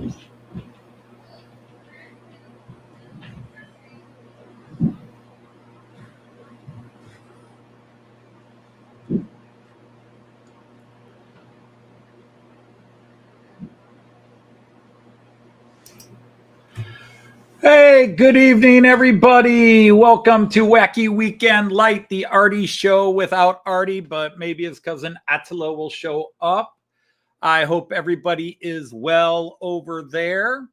Hey, good evening, everybody. Welcome to Wacky Weekend Lite, the Artie show without Artie, but maybe his cousin Attila will show up. I hope everybody is well over there.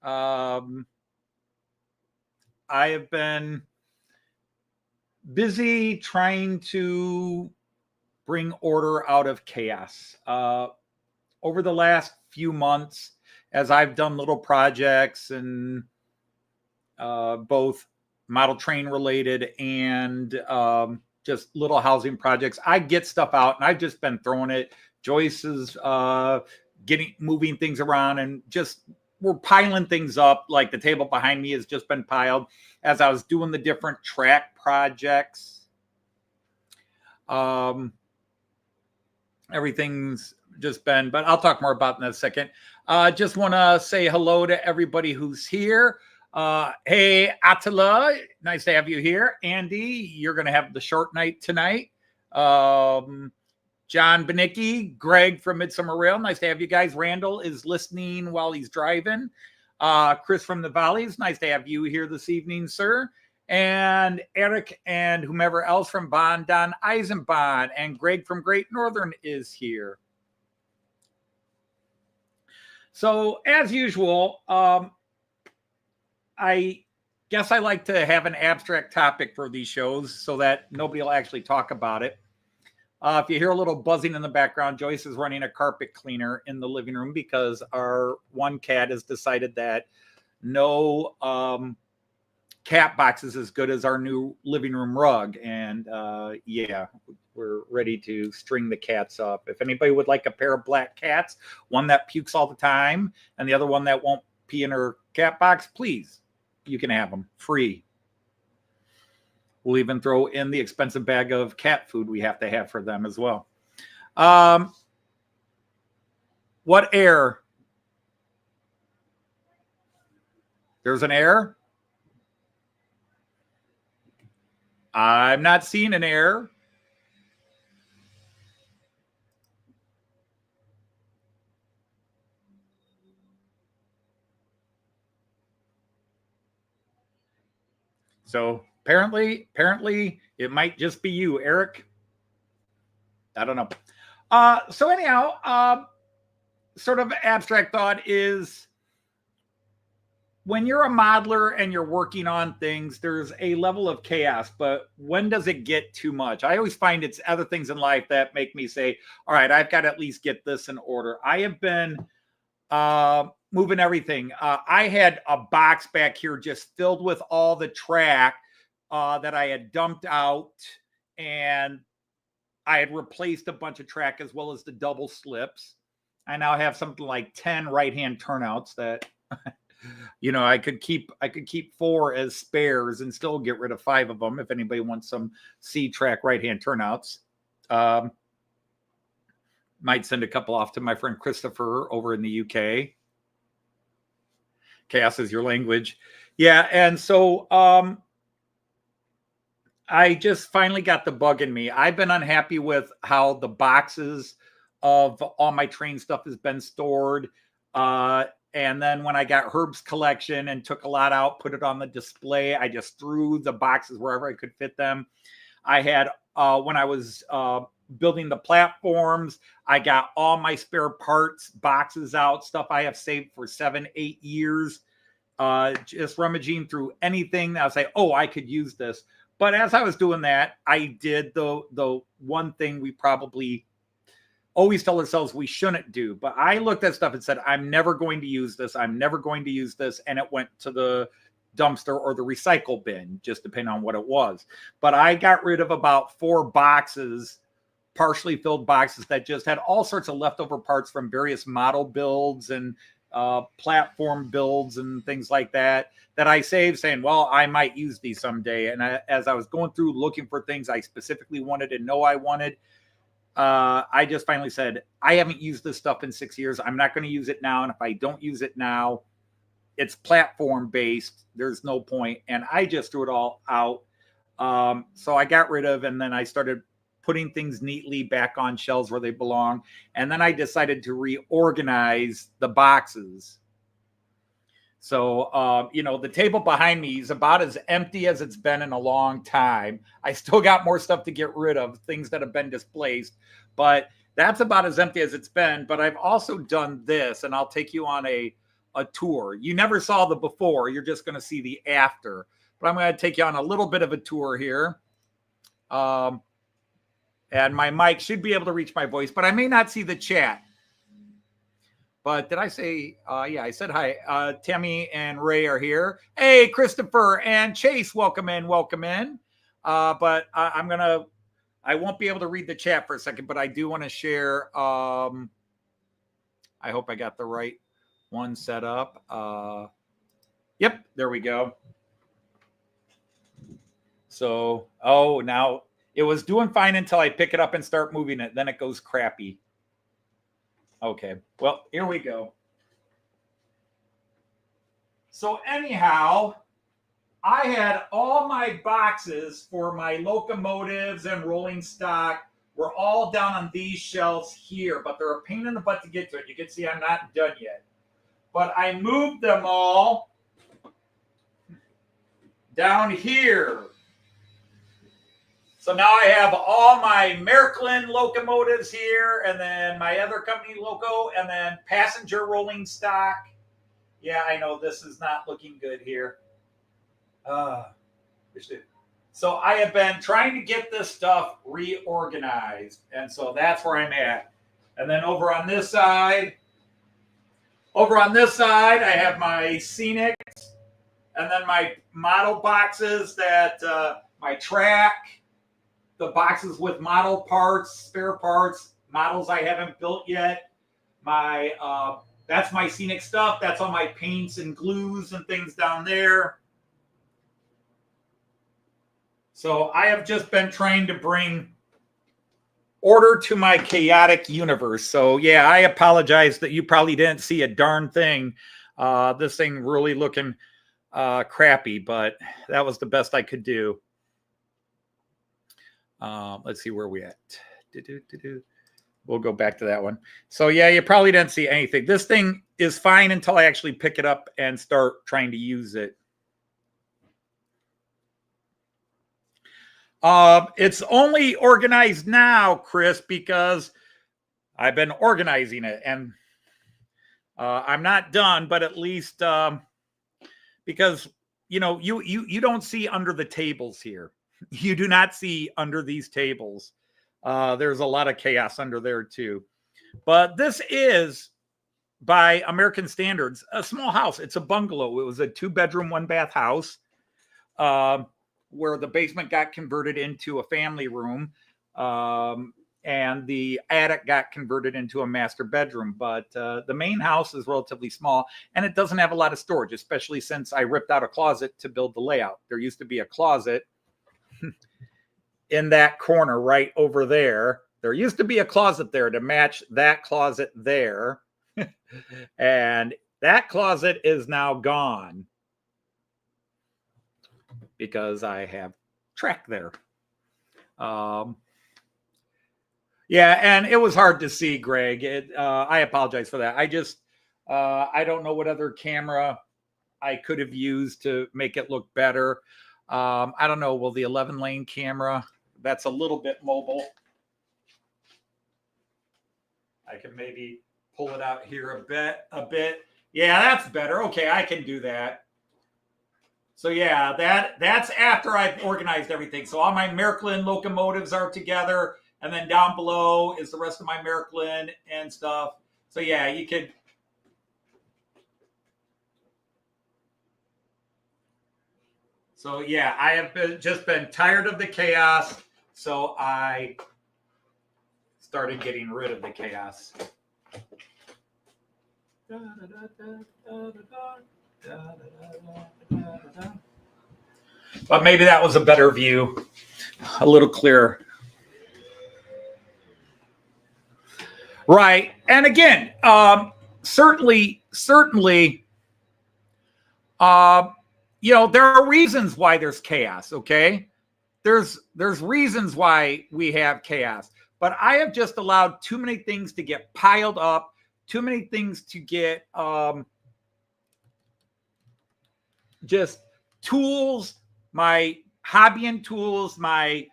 I have been busy trying to bring order out of chaos. Over the last few months, as I've done little projects and both model train related and just little housing projects, I get stuff out and I've just been throwing it. Joyce is moving things around, and just we're piling things up. Like the table behind me has just been piled as I was doing the different track projects. Everything's just been, but I'll talk more about it in a second. Just want to say hello to everybody who's here. Hey, Attila, nice to have you here. Andy, you're going to have the short night tonight. John Benicki, Greg from Midsummer Rail, nice to have you guys. Randall is listening while he's driving. Chris from the Valleys, nice to have you here this evening, sir. And Eric and whomever else from Bond, Don Eisenbahn, and Greg from Great Northern is here. So, as usual, I guess I like to have an abstract topic for these shows so that nobody will actually talk about it. If you hear a little buzzing in the background, Joyce is running a carpet cleaner in the living room because our one cat has decided that no cat box is as good as our new living room rug. And yeah, we're ready to string the cats up. If anybody would like a pair of black cats, one that pukes all the time and the other one that won't pee in her cat box, please, you can have them free. We'll even throw in the expensive bag of cat food we have to have for them as well. What error? There's an error? I'm not seeing an error. So apparently it might just be you, Eric. I don't know. So anyhow, sort of abstract thought is when you're a modeler and you're working on things, there's a level of chaos, but when does it get too much? I always find it's other things in life that make me say, all right, I've got to at least get this in order. I have been moving everything. I had a box back here just filled with all the track that I had dumped out, and I had replaced a bunch of track as well as the double slips. I now have something like 10 right-hand turnouts that I could keep 4 as spares and still get rid of 5 of them if anybody wants some C-track right-hand turnouts. Might send a couple off to my friend Christopher over in the UK. Chaos is your language. Yeah, and so I just finally got the bug in me. I've been unhappy with how the boxes of all my train stuff has been stored. And then when I got Herb's collection and took a lot out, put it on the display, I just threw the boxes wherever I could fit them. I had, when I was building the platforms, I got all my spare parts, boxes out, stuff I have saved for 7-8 years, just rummaging through anything that I say, oh, I could use this. But as I was doing that, I did the one thing we probably always tell ourselves we shouldn't do. But I looked at stuff and said, I'm never going to use this. I'm never going to use this. And it went to the dumpster or the recycle bin, just depending on what it was. But I got rid of about 4 boxes, partially filled boxes that just had all sorts of leftover parts from various model builds and platform builds and things like that I saved, saying, well, I might use these someday. And as I was going through looking for things I specifically wanted and know I wanted, I just finally said, I haven't used this stuff in 6 years. I'm not going to use it now. And if I don't use it now, it's platform based. There's no point. And I just threw it all out. So I got rid of, and then I started putting things neatly back on shelves where they belong. And then I decided to reorganize the boxes. So, the table behind me is about as empty as it's been in a long time. I still got more stuff to get rid of, things that have been displaced, but that's about as empty as it's been. But I've also done this, and I'll take you on a tour. You never saw the before. You're just going to see the after. But I'm going to take you on a little bit of a tour here. And my mic should be able to reach my voice, but I may not see the chat. But did I say, yeah, I said hi. Tammy and Ray are here. Hey, Christopher and Chase, welcome in, welcome in. But I won't be able to read the chat for a second, but I do want to share. I hope I got the right one set up. Yep, there we go. So, now it was doing fine until I pick it up and start moving it. Then it goes crappy. Okay, well, here we go. So anyhow, I had all my boxes for my locomotives and rolling stock were all down on these shelves here, but they're a pain in the butt to get to it. You can see I'm not done yet. But I moved them all down here. So now I have all my Märklin locomotives here, and then my other company loco, and then passenger rolling stock. Yeah, I know this is not looking good here. So I have been trying to get this stuff reorganized, and so that's where I'm at. And then over on this side, I have my Scenics, and then my model boxes that my track. The boxes with model parts, spare parts, models I haven't built yet. That's my Scenic stuff. That's all my paints and glues and things down there. So I have just been trying to bring order to my chaotic universe. So yeah, I apologize that you probably didn't see a darn thing. This thing really looking crappy, but that was the best I could do. Let's see where we at. We'll go back to that one. So yeah, you probably didn't see anything. This thing is fine until I actually pick it up and start trying to use it. It's only organized now, Chris, because I've been organizing it, and I'm not done, but at least because you don't see under the tables here. You do not see under these tables. There's a lot of chaos under there too. But this is, by American standards, a small house. It's a bungalow. It was a 2-bedroom, 1-bath house where the basement got converted into a family room. And the attic got converted into a master bedroom. But the main house is relatively small, and it doesn't have a lot of storage, especially since I ripped out a closet to build the layout. There used to be a closet in that corner right over there. There used to be a closet there to match that closet there. And that closet is now gone because I have track there. Yeah, and it was hard to see, Greg. I apologize for that. I don't know what other camera I could have used to make it look better. I don't know. Will the 11-lane camera, that's a little bit mobile. I can maybe pull it out here a bit. Yeah, that's better. Okay, I can do that. So yeah, that's after I've organized everything. So all my Märklin locomotives are together, and then down below is the rest of my Märklin and stuff. So yeah, you could. So yeah, I have just been tired of the chaos, so I started getting rid of the chaos. But maybe that was a better view, a little clearer. Right. And again, certainly, uh, there are reasons why there's chaos. Okay. There's reasons why we have chaos, but I have just allowed too many things to get piled up, too many things to get, just tools, my hobby and tools, my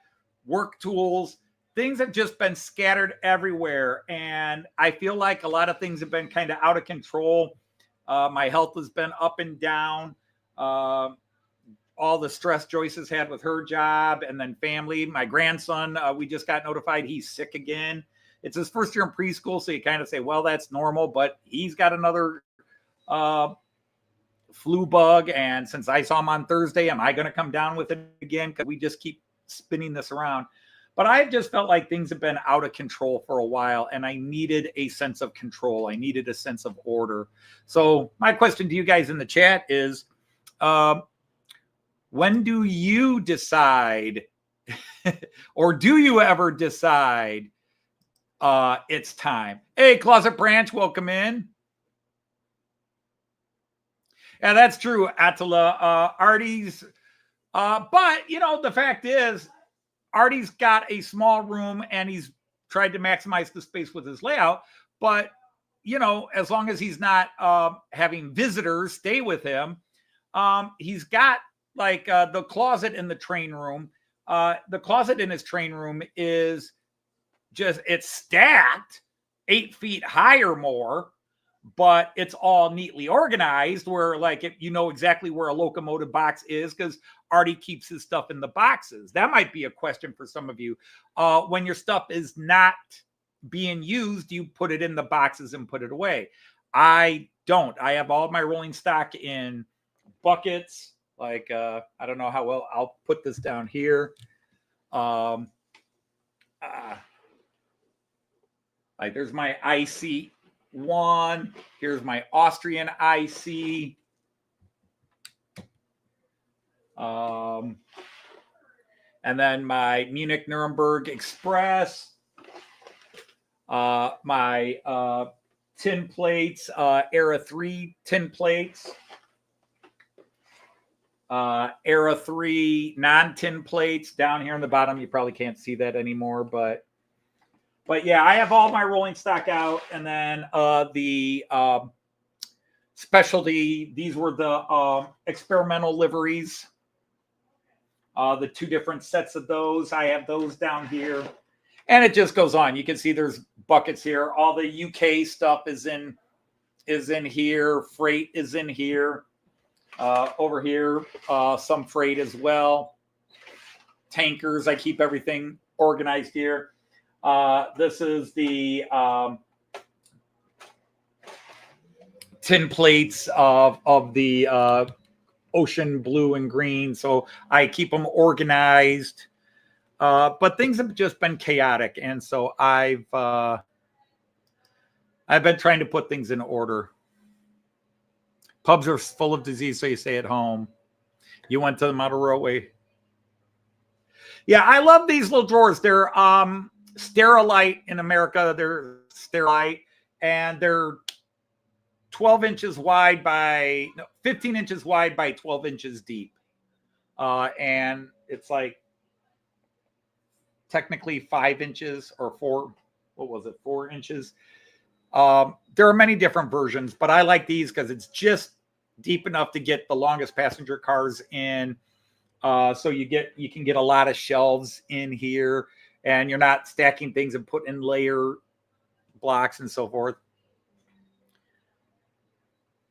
work tools, things have just been scattered everywhere. And I feel like a lot of things have been kind of out of control. My health has been up and down. Uh, all the stress Joyce has had with her job and then family. My grandson, we just got notified he's sick again. It's his first year in preschool, so you kind of say, well, that's normal, but he's got another uh, flu bug. And since I saw him on Thursday, am I going to come down with it again? Because we just keep spinning this around. But I've just felt like things have been out of control for a while, and I needed a sense of control. I needed a sense of order. So my question to you guys in the chat is, when do you decide, or do you ever decide it's time? Hey, Closet Branch, welcome in. Yeah, that's true, Attila. Artie's, but the fact is, Artie's got a small room and he's tried to maximize the space with his layout. But as long as he's not having visitors stay with him, he's got like the closet in the train room. The closet in his train room is it's stacked 8 feet high or more, but it's all neatly organized where like exactly where a locomotive box is because Artie keeps his stuff in the boxes. That might be a question for some of you. When your stuff is not being used, you put it in the boxes and put it away. I don't. I have all my rolling stock in buckets. Like, I don't know how well I'll put this down here. Like there's my IC1. Here's my Austrian IC. And then my Munich Nuremberg Express. My tin plates, Era 3 tin plates. Era 3 non-tin plates down here on the bottom. You probably can't see that anymore, but yeah, I have all my rolling stock out. And then the specialty, these were the experimental liveries. The 2 different sets of those. I have those down here. And it just goes on. You can see there's buckets here. All the UK stuff is in here. Freight is in here. Over here, some freight as well. Tankers, I keep everything organized here. This is the tin plates of the ocean blue and green. So I keep them organized. But things have just been chaotic. And so I've been trying to put things in order. Pubs are full of disease, so you stay at home. You went to the model railway. Yeah, I love these little drawers. They're Sterilite in America. They're Sterilite, and they're 12 inches wide by 15 inches wide by 12 inches deep. And it's like technically 5 inches or 4. What was it? 4 inches. There are many different versions, but I like these because it's just deep enough to get the longest passenger cars in. So you can get a lot of shelves in here, and you're not stacking things and putting in layer blocks and so forth.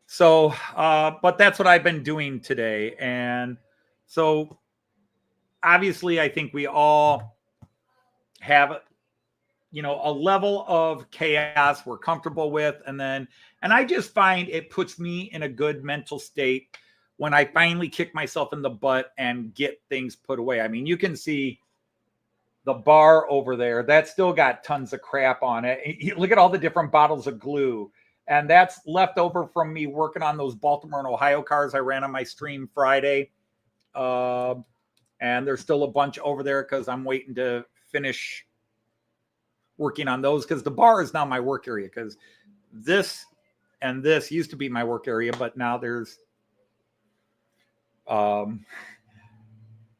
So, but that's what I've been doing today. And so obviously I think we all have a level of chaos we're comfortable with. And I just find it puts me in a good mental state when I finally kick myself in the butt and get things put away. I mean, you can see the bar over there. That's still got tons of crap on it. Look at all the different bottles of glue. And that's left over from me working on those Baltimore and Ohio cars I ran on my stream Friday. And there's still a bunch over there because I'm waiting to finish working on those because the bar is now my work area, because this and this used to be my work area, but now there's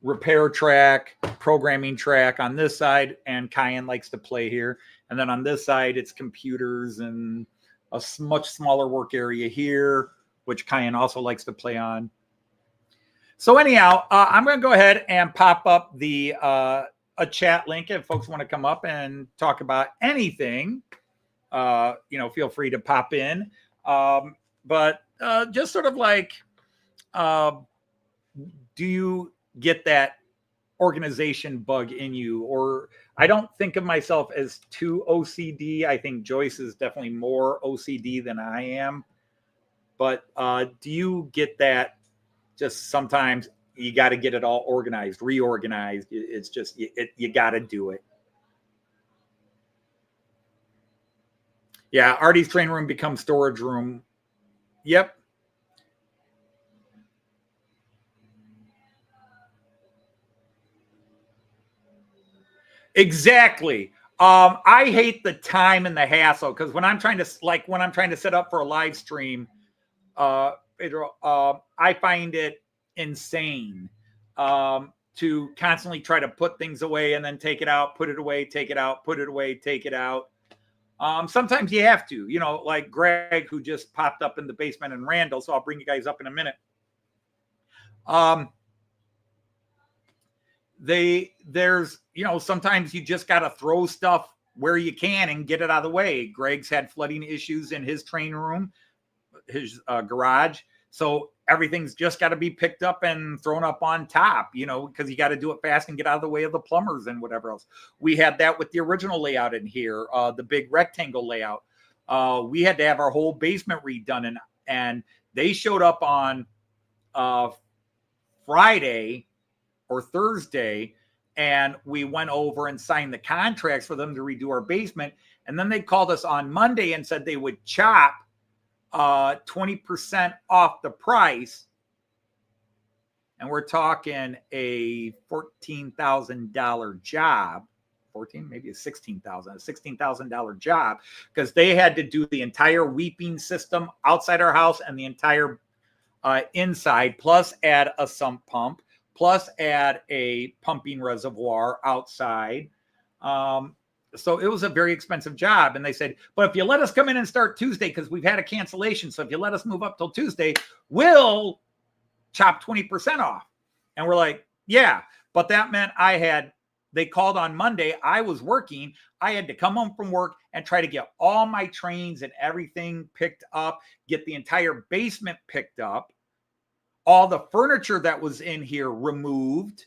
repair track, programming track on this side, and Cayenne likes to play here. And then on this side, it's computers and a much smaller work area here, which Cayenne also likes to play on. So anyhow, I'm going to go ahead and pop up the a chat link if folks want to come up and talk about anything. Feel free to pop in. But just sort of like, do you get that organization bug in you? Or I don't think of myself as too OCD. I think Joyce is definitely more OCD than I am. But do you get that just sometimes you got to get it all organized, reorganized? It's just, you got to do it. Yeah, Artie's training room becomes storage room. Yep. Exactly. I hate the time and the hassle, because when I'm trying to set up for a live stream, I find it insane to constantly try to put things away and then take it out, put it away, take it out, put it away, take it out. Sometimes you have to, like Greg, who just popped up in the basement, and Randall. So I'll bring you guys up in a minute. There's, sometimes you just got to throw stuff where you can and get it out of the way. Greg's had flooding issues in his training room, his garage. So everything's just got to be picked up and thrown up on top, because you got to do it fast and get out of the way of the plumbers and whatever else. We had that with the original layout in here, the big rectangle layout. We had to have our whole basement redone, and they showed up on Friday or Thursday, and we went over and signed the contracts for them to redo our basement. And then they called us on Monday and said they would chop 20% off the price. And we're talking a $14,000 job, 14, maybe a $16,000 job, because they had to do the entire weeping system outside our house and the entire inside, plus add a sump pump, plus add a pumping reservoir outside. So it was a very expensive job. And they said, but if you let us come in and start Tuesday, because we've had a cancellation, so if you let us move up till Tuesday, we'll chop 20% off. And we're like, yeah. But that meant they called on Monday. I was working. I had to come home from work and try to get all my trains and everything picked up, get the entire basement picked up, all the furniture that was in here removed,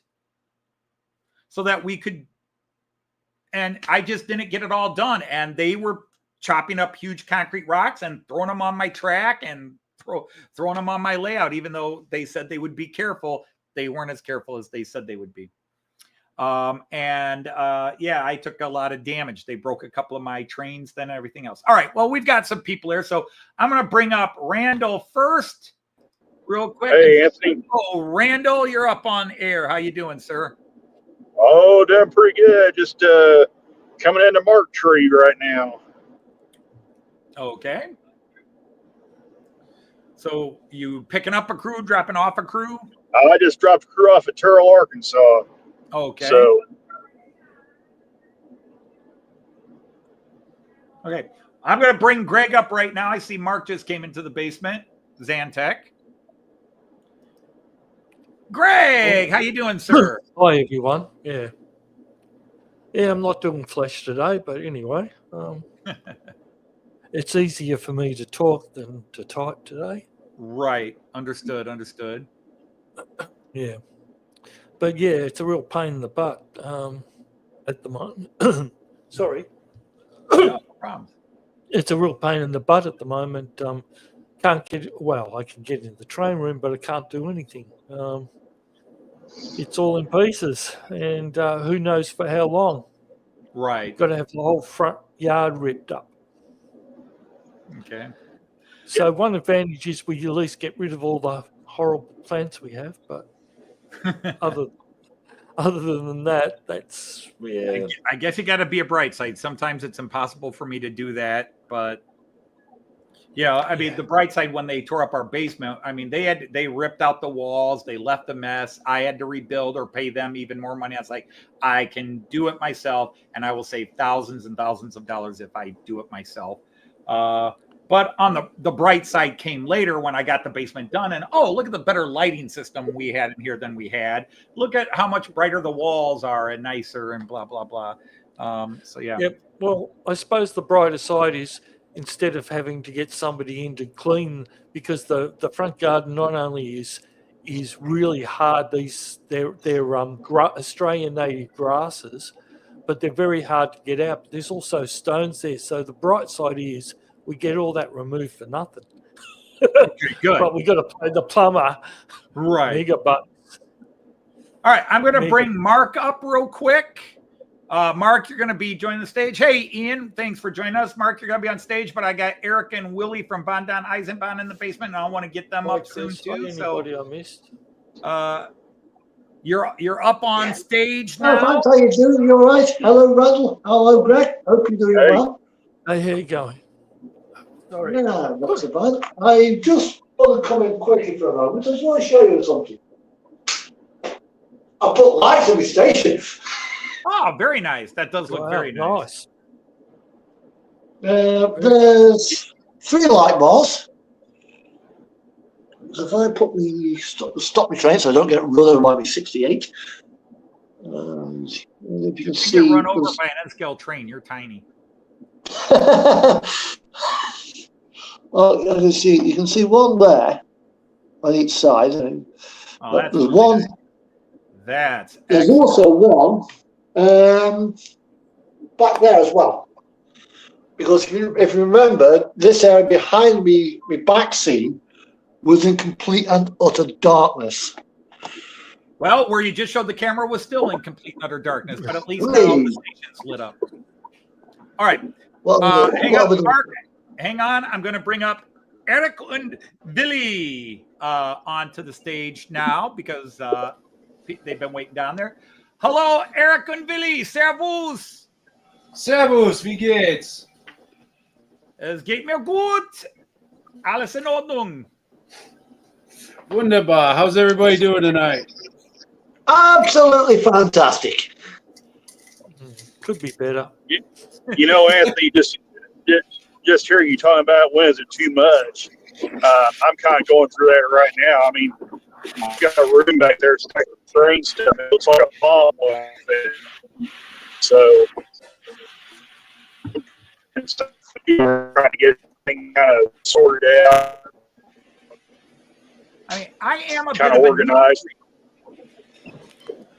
so that we could. And I just didn't get it all done. And they were chopping up huge concrete rocks and throwing them on my track and throwing them on my layout, even though they said they would be careful. They weren't as careful as they said they would be. I took a lot of damage. They broke a couple of my trains, then everything else. All right. Well, we've got some people here. So I'm going to bring up Randall first real quick. Hey, Anthony. Oh, Randall, you're up on air. How you doing, sir? Oh, doing pretty good. Just coming into Mark Tree right now. Okay. So you picking up a crew, dropping off a crew? I just dropped a crew off at Terrell, Arkansas. Okay. So. Okay. I'm going to bring Greg up right now. I see Mark just came into the basement. Zantec. Greg, how you doing, sir? Hi, everyone. Yeah, I'm not doing flesh today, but anyway, it's easier for me to talk than to type today. Right. Understood. Yeah. But yeah, it's a real pain in the butt at the moment. Sorry. No problem. It's a real pain in the butt at the moment. I can get in the train room, but I can't do anything. It's all in pieces, and who knows for how long. Right. Got to have the whole front yard ripped up. Okay. So one advantage is we at least get rid of all the horrible plants we have, but other than that, that's yeah. I guess you got to be a bright side. Sometimes it's impossible for me to do that, but I mean, the bright side, when they tore up our basement, I mean, they ripped out the walls, they left a mess. I had to rebuild or pay them even more money. I was like, I can do it myself, and I will save thousands and thousands of dollars if I do it myself. But on the bright side came later when I got the basement done, and look at the better lighting system we had in here than we had. Look at how much brighter the walls are and nicer and blah blah blah. So yeah. Yep. Well, I suppose the brighter side is, instead of having to get somebody in to clean, because the front garden not only is really hard, they're Australian native grasses, but they're very hard to get out. But there's also stones there, so the bright side is we get all that removed for nothing. Okay, good. But we got to pay the plumber mega bucks. All right, I'm going to bring Mark up real quick. Mark, you're going to be joining the stage. Hey, Ian, thanks for joining us. Mark, you're going to be on stage, but I got Eric and Willie from Bondan Eisenbahn in the basement, and I want to get them up soon too. Anybody I missed? You're up on stage now. Thanks. How you doing? You all right? Hello, Russell. Hello, Greg. Hope you're doing well. Hey, how you going? Sorry. Yeah, not so bad. I just want to come in quickly for a moment. I just want to show you something. I put lights on my station. Oh, very nice. That does look very nice. There's 3 light bars. So if I put me stop my train so I don't get run over by my 68. And if you can see, get run over by an N-scale train. You're tiny. Well, you can see one there on each side. That's there's one. Nice. There's also one back there as well. Because if you remember, this area behind me, my back scene, was in complete and utter darkness. Well, where you just showed the camera was still in complete and utter darkness, but at least now the station's lit up. All right. Hang on. I'm going to bring up Eric and Billy onto the stage now because they've been waiting down there. Hello, Eric und Willi. Servus. Servus, wie geht's? Es geht mir gut. Alles in Ordnung. Wunderbar. How's everybody doing tonight? Absolutely fantastic. Could be better. You know, Anthony, just hearing you talking about when is it too much, I'm kind of going through that right now. I mean, I've got a room back there stacked with train stuff. It looks like a bomb. So, trying to get everything kind of sorted out. I mean, I am a kind bit of organized.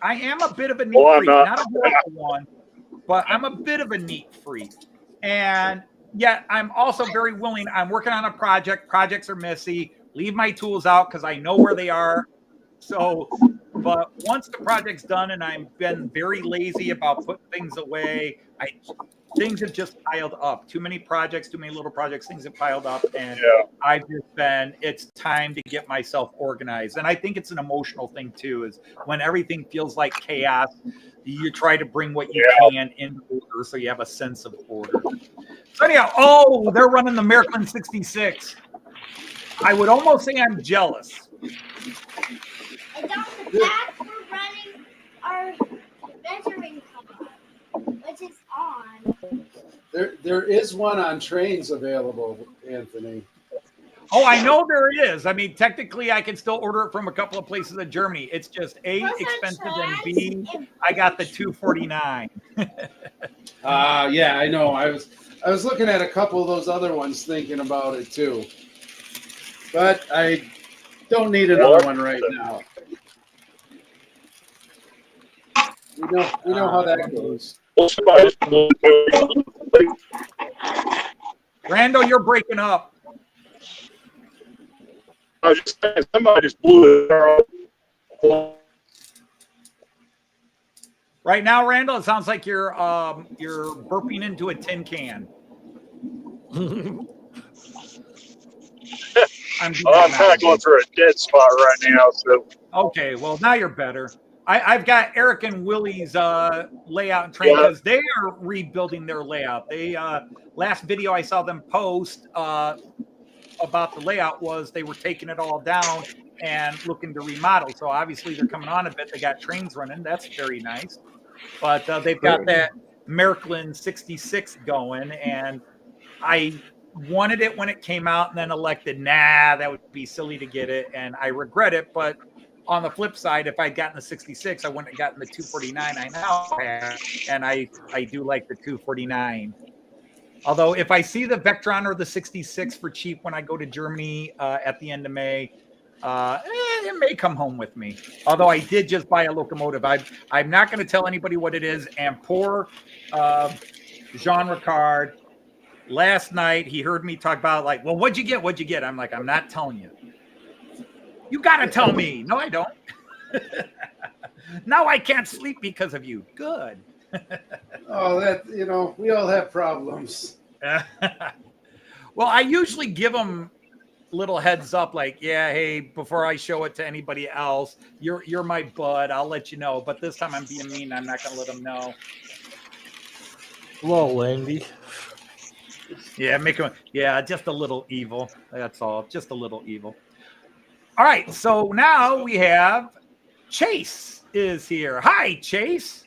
I am a bit of a neat freak, not a horrible one, but I'm a bit of a neat freak. And yet I'm also very willing. I'm working on a project. Projects are messy. Leave my tools out because I know where they are. So, but once the project's done and I've been very lazy about putting things away, things have just piled up. Too many projects, too many little projects, things have piled up. And I've just been, it's time to get myself organized. And I think it's an emotional thing too, is when everything feels like chaos, you try to bring what you can in order so you have a sense of order. So anyhow, they're running the Miracle 66. I would almost say I'm jealous. And on the back, we're running our measuring cup, which is on. There is one on trains available, Anthony. Oh, I know there is. I mean, technically, I can still order it from a couple of places in Germany. It's just A, expensive, and B, I got the $249. Yeah, I know. I was looking at a couple of those other ones, thinking about it too. But I don't need another one right now. We know how that goes. Randall, you're breaking up. I was just saying, somebody just blew it. Right now, Randall, it sounds like you're burping into a tin can. I'm kind of going through a dead spot right now. So okay, well now you're better. I've got Eric and Willie's layout and train because they are rebuilding their layout. They last video I saw them post about the layout was they were taking it all down and looking to remodel. So obviously they're coming on a bit. They got trains running. That's very nice. But they've got that Merklin 66 going, and I wanted it when it came out and then elected, nah, that would be silly to get it, and I regret it. But on the flip side, if I'd gotten the 66, I wouldn't have gotten the 249 I now have, and I do like the 249. Although if I see the Vectron or the 66 for cheap when I go to Germany at the end of May, it may come home with me. Although I did just buy a locomotive. I'm not going to tell anybody what it is. And poor Jean Ricard, last night he heard me talk about like, well, what'd you get? What'd you get? I'm like, I'm not telling you. You got to tell me. No, I don't. Now I can't sleep because of you. Good. Oh, that, we all have problems. Well, I usually give them little heads up like, yeah, hey, before I show it to anybody else, you're my bud. I'll let you know. But this time I'm being mean. I'm not going to let them know. Lol, Andy. Yeah, just a little evil. That's all. Just a little evil. All right. So now we have Chase is here. Hi, Chase.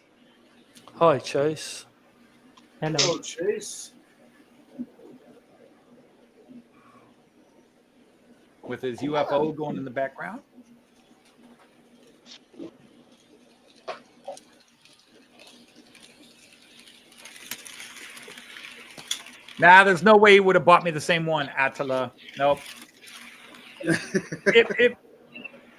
Hi, Chase. Hello, Chase. With his UFO going in the background. Nah, there's no way he would have bought me the same one, Attila. Nope. if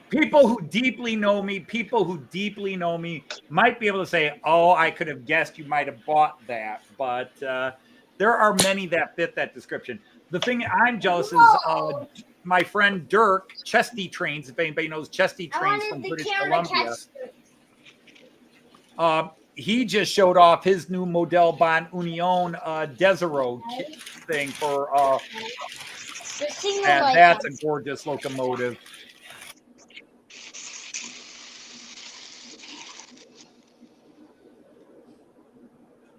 people who deeply know me might be able to say, oh, I could have guessed you might have bought that. But there are many that fit that description. The thing I'm jealous is my friend Dirk, Chesty Trains, if anybody knows Chesty Trains from British Columbia. He just showed off his new Model Ban Union Desero thing for, and that's a gorgeous locomotive.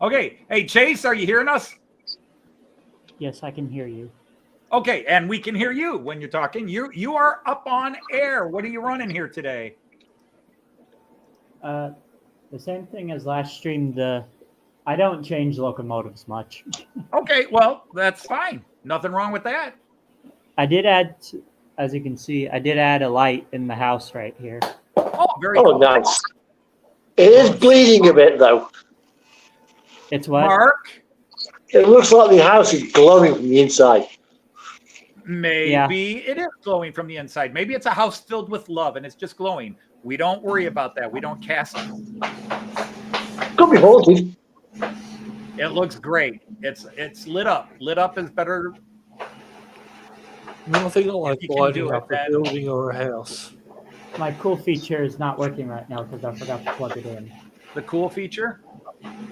Okay. Hey, Chase, are you hearing us? Yes, I can hear you. Okay, and we can hear you when you're talking. You are up on air. What are you running here today? The same thing as last stream. I don't change locomotives much. Okay, well, that's fine. Nothing wrong with that. I did add, as you can see, I did add a light in the house right here. Oh, very cool. Nice. It is bleeding a bit, though. It's what? Mark? It looks like the house is glowing from the inside. Maybe it is glowing from the inside. Maybe it's a house filled with love and it's just glowing. We don't worry about that. We don't cast it. Could be haunted. It looks great. It's lit up. Lit up is better. Nothing like You can lighting do it, up a man. building or a house. My cool feature is not working right now because I forgot to plug it in. The cool feature?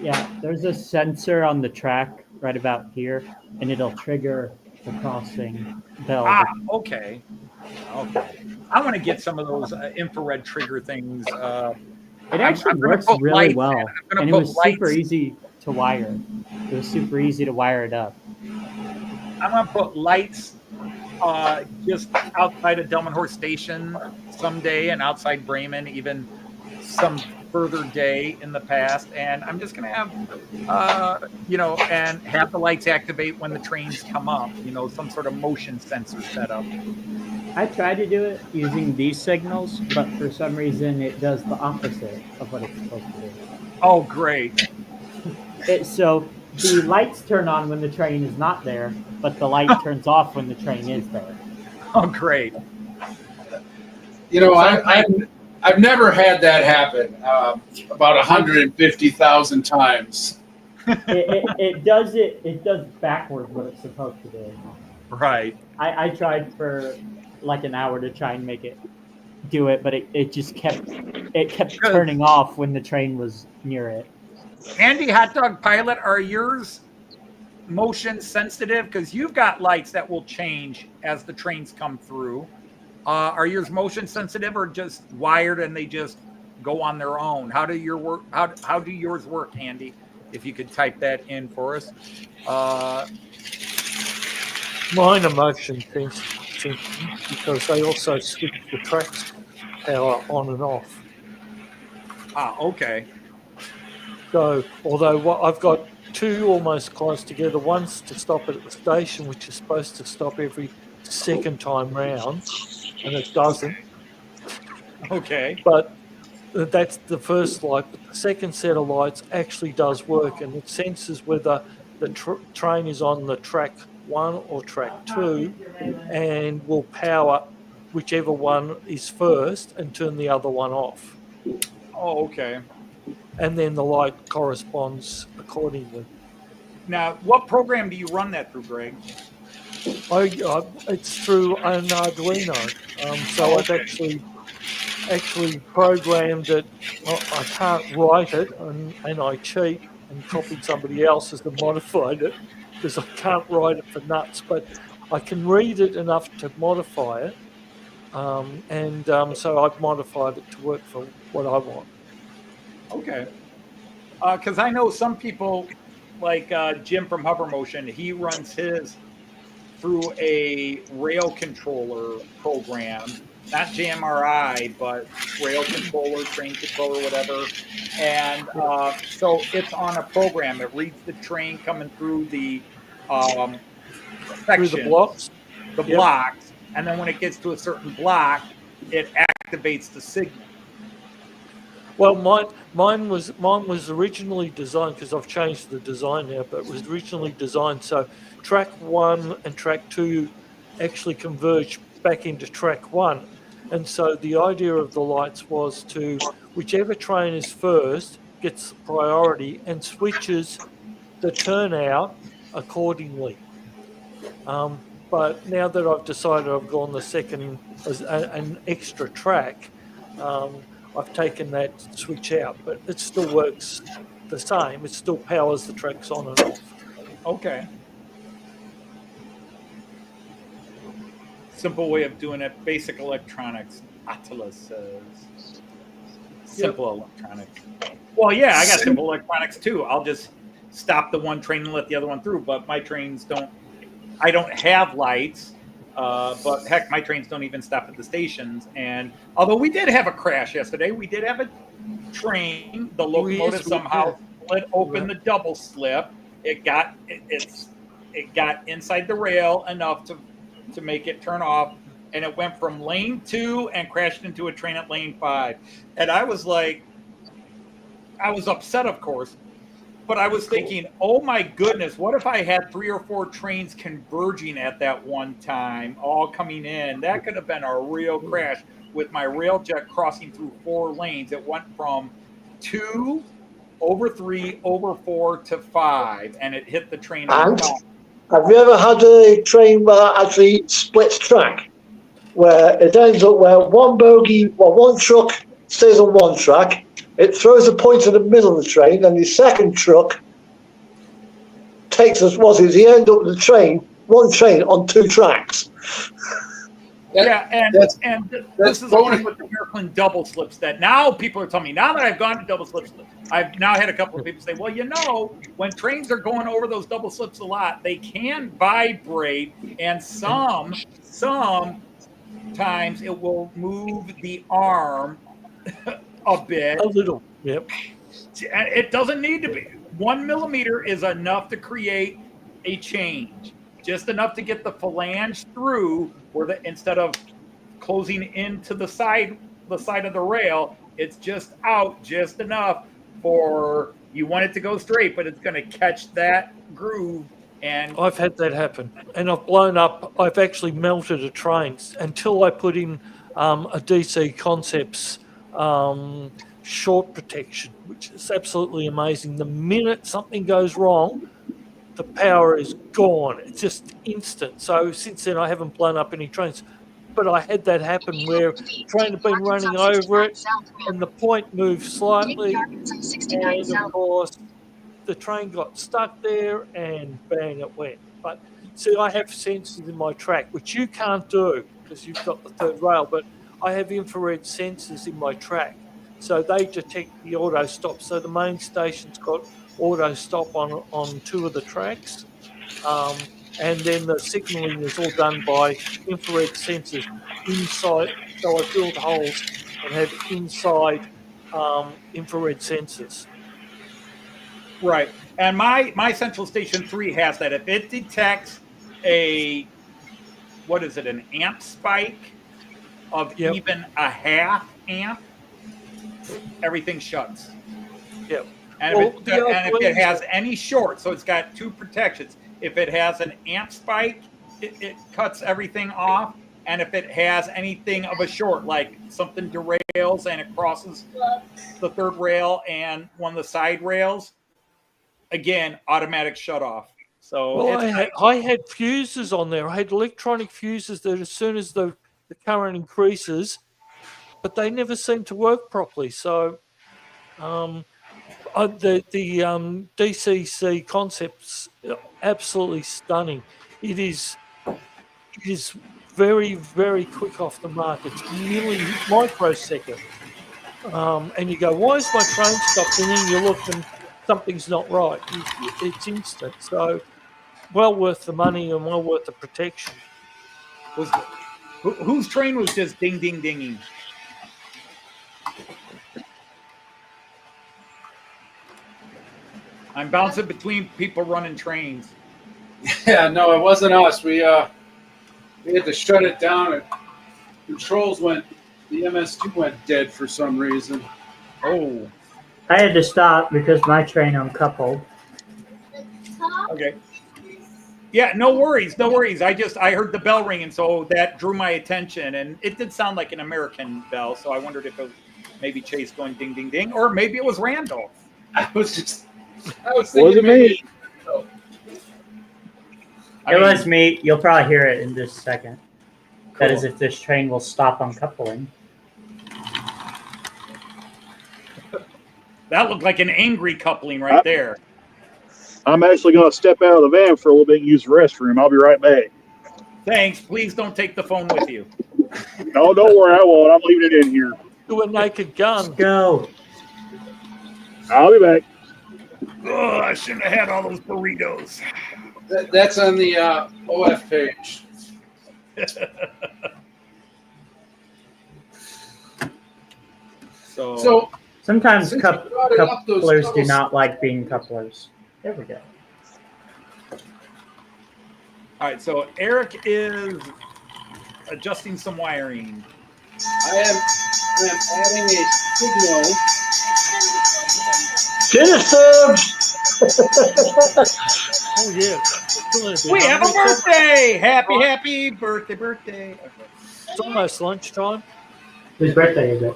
Yeah, there's a sensor on the track right about here, and it'll trigger the crossing bell. Ah, okay. I want to get some of those infrared trigger things. It actually I'm gonna works put really lights well, in. I'm gonna and it put was super lights. easy to wire. It was super easy to wire it up. I'm going to put lights just outside of Delmenhorst Station someday and outside Bremen, even some further day in the past. And I'm just going to have, and have the lights activate when the trains come up, some sort of motion sensor setup. I tried to do it using these signals, but for some reason it does the opposite of what it's supposed to do. Oh, great. So the lights turn on when the train is not there, but the light turns off when the train is there. Oh, great. I've never had that happen about 150,000 times. It does backwards what it's supposed to do. Right. I tried for like an hour to try and make it do it, but it just kept turning off when the train was near it. Andy, Hot Dog Pilot, are yours motion sensitive? Because you've got lights that will change as the trains come through. Are yours motion sensitive or just wired and they just go on their own. How do your work? How do yours work, Andy? If you could type that in for us. Mine are motion sensitive because they also switch the track's power on and off. Okay. So, although I've got two almost close together, one's to stop at the station, which is supposed to stop every second time round, and it doesn't. Okay. But that's the first light. But the second set of lights actually does work, and it senses whether the train is on the track 1 or track 2, and will power whichever one is first and turn the other one off. Oh, okay. And then the light corresponds accordingly. Now, what program do you run that through, Greg? It's through an Arduino. So I've actually programmed it. Well, I can't write it, and I cheat and copied somebody else's and modified it because I can't write it for nuts, but I can read it enough to modify it. So I've modified it to work for what I want. Okay. Because I know some people, like Jim from Hover Motion, he runs his through a rail controller program, not JMRI, but rail controller, train controller, whatever. And so it's on a program. It reads the train coming through the Through the blocks? blocks, and then when it gets to a certain block, it activates the signal. Well, mine was originally designed, because I've changed the design now, but it was originally designed so track 1 and track 2 actually converge back into track 1. And so the idea of the lights was to, whichever train is first gets priority and switches the turnout accordingly. But now that I've decided I've gone the second as an extra track, I've taken that switch out, but it still works the same. It still powers the tracks on and off. Okay. Simple way of doing it. Basic electronics. Attila says. Simple electronics. Well, yeah, I got simple electronics too. I'll just stop the one train and let the other one through. But my trains don't. I don't have lights. But heck, my trains don't even stop at the stations. And although we did have a crash yesterday, we did have a train. The locomotive somehow split open the double slip. It got inside the rail enough to make it turn off, and it went from lane 2 and crashed into a train at lane 5. And I was upset, of course. But I was thinking, oh my goodness, what if I had 3 or 4 trains converging at that one time, all coming in? That could have been a real crash with my railjet crossing through 4 lanes. It went from 2 over 3 over 4 to 5, and it hit the train. And have you ever had a train where it actually splits track, where it ends up where one truck stays on one track, it throws a point in the middle of the train, and the second truck takes us, you end up with one train on 2 tracks. This is the thing with the American double slips that now people are telling me, now that I've gone to double slips, I've now had a couple of people say, well, when trains are going over those double slips a lot, they can vibrate, and sometimes it will move the arm a bit. A little, yep. It doesn't need to be. 1 millimeter is enough to create a change. Just enough to get the phalange through, where instead of closing into the side of the rail, it's just out just enough for you want it to go straight, but it's going to catch that groove. And I've had that happen, and I've blown up. I've actually melted a train until I put in a DC Concepts short protection, which is absolutely amazing. The minute something goes wrong, the power is gone. It's just instant. So since then, I haven't blown up any trains. But I had that happen where a train had been running over it, and the point moved slightly, and of course, the train got stuck there, and bang, it went. But see, I have sensors in my track, which you can't do because you've got the third rail, but I have infrared sensors in my track. so they detect the auto stop. So the main station's got auto stop on 2 of the tracks, and then the signalling is all done by infrared sensors inside. So I drilled holes and have inside infrared sensors. Right. And my Central Station 3 has that. If it detects a, what is it, an amp spike of Yep. even a half amp, everything shuts. Yep. And, Well, if it has any short, so it's got 2 protections. If it has an amp spike, it cuts everything off. And if it has anything of a short, like something derails and it crosses the 3rd rail and one of the side rails, again, automatic shut off. So well, I had fuses on there. I had electronic fuses that as soon as the current increases, but they never seem to work properly. So the DCC concept's absolutely stunning. It is very, very quick off the mark. It's microsecond. And you go, why is my train stopped? And then you look and something's not right. It's instant. So well worth the money and well worth the protection. Whose train was just ding, ding, dinging? I'm bouncing between people running trains. Yeah, no, it wasn't us. We had to shut it down. And controls went. The MS2 went dead for some reason. Oh. I had to stop because my train uncoupled. Okay. Yeah, no worries, no worries. I heard the bell ringing, so that drew my attention, and it did sound like an American bell. So I wondered if it was maybe Chase going ding, ding, ding, or maybe it was Randall. I was thinking Wasn't me. It was me. You'll probably hear it in just a second. That is if this train will stop uncoupling. That looked like an angry coupling right there. I'm actually going to step out of the van for a little bit and use the restroom. I'll be right back. Thanks. Please don't take the phone with you. No, don't worry. I won't. I'm leaving it in here. Do a naked gun. Go. I'll be back. Oh, I shouldn't have had all those burritos. That's on the OF page. So Sometimes Since you brought it up, those couplers do doubles- not like being couplers. There we go. all right, so Eric is adjusting some wiring. I am adding a signal. Genesis! Oh, yeah. We have a birthday! Happy birthday. Okay. It's almost lunchtime. Whose birthday is it?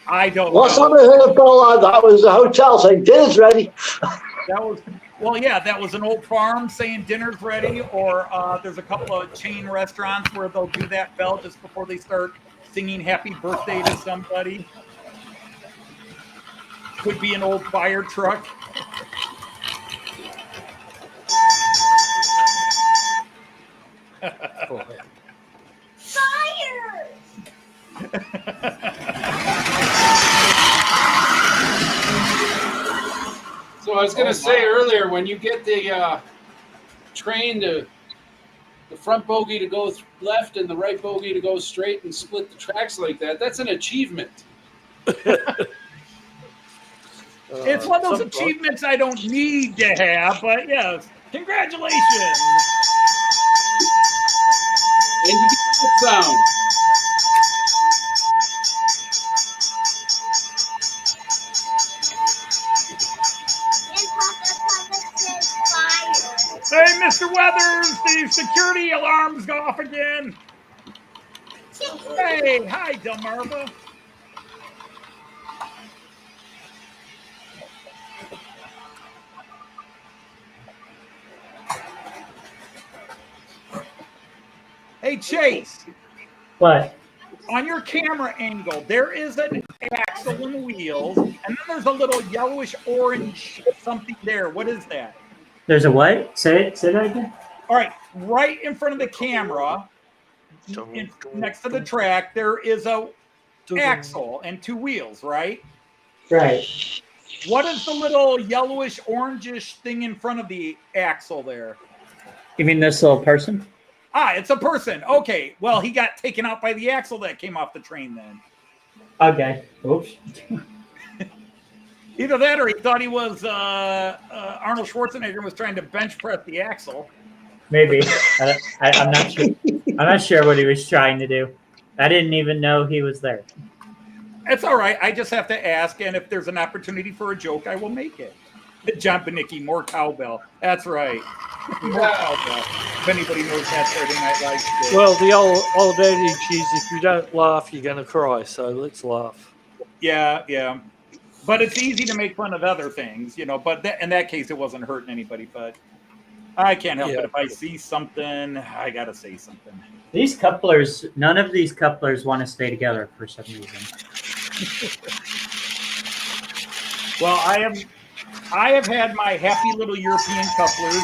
I don't Last know. time I heard a bell like that was the hotel saying dinner's ready. That was, well, yeah, that was an old farm saying dinner's ready, or there's a couple of chain restaurants where they'll do that bell just before they start singing happy birthday to somebody. Could be an old fire truck. Fire! So I was going to say earlier, when you get the train to the front bogie to go left and the right bogie to go straight and split the tracks like that, that's an achievement. It's one of those Some- achievements I don't need to have, but yes, congratulations. And you get that sound. And Papa says fire. Hey, Mr. Weathers, the security alarm's off again. Hey, hi, Delmarva. Hey, Chase, What? on your camera angle, there is an axle and wheels, and then there's a little yellowish orange something there. What is that? There's a what? Say that again. All right in front of the camera, next to the track, there is a axle and two wheels, right? Right. What is the little yellowish, orangish thing in front of the axle there? You mean this little person? Ah, it's a person. Okay, well, he got taken out by the axle that came off the train then. Okay. Oops. Either that or he thought he was Arnold Schwarzenegger and was trying to bench press the axle. Maybe. I'm not sure. I'm not sure what he was trying to do. I didn't even know he was there. It's all right. I just have to ask, and if there's an opportunity for a joke, I will make it. John Benicki, more cowbell. That's right. More cowbell. If anybody knows that Saturday Night Live. Well, the old adage is if you don't laugh, you're going to cry. So let's laugh. Yeah. But it's easy to make fun of other things, but in that case, it wasn't hurting anybody. But I can't help it. If I see something, I got to say something. These couplers, none of these couplers want to stay together for some reason. Well, I have had my happy little European couplers.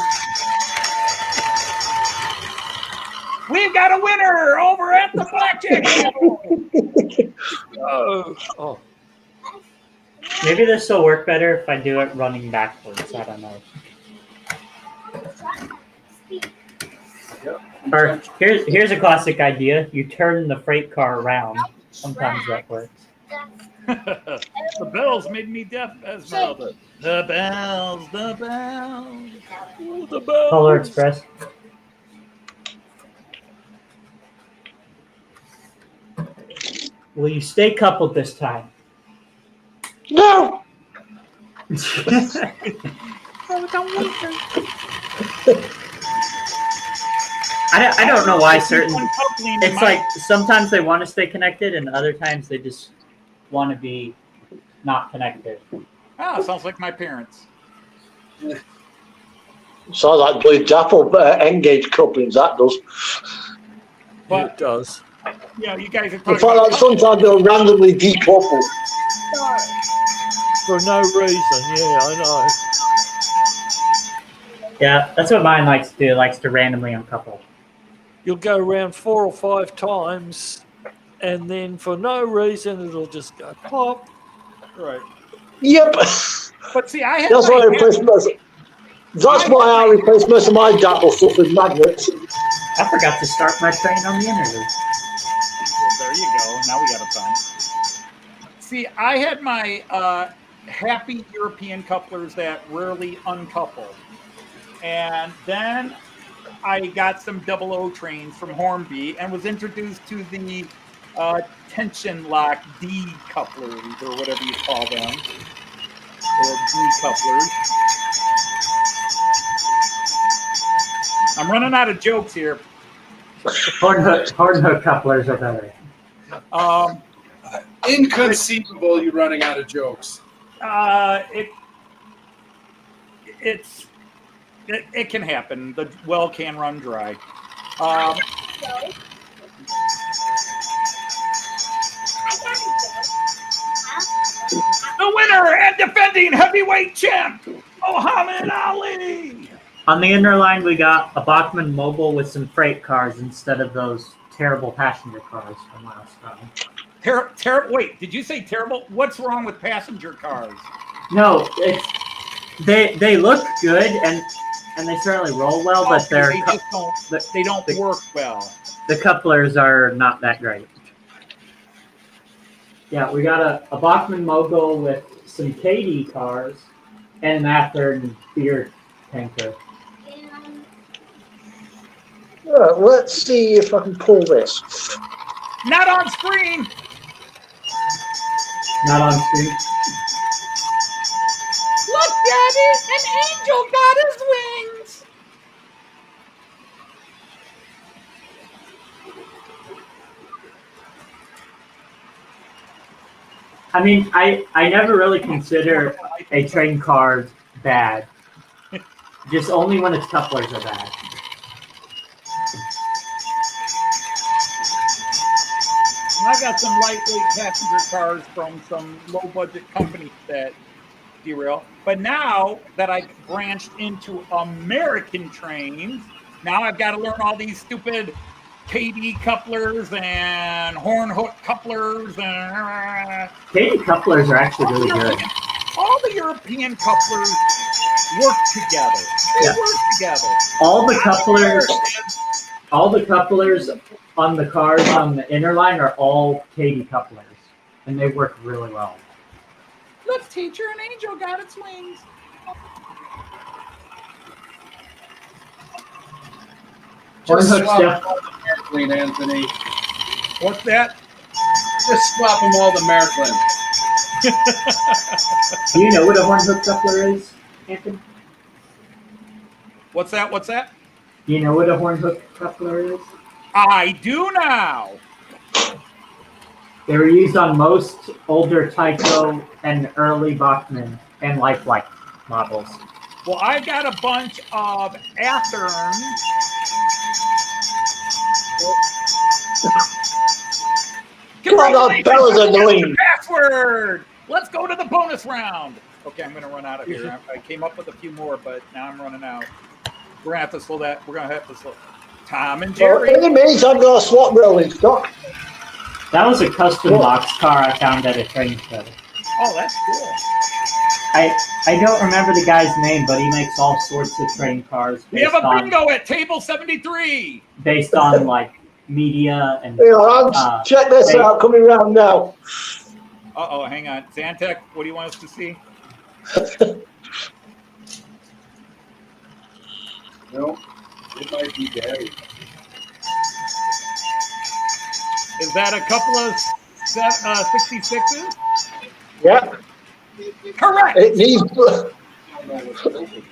We've got a winner over at the blackjack table. Oh. Maybe this will work better if I do it running backwards. I don't know. Or here's a classic idea. You turn the freight car around. Sometimes that works. The bells made me deaf, Esmeralda. The bells. Ooh, the bells. Polar Express. Will you stay coupled this time? No. I don't know why certain. Uncoupling It's my- like sometimes they want to stay connected, and other times they just want to be not connected. sounds like my parents. Sounds like bloody dapple engage couplings, that does. Yeah, it does. You guys are In talking fact, about like sometimes they'll randomly decouple. For no reason. Yeah, I know. Yeah, that's what mine likes to do. It likes to randomly uncouple. You'll go around 4 or 5 times, and then for no reason, it'll just go pop. right. Yep. But see, I had That's my why I replace most. That's why I replace most of my dapple stuff with magnets. I forgot to start my train on the interlude. Well, there you go. Now we got a time. See, I had my happy European couplers that rarely uncouple. And then I got some 00 trains from Hornby and was introduced to the tension lock D couplers, or whatever you call them. Or D couplers. I'm running out of jokes here. Horn hook couplers are better. Inconceivable, you running out of jokes. It can happen. The well can run dry. The winner and defending heavyweight champ, Muhammad Ali. On the inner line, we got a Bachmann Mobile with some freight cars instead of those terrible passenger cars from last time. Wait, did you say terrible? What's wrong with passenger cars? No, they look good and they certainly roll well, but they don't work well. The couplers are not that great. Yeah, we got a Bachmann Mogul with some KD cars and an Athearn beer tanker. Right, let's see if I can pull this. Not on screen. Not on screen. Look, Daddy, an angel got his wings. I mean, I never really consider a train car bad. Just only when its couplers are bad. I got some lightweight passenger cars from some low-budget companies that derail. But now that I branched into American trains, now I've got to learn all these stupid KD couplers and horn hook couplers and Katie couplers are actually really good. all the European couplers work together. They Yeah. work together. All the couplers on the cars on the inner line are all Katie couplers, and they work really well. Look, teacher, an angel got its wings. Just Horn hook swap stuff. all the Märklin, Anthony. What's that? Just swap them all the Märklin. Do you know what a horn hook coupler is, Anthony? What's that? What's that? Do you know what a horn hook coupler is? I do now. They were used on most older Tyco and early Bachmann and Lifelike models. Well, I got a bunch of Athearn. Come on, Bella's annoying. Password. Let's go to the bonus round. Okay, I'm going to run out of here. I came up with a few more, but now I'm running out. We're going to have to slow that. We're going to have to slow. Tom and Well, Jerry. in a minute, I've got a swap rolling stock. That was a custom box car I found at a train show. Oh, that's cool. I don't remember the guy's name, but he makes all sorts of train cars We have a bingo at table 73. based on like media and You know, check this out, coming round now. Uh-oh, hang on. Zantek, what do you want us to see? No, it might be Daddy. Is that a couple of 66s? Yeah, Correct. it needs. I don't know what's open.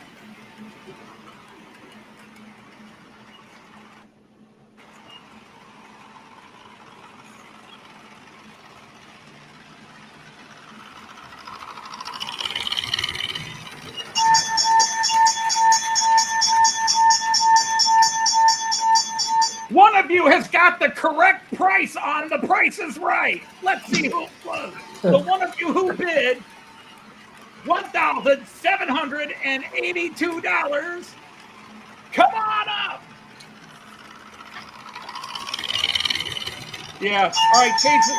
One of you has got the correct price on The Price is Right. Let's see who it was. The one of you who bid $1,782. Come on up. Yeah. All right, Chase.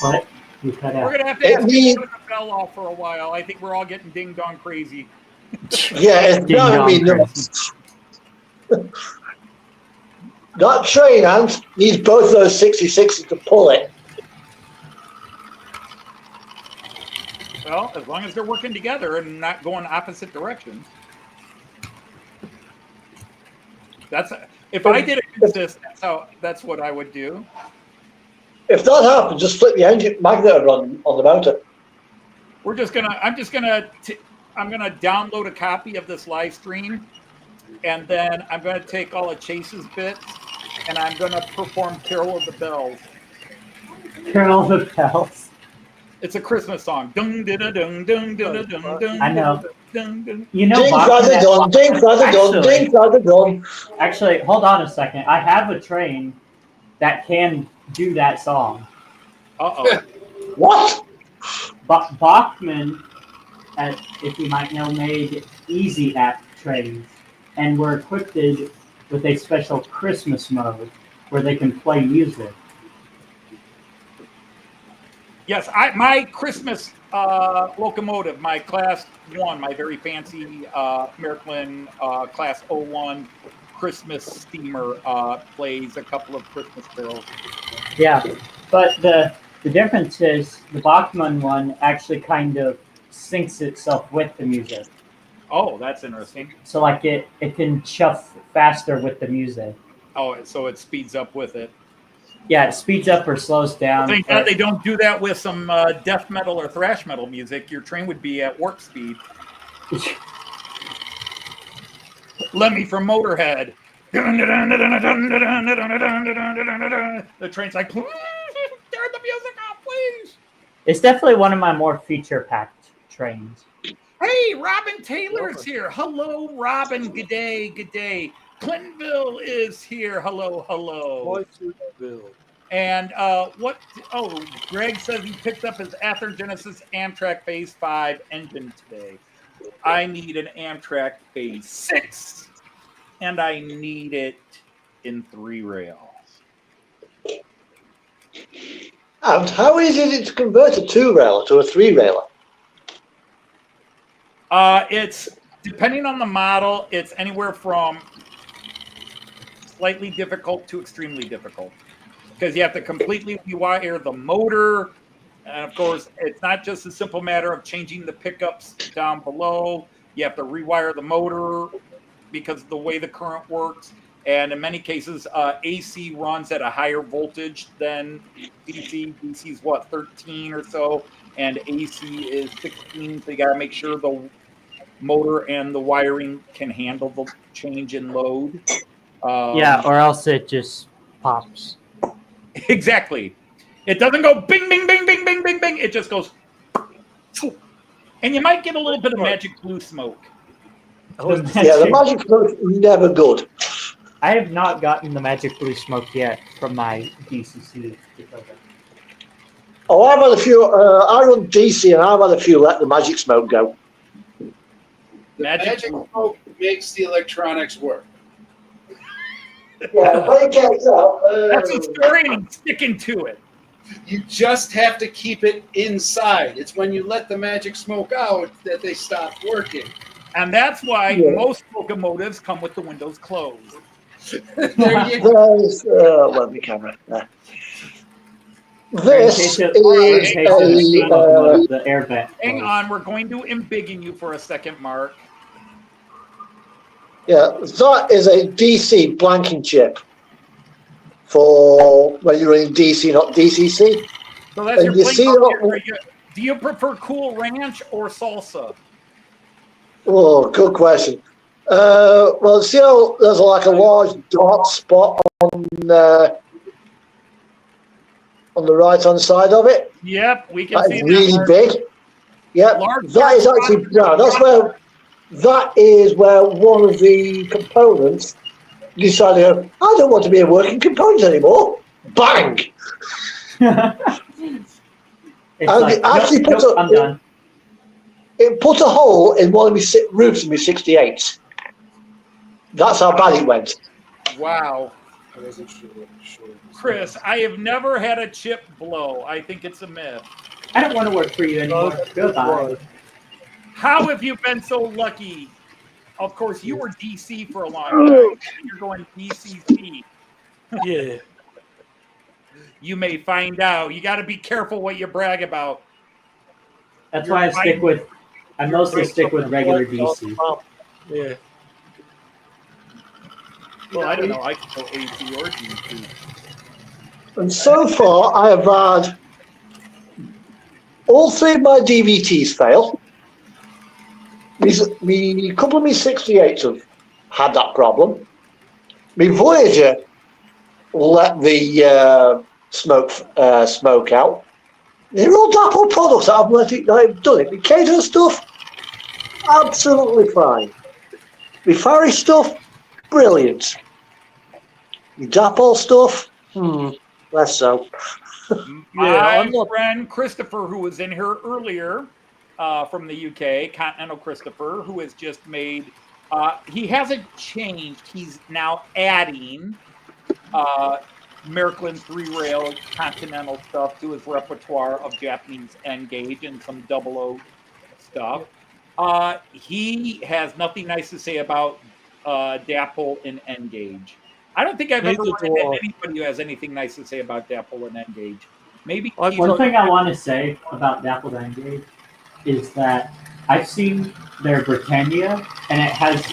what you cut We're out. gonna have to ask you to turn the bell off for a while. I think we're all getting ding dong crazy. Yeah, it's driving me nuts. That train hand needs both those 66s to pull it. Well, as long as they're working together and not going opposite directions. If I did it consistent, that's what I would do. If that happens, just flip the engine magnet on the motor. I'm gonna download a copy of this live stream, and then I'm gonna take all of Chase's bits, and I'm gonna perform "Carol of the Bells." Carol of the Bells. It's a Christmas song. Dung dung dung dung dung dung dung. I know. Dung, dung. You know, Ding, Bachmann father, done, ding, father, done, ding, father, done. actually, hold on a second. I have a train that can do that song. Uh-oh. What? Bachmann, if you might know, made Easy App trains and were equipped with a special Christmas mode where they can play music. Yes, my Christmas locomotive, my Class 1, my very fancy Märklin Class 01 Christmas steamer plays a couple of Christmas carols. Yeah, but the difference is the Bachmann one actually kind of syncs itself with the music. Oh, that's interesting. So like it can chuff faster with the music. Oh, so it speeds up with it. Yeah, it speeds up or slows down. Thank God they don't do that with some death metal or thrash metal music. Your train would be at warp speed. Lemmy from Motorhead. The train's like, turn the music off, please. It's definitely one of my more feature-packed trains. Hey, Robin Taylor's here. Hello, Robin. Good day, good day. Clintonville is here. Hello, hello. And what? Oh, Greg says he picked up his Athearn Genesis Amtrak Phase 5 engine today. I need an Amtrak Phase 6. and I need it in 3-rail. And how easy is it to convert a 2-railer to a 3-railer? It's depending on the model, it's anywhere from slightly difficult to extremely difficult because you have to completely rewire the motor. And of course, it's not just a simple matter of changing the pickups down below. You have to rewire the motor because of the way the current works. And in many cases, AC runs at a higher voltage than DC. DC is what, 13 or so, and AC is 16. So you got to make sure the motor and the wiring can handle the change in load. Yeah, or else it just pops. Exactly. It doesn't go bing, bing, bing, bing, bing, bing, bing. It just goes. And you might get a little bit of magic blue smoke. Yeah, the magic smoke is never good. I have not gotten the magic blue smoke yet from my DCC. Oh, I've had a few. I run DC, and I've had a few let the magic smoke go. The magic smoke makes the electronics work. Yeah, when it gets out. That's a story, and he's sticking to it. You just have to keep it inside. It's when you let the magic smoke out that they stop working. And that's why most locomotives come with the windows closed. There you go. There's, well, the camera. This is the air vent. Hang on, we're going to embiggen you for a second, Mark. Yeah, that is a DC blanking chip for when you're in DC, not DCC. So that's And your you plate see up that- here. Do you prefer Cool Ranch or salsa? Oh, good question. Well, see how there's like a large dark spot on the right-hand side of it? Yep, we can That see is really that. big. Yep, Large that is dark actually, spot. that is where one of the components decided, I don't want to be a working component anymore. Bang! It's And like, it actually nope, I'm done. It put a hole in one of my roofs in my 68. That's how bad it went. Wow. I wasn't sure. Chris, I have never had a chip blow. I think it's a myth. I don't want to work for you anymore. Goodbye. How have you been so lucky? Of course, you were DC for a long time. You're going DCC. Yeah. You may find out. You got to be careful what you brag about. That's why I mostly stick with regular DC. Yeah. Well, I don't know. I can go AC or DC. And so far, I have had all three of my DVTs fail. Me couple of me 68s have had that problem. My Voyager let the smoke out. They're all Dapple products that I've done it. The Kato stuff, absolutely fine. The Farish stuff, brilliant. The Dapple stuff, less so. My friend Christopher, who was in here earlier from the UK, Continental Christopher, who has just made, he hasn't changed. He's now adding Miraklin 3-rail Continental stuff to his repertoire of Japanese N-gauge and some 00 stuff. He has nothing nice to say about Dapple and N-gauge. I don't think I've ever run into anybody who has anything nice to say about Dapple and N-gauge. Maybe One thing I want to say about Dapple N-gauge is that I've seen their Britannia, and it has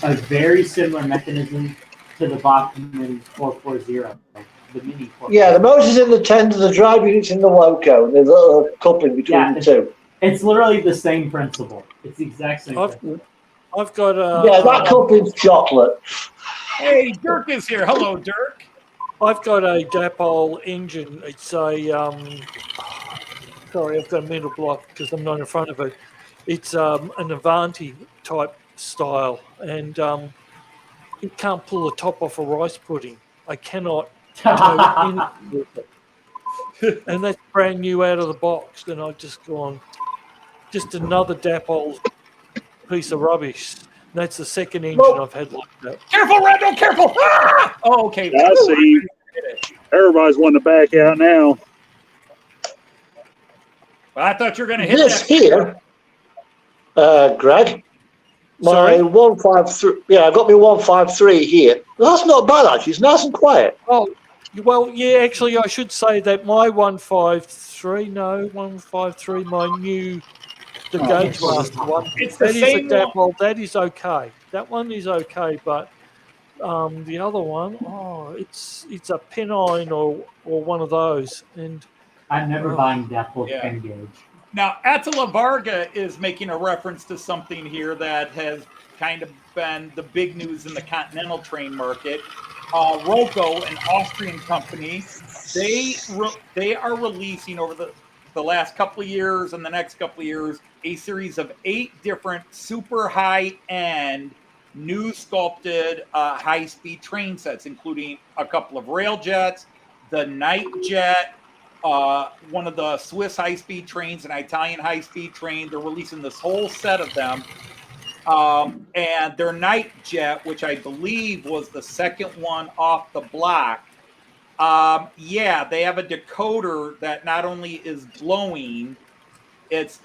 a very similar mechanism to the Bachmann 440, the Mini 440. Yeah, the motor's in the tender, the drive unit's in the loco. There's a coupling between the two. It's literally the same principle. It's the exact same principle. I've got a. Yeah, that coupling's chocolate. Hey, Dirk is here. Hello, Dirk. I've got a Dapol engine. It's a. Sorry, I've got a mental block because I'm not in front of it. It's an Avanti type style, and it can't pull the top off a rice pudding. I cannot do anything with it. And that's brand new out of the box. And I've just gone, just another Dapol piece of rubbish. That's the second engine Well- I've had like that. Careful, Randall, careful! Ah! Oh, okay. I see. Everybody's wanting to back out now. Well, I thought you were going to hit This that. here, Greg, my Sorry? 153. Yeah, I got me 153 here. That's not bad actually. It's nice and quiet. Oh, well, yeah, actually, I should say that my 153, my new, the Gauge Master one, It's the that is a same one. well, that is okay. That one is okay, but the other one, it's a Pennine or one of those. And I'm never Oh. buying Dapple Yeah. Pen Gauge. Now, Attila Varga is making a reference to something here that has kind of been the big news in the continental train market. Roco, an Austrian company, they are releasing over the last couple of years and the next couple of years a series of 8 different super high-end new sculpted high-speed train sets, including a couple of rail jets, the night jet, one of the Swiss high-speed trains, an Italian high-speed train. They're releasing this whole set of them. And their night jet, which I believe was the second one off the block, yeah, they have a decoder that not only is glowing, it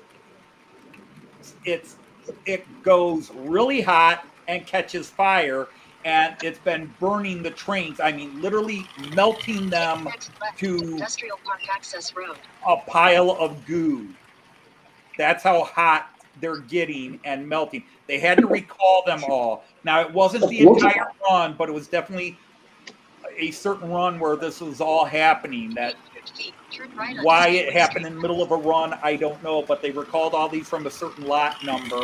goes really hot and catches fire, and it's been burning the trains. I mean, literally melting them to Industrial Park Access Road. a pile of goo. That's how hot they're getting and melting. They had to recall them all. Now, it wasn't the entire run, but it was definitely a certain run where this was all happening. That why it happened in the middle of a run, I don't know, but they recalled all these from a certain lot number.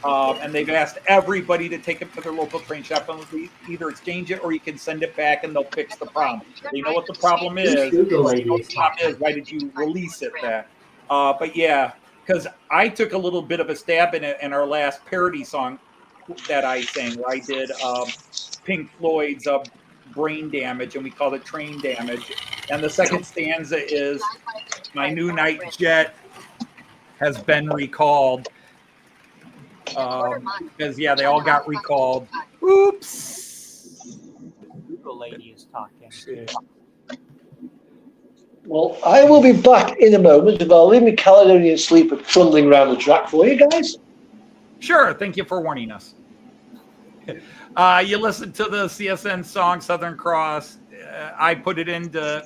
And they've asked everybody to take it to their local train shop and either exchange it or you can send it back and they'll fix the problem. They know what the problem is. Google ladies. Why did you release it that? But yeah, because I took a little bit of a stab in it in our last parody song that I sang, where I did Pink Floyd's Brain Damage, and we called it Train Damage. And the second stanza is, my new night jet has been recalled. Because, yeah, they all got recalled. Oops. Google lady is talking. Well, I will be back in a moment, but I'll leave my Caledonian Sleeper trundling around the track for you guys. Sure. Thank you for warning us. You listened to the CSN song Southern Cross. I put it into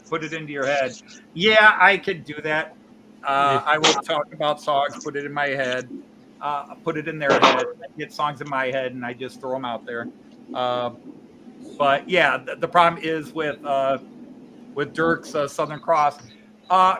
your head. Yeah, I could do that. I will talk about songs, put it in my head, put it in their head, get songs in my head, and I just throw them out there. But yeah, the problem is with Dirk's Southern Cross,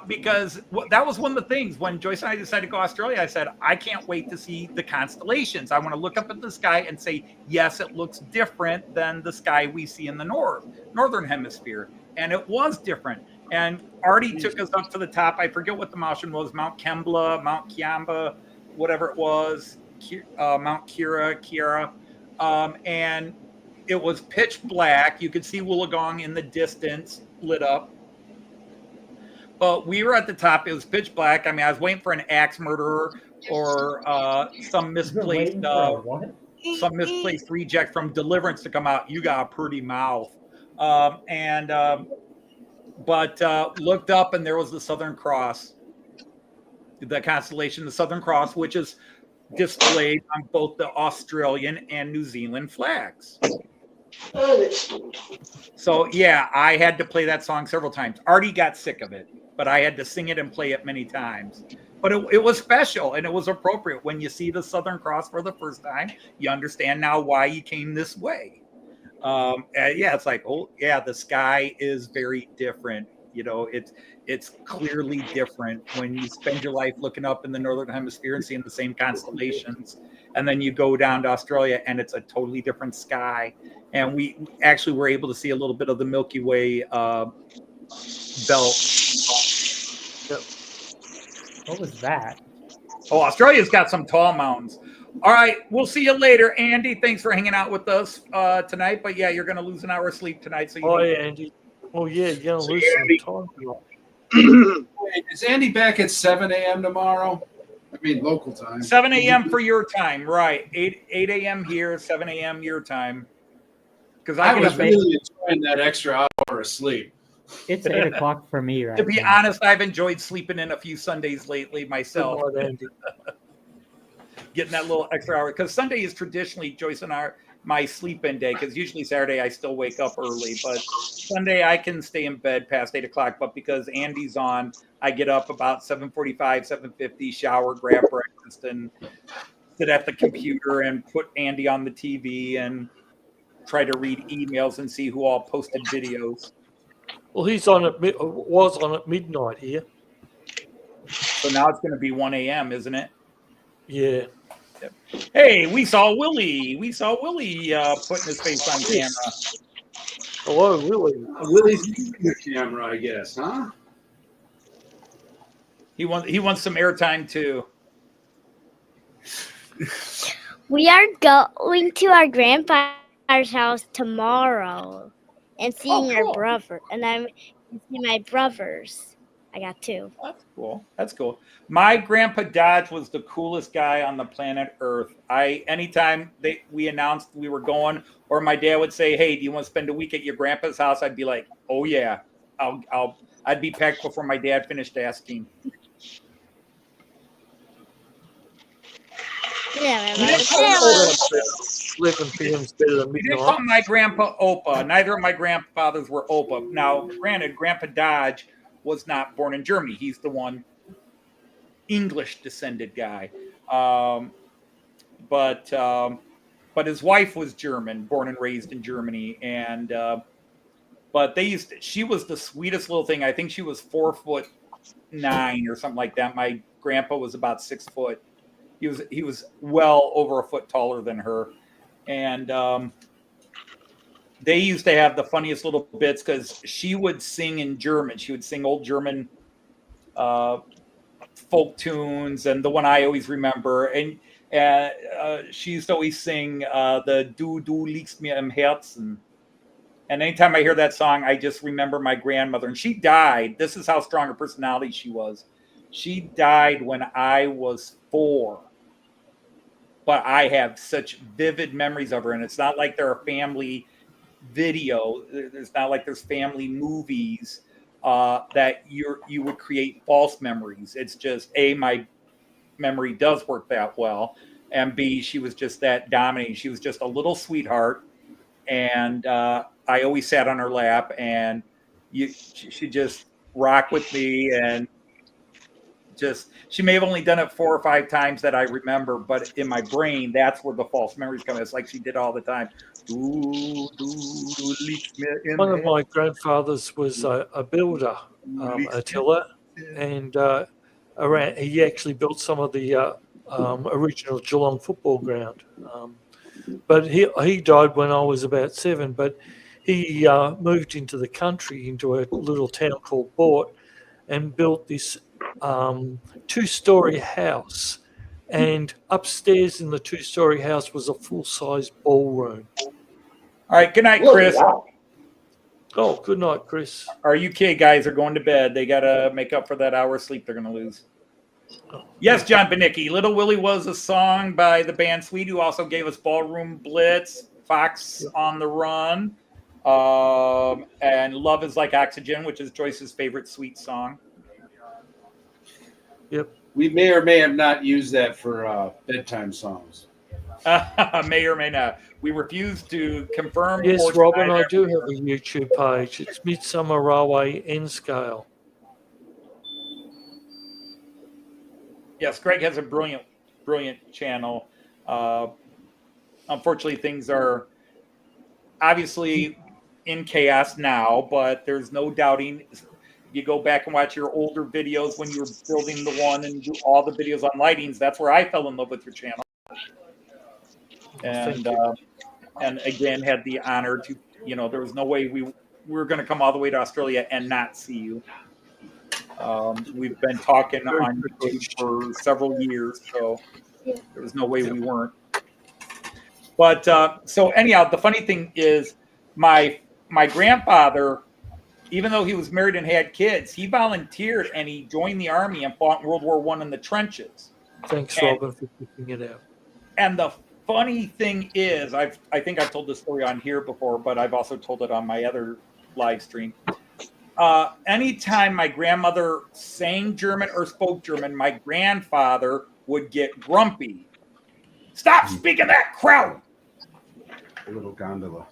because that was one of the things when Joyce and I decided to go to Australia. I said, I can't wait to see the constellations. I want to look up at the sky and say, yes, it looks different than the sky we see in the northern hemisphere. And it was different. And Artie took us up to the top. I forget what the mountain was, Mount Kembla, Mount Kiamba, whatever it was, Mount Kiara. And it was pitch black. You could see Wollongong in the distance lit up. But we were at the top. It was pitch black. I mean, I was waiting for an axe murderer or some misplaced reject from Deliverance to come out. You got a pretty mouth. But looked up and there was the Southern Cross, the constellation, the Southern Cross, which is displayed on both the Australian and New Zealand flags. So yeah, I had to play that song several times. Artie got sick of it, but I had to sing it and play it many times. But it was special and it was appropriate. When you see the Southern Cross for the first time, you understand now why you came this way. Yeah, it's like, oh yeah, the sky is very different. You know, it's clearly different when you spend your life looking up in the northern hemisphere and seeing the same constellations, and then you go down to Australia and it's a totally different sky. And we actually were able to see a little bit of the Milky Way belt. What was that? Oh, Australia's got some tall mountains. All right, we'll see you later, Andy. Thanks for hanging out with us tonight. But yeah, you're going to lose an hour of sleep tonight. So yeah, Andy. Oh yeah, you're going to lose some time. Wait, is Andy back at 7 a.m. tomorrow? I mean, local time. 7 a.m. for your time, right? 8 a.m. here, 7 a.m. your time. Because I I was get up. really enjoying that extra hour of sleep. It's 8 o'clock for me right To be now. honest, I've enjoyed sleeping in a few Sundays lately myself. Good night, Andy. Getting that little extra hour because Sunday is traditionally Joyce and my sleep-in day because usually Saturday I still wake up early, but Sunday I can stay in bed past 8 o'clock. But because Andy's on, I get up about 7:45, 7:50, shower, grab breakfast, and sit at the computer and put Andy on the TV and try to read emails and see who all posted videos. Well, he's on at was on at midnight here. So now it's going to be 1 a.m., isn't it? Yeah. Hey, we saw Willie. We saw Willie putting his face on camera. Hello, Willie. Willie's using the camera, I guess, huh? He wants some airtime too. We are going to our grandfather's house tomorrow and seeing cool. our brother. And I'm seeing my brothers. I got 2. That's cool. That's cool. My grandpa Dodge was the coolest guy on the planet Earth. Anytime we announced we were going, or my dad would say, "Hey, do you want to spend a week at your grandpa's house?" I'd be like, "Oh yeah, I'd be packed before my dad finished asking." Yeah, We didn't call 11 p.m. is better than we didn't call midnight. my grandpa Opa. Neither of my grandfathers were Opa. Now, granted, Grandpa Dodge was not born in Germany. He's the one English descended guy. But his wife was German, born and raised in Germany. And but she was the sweetest little thing. I think she was 4'9" or something like that. My grandpa was about 6 foot. He was well over a foot taller than her. And they used to have the funniest little bits because she would sing in German. She would sing old German folk tunes, and the one I always remember. And she used to always sing the "Du liegst mir im Herzen." And anytime I hear that song, I just remember my grandmother. And she died. This is how strong a personality she was. She died when I was 4. But I have such vivid memories of her. And it's not like they're a family video. It's not like there's family movies that you would create false memories. It's just, A, my memory does work that well. And B, she was just that dominating. She was just a little sweetheart. And I always sat on her lap, and she just rocked with me, and she may have only done it 4 or 5 times that I remember, but in my brain, that's where the false memories come. It's like she did all the time. One of my grandfathers was a builder, a tiller, and he actually built some of the original Geelong football ground. But he died when I was about 7. But he moved into the country, into a little town called Bort, and built this 2-story house. And upstairs in the 2-story house was a full-size ballroom. All right. Good night, Chris. Oh, good night, Chris. Our UK guys are going to bed. They got to make up for that hour of sleep they're going to lose. Yes, John Benicki. Little Willie was a song by the band Sweet, who also gave us Ballroom Blitz, Fox on the Run, and Love is Like Oxygen, which is Joyce's favorite Sweet song. Yep. We may or may have not used that for bedtime songs. May or may not. We refuse to confirm. Yes, or Robin, deny I that. do have a YouTube page. It's Midsummer Railway N Scale. Yes, Greg has a brilliant channel. Unfortunately, things are obviously in chaos now, but there's no doubting. You go back and watch your older videos when you were building the one and do all the videos on lightings. That's where I fell in love with your channel. And again, had the honor to, there was no way we were going to come all the way to Australia and not see you. We've been talking on YouTube for several years, so there was no way we weren't. But so anyhow, the funny thing is, my grandfather, even though he was married and had kids, he volunteered and he joined the army and fought in World War I in the trenches. Thanks, And- Robin, for picking it out. And the funny thing is, I think I've told this story on here before, but I've also told it on my other live stream. Anytime my grandmother sang German or spoke German, my grandfather would get grumpy. Stop speaking that kraut. A little gondola.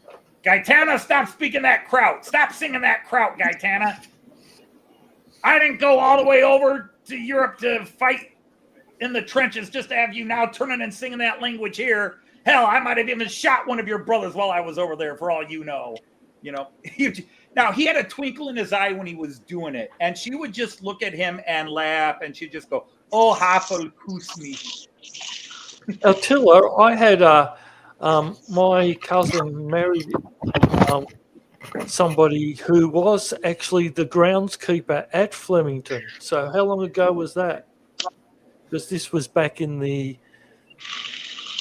Gaetana, stop speaking that kraut. Stop singing that kraut, Gaetana. I didn't go all the way over to Europe to fight in the trenches just to have you now turning and singing that language here. Hell, I might have even shot one of your brothers while I was over there, for all you know. You know, now he had a twinkle in his eye when he was doing it, and she would just look at him and laugh, and she'd just go, "Oh, Hafel Kusmi." Attila, I had my cousin married somebody who was actually the groundskeeper at Flemington. So how long ago was that? Because this was back in the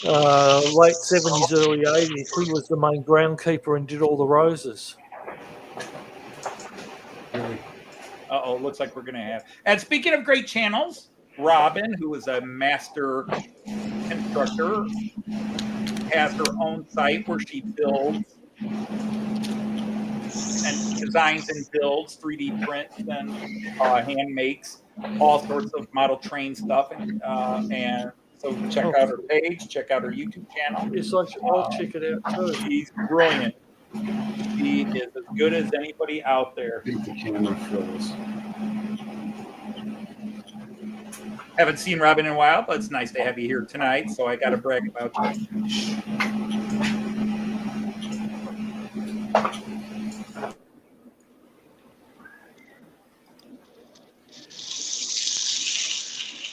late 70s, early 80s. He was the main groundkeeper and did all the roses. Uh-oh, looks like we're going to have. And speaking of great channels, Robin, who is a master constructor, has her own site where she builds and designs and builds 3D prints and hand makes all sorts of model train stuff. And so check out her page, check out her YouTube channel. Yes, I'll check it out too. She's brilliant. She is as good as anybody out there. I think the camera froze. Haven't seen Robin in a while, but it's nice to have you here tonight. So I got to brag about you.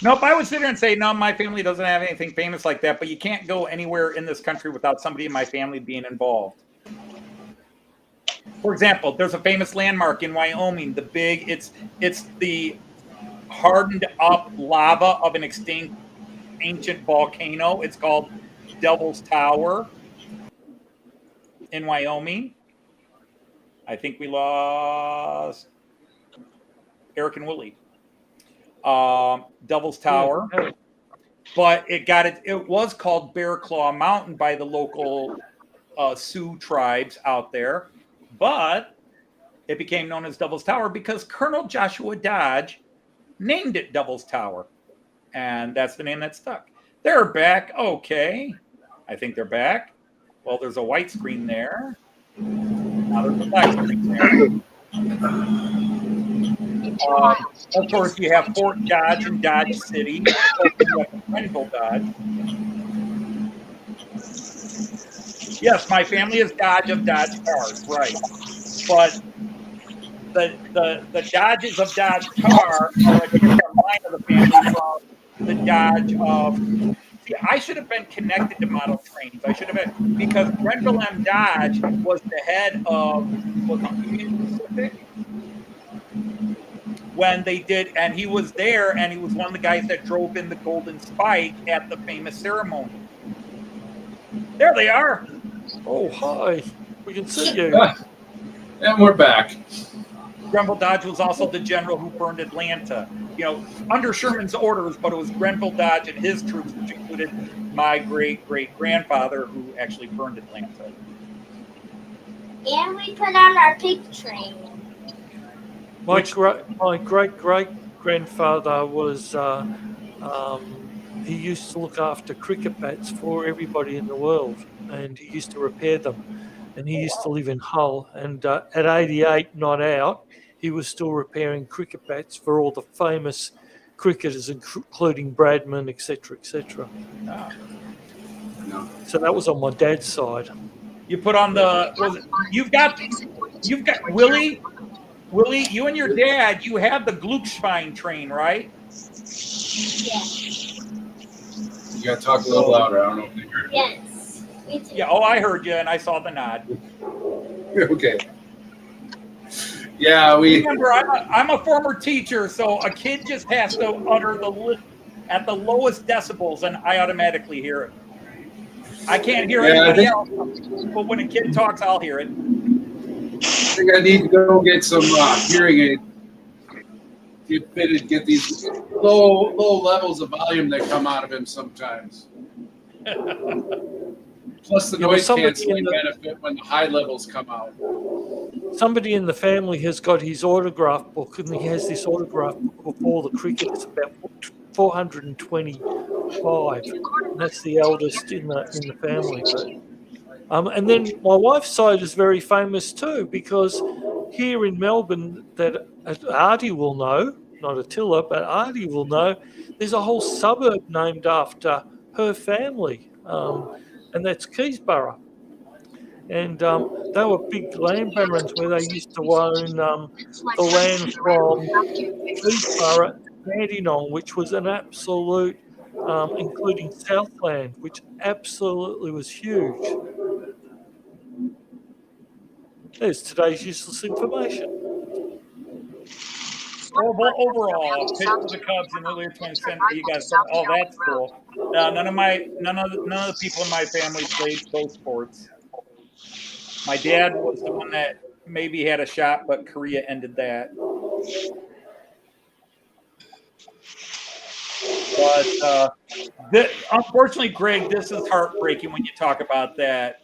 Nope, I would sit here and say, no, my family doesn't have anything famous like that, but you can't go anywhere in this country without somebody in my family being involved. For example, there's a famous landmark in Wyoming, it's the hardened up lava of an extinct ancient volcano. It's called Devil's Tower in Wyoming. I think we lost Eric and Willie. Devil's Tower, but it was called Bear Claw Mountain by the local Sioux tribes out there, but it became known as Devil's Tower because Colonel Joshua Dodge named it Devil's Tower, and that's the name that stuck. They're back. Okay, I think they're back. Well, there's a white screen there. Now there's a black screen there. Of course, you have Fort Dodge and Dodge City. You have Grenville Dodge. Yes, my family is Dodge of Dodge cars, right? But the Dodges of Dodge car are a different line of the family from the Dodge of. See, I should have been connected to model trains. I should have been, because Grenville M. Dodge was the head of Union Pacific when they did, and he was there, and he was one of the guys that drove in the Golden Spike at the famous ceremony. There they are. Oh, hi. We can see you. And we're back. Grenville Dodge was also the general who burned Atlanta. You know, under Sherman's orders, but it was Grenville Dodge and his troops, which included my great-great-grandfather, who actually burned Atlanta. And we put on our pig train. My great-great-grandfather was, he used to look after cricket bats for everybody in the world, and he used to repair them. And he used to live in Hull, and at 88, not out, he was still repairing cricket bats for all the famous cricketers, including Bradman, etc., etc. Ah. So that was on my dad's side. You put on you've got Willie, you and your dad, you have the Glückstein train, right? Yeah. You gotta talk a little louder. I don't know if you heard. Yes. Me too. Yeah, oh, I heard you, and I saw the nod. Okay. Yeah, Remember, I'm a former teacher, so a kid just has to utter at the lowest decibels, and I automatically hear it. I can't hear anybody else, but when a kid talks, I'll hear it. I think I need to go get some hearing aid. get these low levels of volume that come out of him sometimes. Plus the noise canceling benefit when the high levels come out. Somebody in the family has got his autograph book, and he has this autograph book of all the cricketers, about 425. And that's the eldest in the family. But, and then my wife's side is very famous too, because here in Melbourne, that Artie will know, not Attila, but Artie will know, there's a whole suburb named after her family, and that's Keysborough. And they were big land barons where they used to own the land from Keysborough to Dandenong, which was an absolute, including Southland, which absolutely was huge. There's today's useless information. Overall, pitch for the Cubs in the early 20th century. You guys, oh, that's cool. None of the people in my family played pro sports. My dad was the one that maybe had a shot, but Korea ended that. But unfortunately, Greg, this is heartbreaking when you talk about that.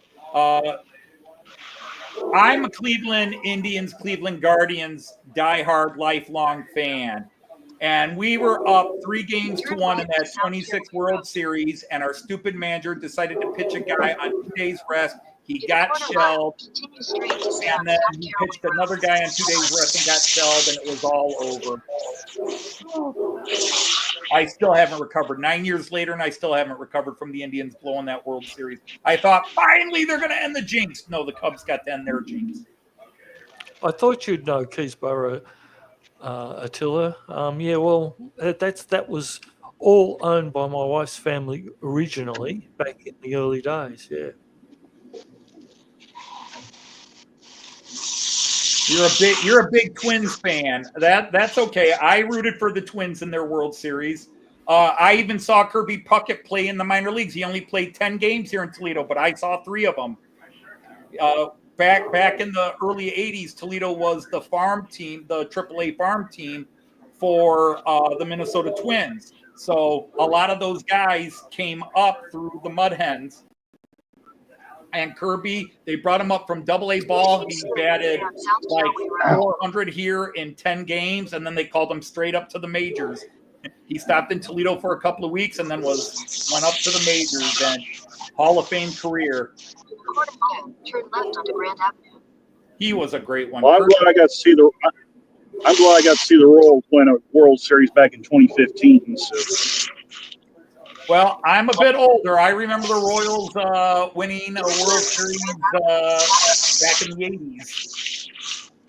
I'm a Cleveland Indians, Cleveland Guardians diehard lifelong fan. And we were up 3-1 in that 26 World Series, and our stupid manager decided to pitch a guy on 2 days rest. He got shelled, and then he pitched another guy on 2 days rest and got shelled, and it was all over. I still haven't recovered. 9 years later, and I still haven't recovered from the Indians blowing that World Series. I thought, finally, they're going to end the jinx. No, the Cubs got to end their jinx. I thought you'd know Keysborough, Attila. Yeah, well, that was all owned by my wife's family originally back in the early days. Yeah. You're a big Twins fan. That's okay. I rooted for the Twins in their World Series. I even saw Kirby Puckett play in the minor leagues. He only played 10 games here in Toledo, but I saw 3 of them. Back in the early 80s, Toledo was the farm team, the AAA farm team for the Minnesota Twins. So a lot of those guys came up through the Mud Hens. And Kirby, they brought him up from AA ball. He batted like 400 here in 10 games, and then they called him straight up to the majors. He stopped in Toledo for a couple of weeks and then went up to the majors and Hall of Fame career. Turn left onto Grand Avenue. He was a great one. Well, I'm glad I got to see the Royals win a World Series back in 2015. So. Well, I'm a bit older. I remember the Royals winning a World Series back in the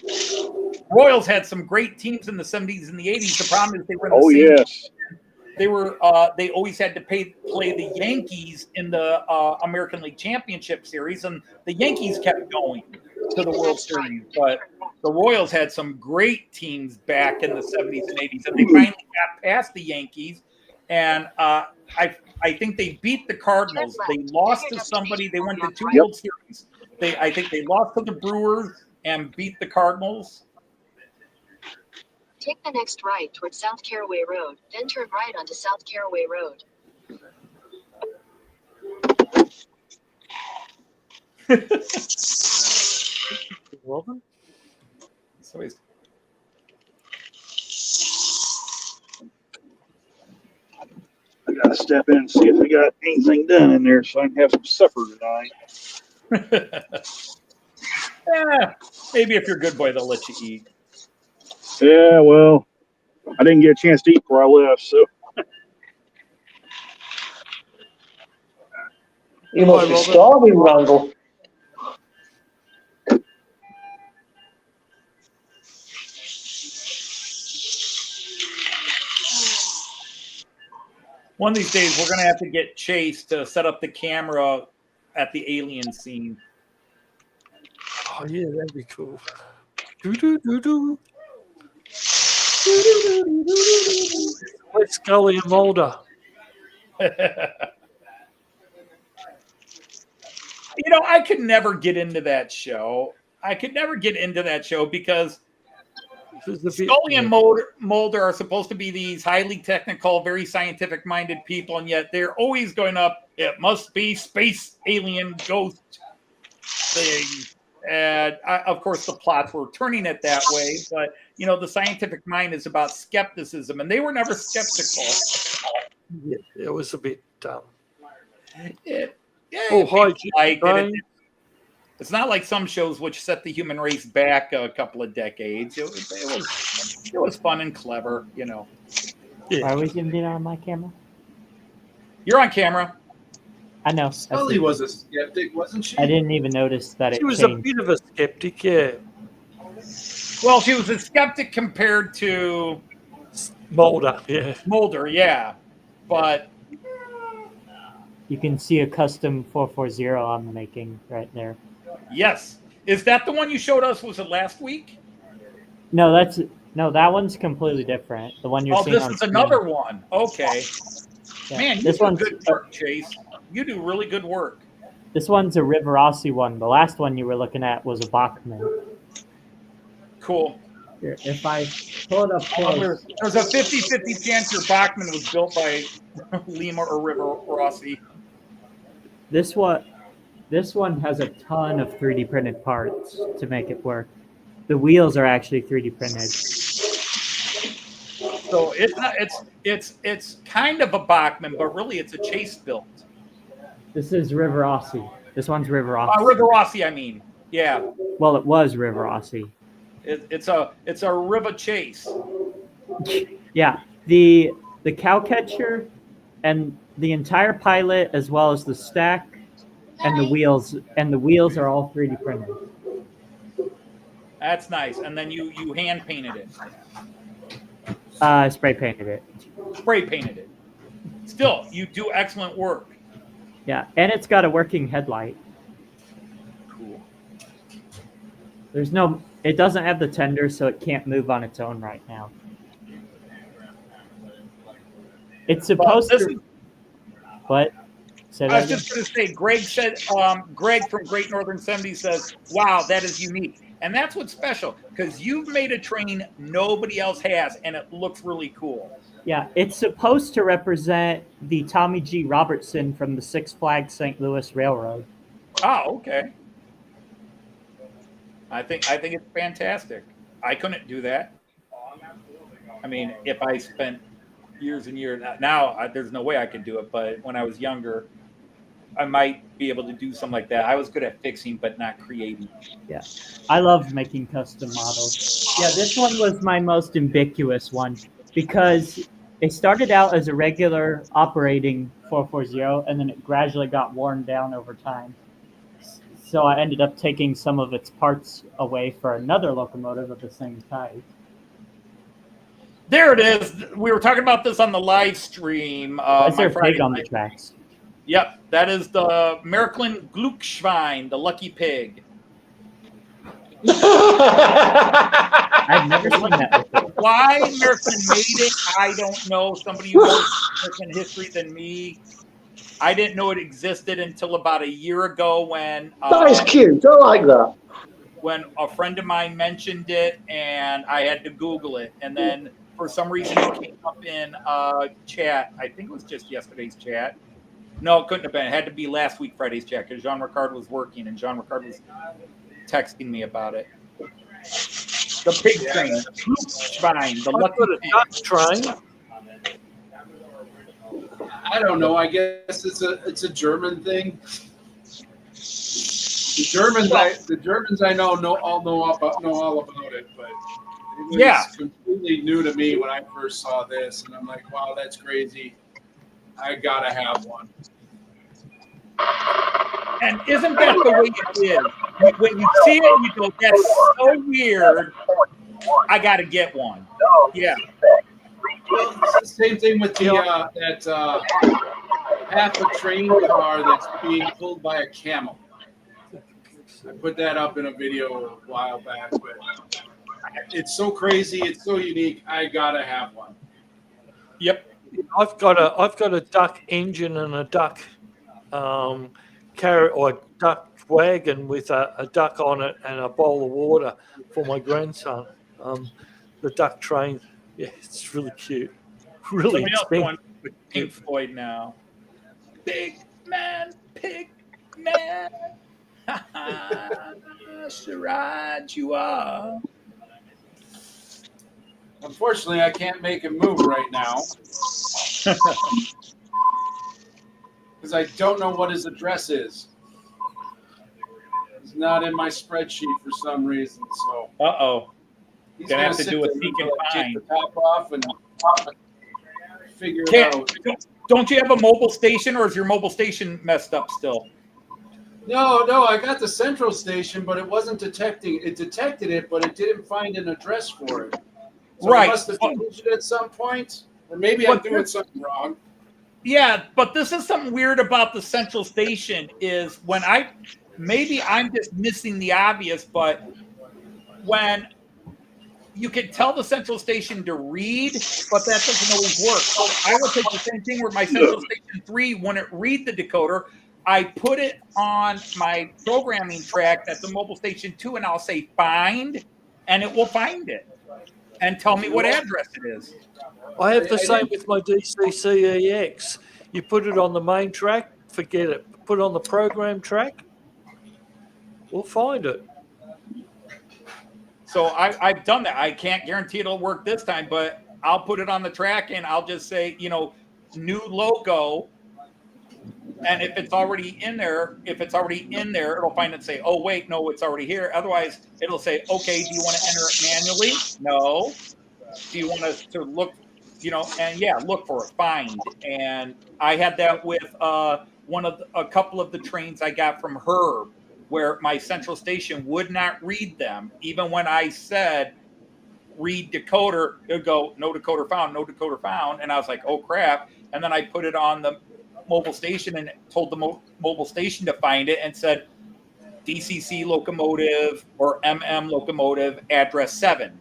80s. Royals had some great teams in the 70s and the 80s. The problem is they were in the same yes. They always had to play the Yankees in the American League Championship Series, and the Yankees kept going to the World Series. But the Royals had some great teams back in the 70s and 80s, and they finally got past the Yankees. And I think they beat the Cardinals. They lost to somebody. They went to 2 World Series. I think they lost to the Brewers and beat the Cardinals. Take the next right toward South Caraway Road, then turn right onto South Caraway Road. Robin? I gotta step in and see if they got anything done in there so I can have some supper tonight. Yeah, maybe if you're a good boy, they'll let you eat. Yeah, well, I didn't get a chance to eat before I left, so. You must be starving, Randall. One of these days, we're going to have to get Chase to set up the camera at the alien scene. Oh, yeah, that'd be cool. Do-do-do-do. Let's Scully and Mulder. I could never get into that show. Because Scully and Mulder are supposed to be these highly technical, very scientific-minded people, and yet they're always going up, it must be space alien ghost thing. And of course, the plots were turning it that way, but the scientific mind is about skepticism, and they were never skeptical. Yeah, it was a bit. It's not like some shows which set the human race back a couple of decades. It was fun and clever, Yeah. Why are we zooming in on my camera? You're on camera. I know. Scully was a skeptic, wasn't she? I didn't even notice that it She was changed. a bit of a skeptic, yeah. Well, she was a skeptic compared to Mulder, yeah. Mulder, yeah. But You can see a custom 440 I'm making right there. yes. Is that the one you showed us? Was it last week? No, that one's completely different. The one you're seeing this on is screen. another one. Okay. Yeah. Man, you this do one's good work, Chase. You do really good work. This one's a Riverossi one. The last one you were looking at was a Bachman. Cool. Here, if I pull it up close, There's a 50-50 chance your Bachman was built by Lima or River Rossi. this one has a ton of 3D printed parts to make it work. The wheels are actually 3D printed. So it's kind of a Bachman, but really it's a Chase built. This is Riverossi. This one's Riverossi. River Rossi, I mean. Yeah. Well, it was Riverossi. It's a River Chase. Yeah, the cow catcher and the entire pilot, as well as the stack and the wheels are all 3D printed. That's nice. And then you hand painted it. I spray painted it. Spray painted it. Still, you do excellent work. Yeah, and it's got a working headlight. Cool. It doesn't have the tender, so it can't move on its own right now. It's supposed to. What? I was just going to say, Greg from Great Northern 70 says, wow, that is unique. And that's what's special, because you've made a train nobody else has, and it looks really cool. Yeah, it's supposed to represent the Tommy G. Robertson from the Six Flags St. Louis Railroad. Oh, okay. I think it's fantastic. I couldn't do that. I mean, if I spent years and years now, there's no way I could do it. But when I was younger, I might be able to do something like that. I was good at fixing, but not creating. Yeah, I love making custom models. Yeah, this one was my most ambiguous one because it started out as a regular operating 440, and then it gradually got worn down over time. So I ended up taking some of its parts away for another locomotive of the same type. There it is. We were talking about this on the live stream. Is there a pig on the tracks? Yep, that is the Märklin Glückschwein, the lucky pig. I've never seen that before. Why Märklin made it, I don't know. Somebody who knows American history than me. I didn't know it existed until about a year ago when That is cute. I like that. When a friend of mine mentioned it, and I had to Google it, and then for some reason it came up in chat. I think it was just yesterday's chat. No, it couldn't have been. It had to be last week Friday's chat because Jean Ricard was working, and Jean Ricard was texting me about it. The pig train, the Glückschwein, the lucky duck train. I don't know. I guess it's a German thing. The Germans I know all about it, but it was completely new to me when I first saw this, and I'm like, wow, that's crazy. I gotta have one. And isn't that the way it is? When you see it, you go, that's so weird. I gotta get one. Yeah. Well, it's the same thing with the that half a train car that's being pulled by a camel. I put that up in a video a while back, but it's so crazy, it's so unique. I gotta have one. Yep. I've got a duck engine and a duck carrot or duck wagon with a duck on it and a bowl of water for my grandson. the duck train. Yeah, it's really cute. Really Somebody else expensive. going with Pink Floyd now. Big man, pig man. Sharad, you are. Unfortunately, I can't make him move right now because I don't know what his address is. It's not in my spreadsheet for some reason. So Uh-oh. he's Gonna gonna have to sit do a there seek until and I take the find. top off and figure it out. Don't you have a mobile station, or is your mobile station messed up still? No, I got the central station, but it wasn't detecting. It detected it, but it didn't find an address for it. So Right. I must have changed it at some point, or maybe I'm doing something wrong. Yeah, but this is something weird about the central station is when maybe I'm just missing the obvious, but when you can tell the central station to read, but that doesn't always work. So I will take the same thing with my central station 3. When it read the decoder, I put it on my programming track that's a mobile station 2, and I'll say find, and it will find it and tell me what address it is. I have the same with my DCCEX. You put it on the main track, forget it. Put it on the program track, we'll find it. So I've done that. I can't guarantee it'll work this time, but I'll put it on the track and I'll just say, new logo. And if it's already in there, it'll find it and say, oh, wait, no, it's already here. Otherwise, it'll say, okay, do you want to enter it manually? No. Do you want us to look, look for it, find. And I had that with a couple of the trains I got from Herb, where my central station would not read them. Even when I said, read decoder, it would go, no decoder found, no decoder found. And I was like, oh, crap. And then I put it on the mobile station and told the mobile station to find it and said, DCC locomotive or MM locomotive, address 7.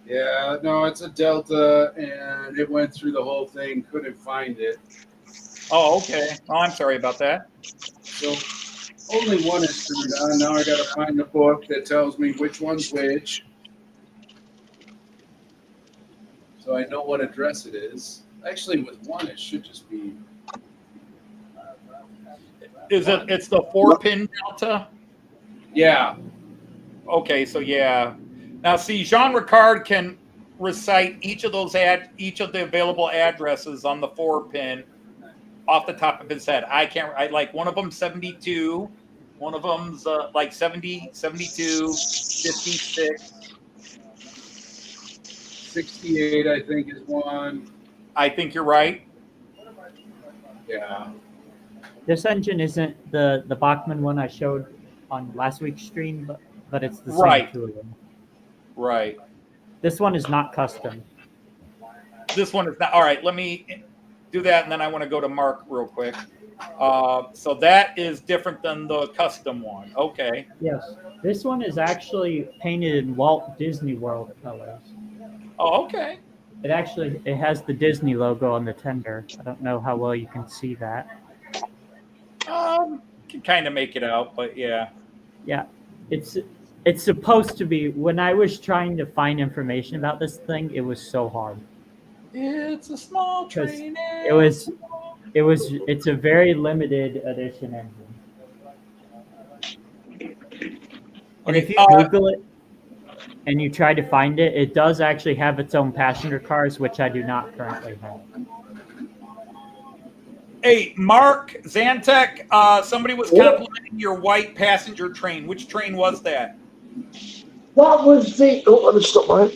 Yeah, no, it's a Delta, and it went through the whole thing, couldn't find it. Oh, okay. Oh, I'm sorry about that. So only one is turned on. Now I got to find the book that tells me which one's which, so I know what address it is. Actually, with one, it should just be. It's the 4-pin Delta? Yeah. Okay, so yeah. Now, see, Jean Ricard can recite each of the available addresses on the 4-pin off the top of his head. I can't. I like one of them 72, one of them's like 70, 72, 56, 68. I think is one. I think you're right. Yeah. This engine isn't the Bachmann one I showed on last week's stream, but it's the same Right. two of them. Right. This one is not custom. This one is not. All right, let me do that, and then I want to go to Mark real quick. So that is different than the custom one. Okay. Yes, this one is actually painted in Walt Disney World colors. Oh, okay. It has the Disney logo on the tender. I don't know how well you can see that. Can kind of make it out, but yeah. Yeah, it's supposed to be. When I was trying to find information about this thing, it was so hard. It's a small train. It's a very limited edition engine. And if you Google it and you try to find it, it does actually have its own passenger cars, which I do not currently have. Hey, Mark Zantek, somebody was complimenting your white passenger train. Which train was that? That was the. Oh, let me stop mine.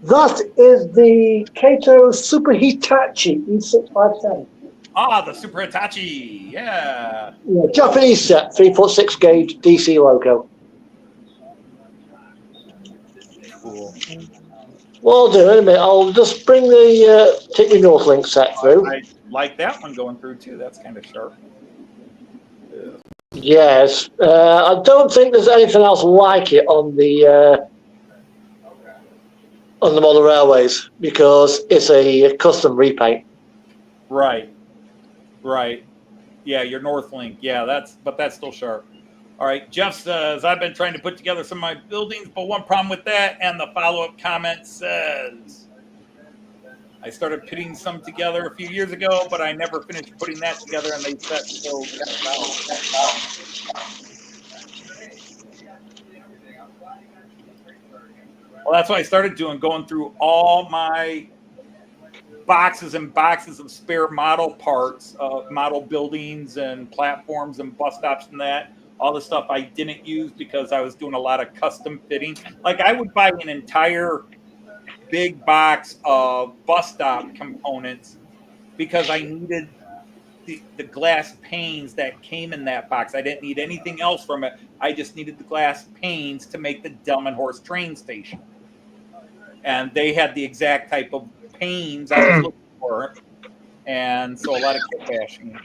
That is the Kato Super Hitachi E657. Ah, the Super Hitachi. Yeah. Japanese set, 3.6 gauge DC logo. Cool. Well, I'll do in a minute. I'll just bring the take the Northlink set through. I like that one going through too. That's kind of sharp. Yes, I don't think there's anything else like it on the model railways because it's a custom repaint. Right. Yeah, your Northlink. Yeah, that's still sharp. All right, Jeff says, I've been trying to put together some of my buildings, but one problem with that, and the follow-up comment says, I started putting some together a few years ago, but I never finished putting that together, and they said so. Well, that's what I started doing, going through all my boxes and boxes of spare model parts, model buildings and platforms and bus stops and that. All the stuff I didn't use because I was doing a lot of custom fitting. Like I would buy an entire big box of bus stop components because I needed the glass panes that came in that box. I didn't need anything else from it. I just needed the glass panes to make the Delmenhorst train station. And they had the exact type of panes I was looking for. And so a lot of kit bashing.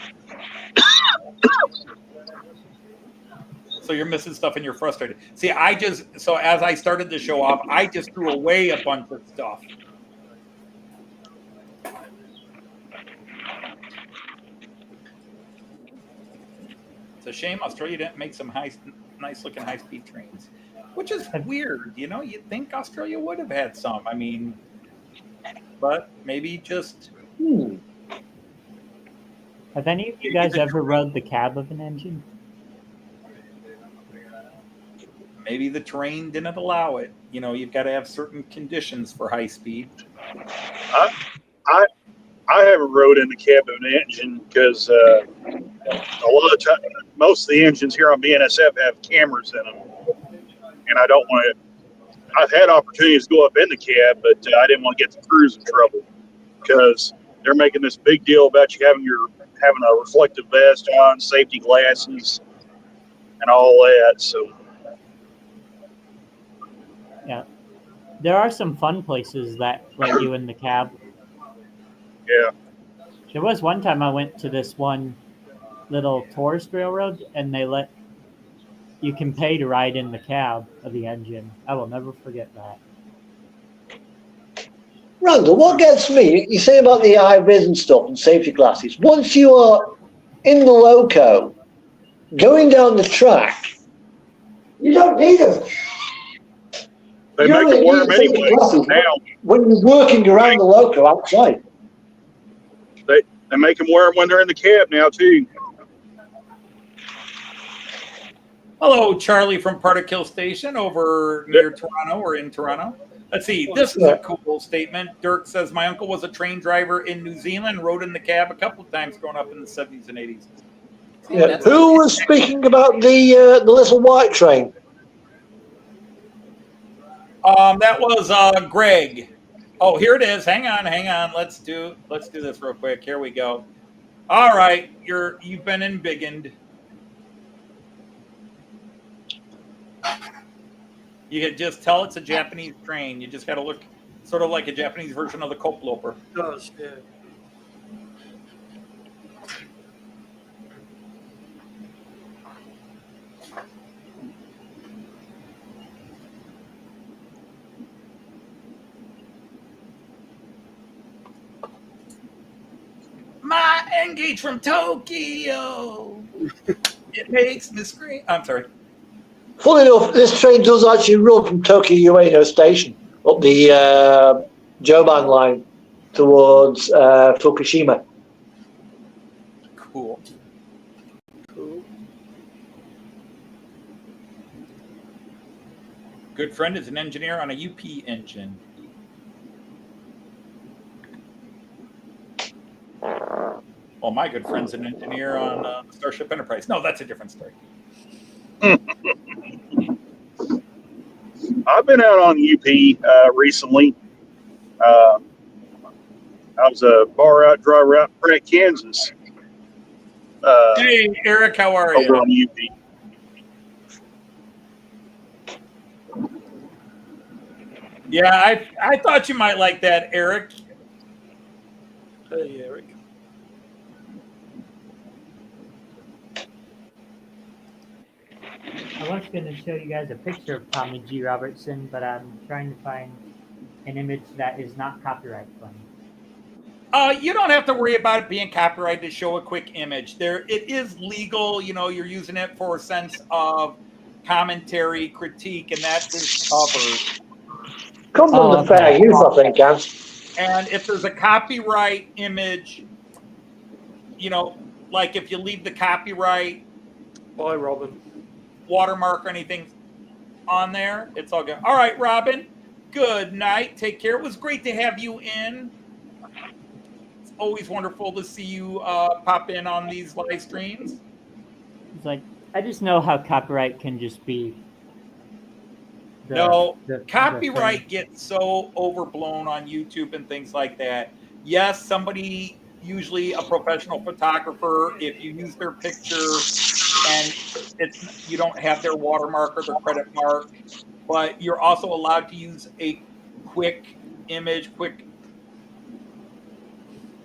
So you're missing stuff and you're frustrated. See, so as I started to show off, I just threw away a bunch of stuff. It's a shame Australia didn't make some nice looking high-speed trains, which is weird. You know, you'd think Australia would have had some. I mean, but maybe just. Have any of you guys ever rode the cab of an engine? Maybe the terrain didn't allow it. You know, you've got to have certain conditions for high speed. I haven't rode in the cab of an engine because a lot of time, most of the engines here on BNSF have cameras in them, and I don't want to. I've had opportunities to go up in the cab, but I didn't want to get the crews in trouble because they're making this big deal about you having a reflective vest on, safety glasses, and all that. So. Yeah. There are some fun places that let you in the cab. Yeah. There was one time I went to this one little tourist railroad, and you can pay to ride in the cab of the engine. I will never forget that. Randall, what gets me, you say about the high-vis and stuff and safety glasses. Once you are in the loco, going down the track, you don't need them. They make them wear them anyway. Now, when you're working around the loco outside. They make them wear them when they're in the cab now, too. Hello, Charlie from Particle Station over near Toronto or in Toronto. Let's see. This is a cool statement. Dirk says, my uncle was a train driver in New Zealand, rode in the cab a couple of times growing up in the 70s and 80s. See, yeah. Who was speaking about the little white train? That was Greg. Oh, here it is. Hang on. Let's do this real quick. Here we go. All right, you've been embiggened. You can just tell it's a Japanese train. You just got to look sort of like a Japanese version of the Koploper. It does, yeah. My engage from Tokyo. It makes me scream. I'm sorry. Funny enough, this train does actually run from Tokyo Ueno Station up the Joban line towards Fukushima. Cool. Good friend is an engineer on a UP engine. Well, my good friend's an engineer on Starship Enterprise. No, that's a different story. I've been out on UP recently. I was a bar out driver out in Pratt, Kansas. Hey, Eric, how are over you? on UP. Yeah, I thought you might like that, Eric. Hey, Eric. I was going to show you guys a picture of Tommy G. Robertson, but I'm trying to find an image that is not copyright claimed. You don't have to worry about it being copyrighted to show a quick image. It is legal. You're using it for a sense of commentary, critique, and that is covered. Comes under fair use, I think, Gaz. And if there's a copyright image, like if you leave the copyright Bye, Robin. watermark or anything on there, it's all good. All right, Robin. Good night. Take care. It was great to have you in. It's always wonderful to see you pop in on these live streams. It's like, I just know how copyright can just be. Copyright gets so overblown on YouTube and things like that. Yes, somebody, usually a professional photographer, if you use their picture and you don't have their watermark or their credit mark, but you're also allowed to use a quick image, quick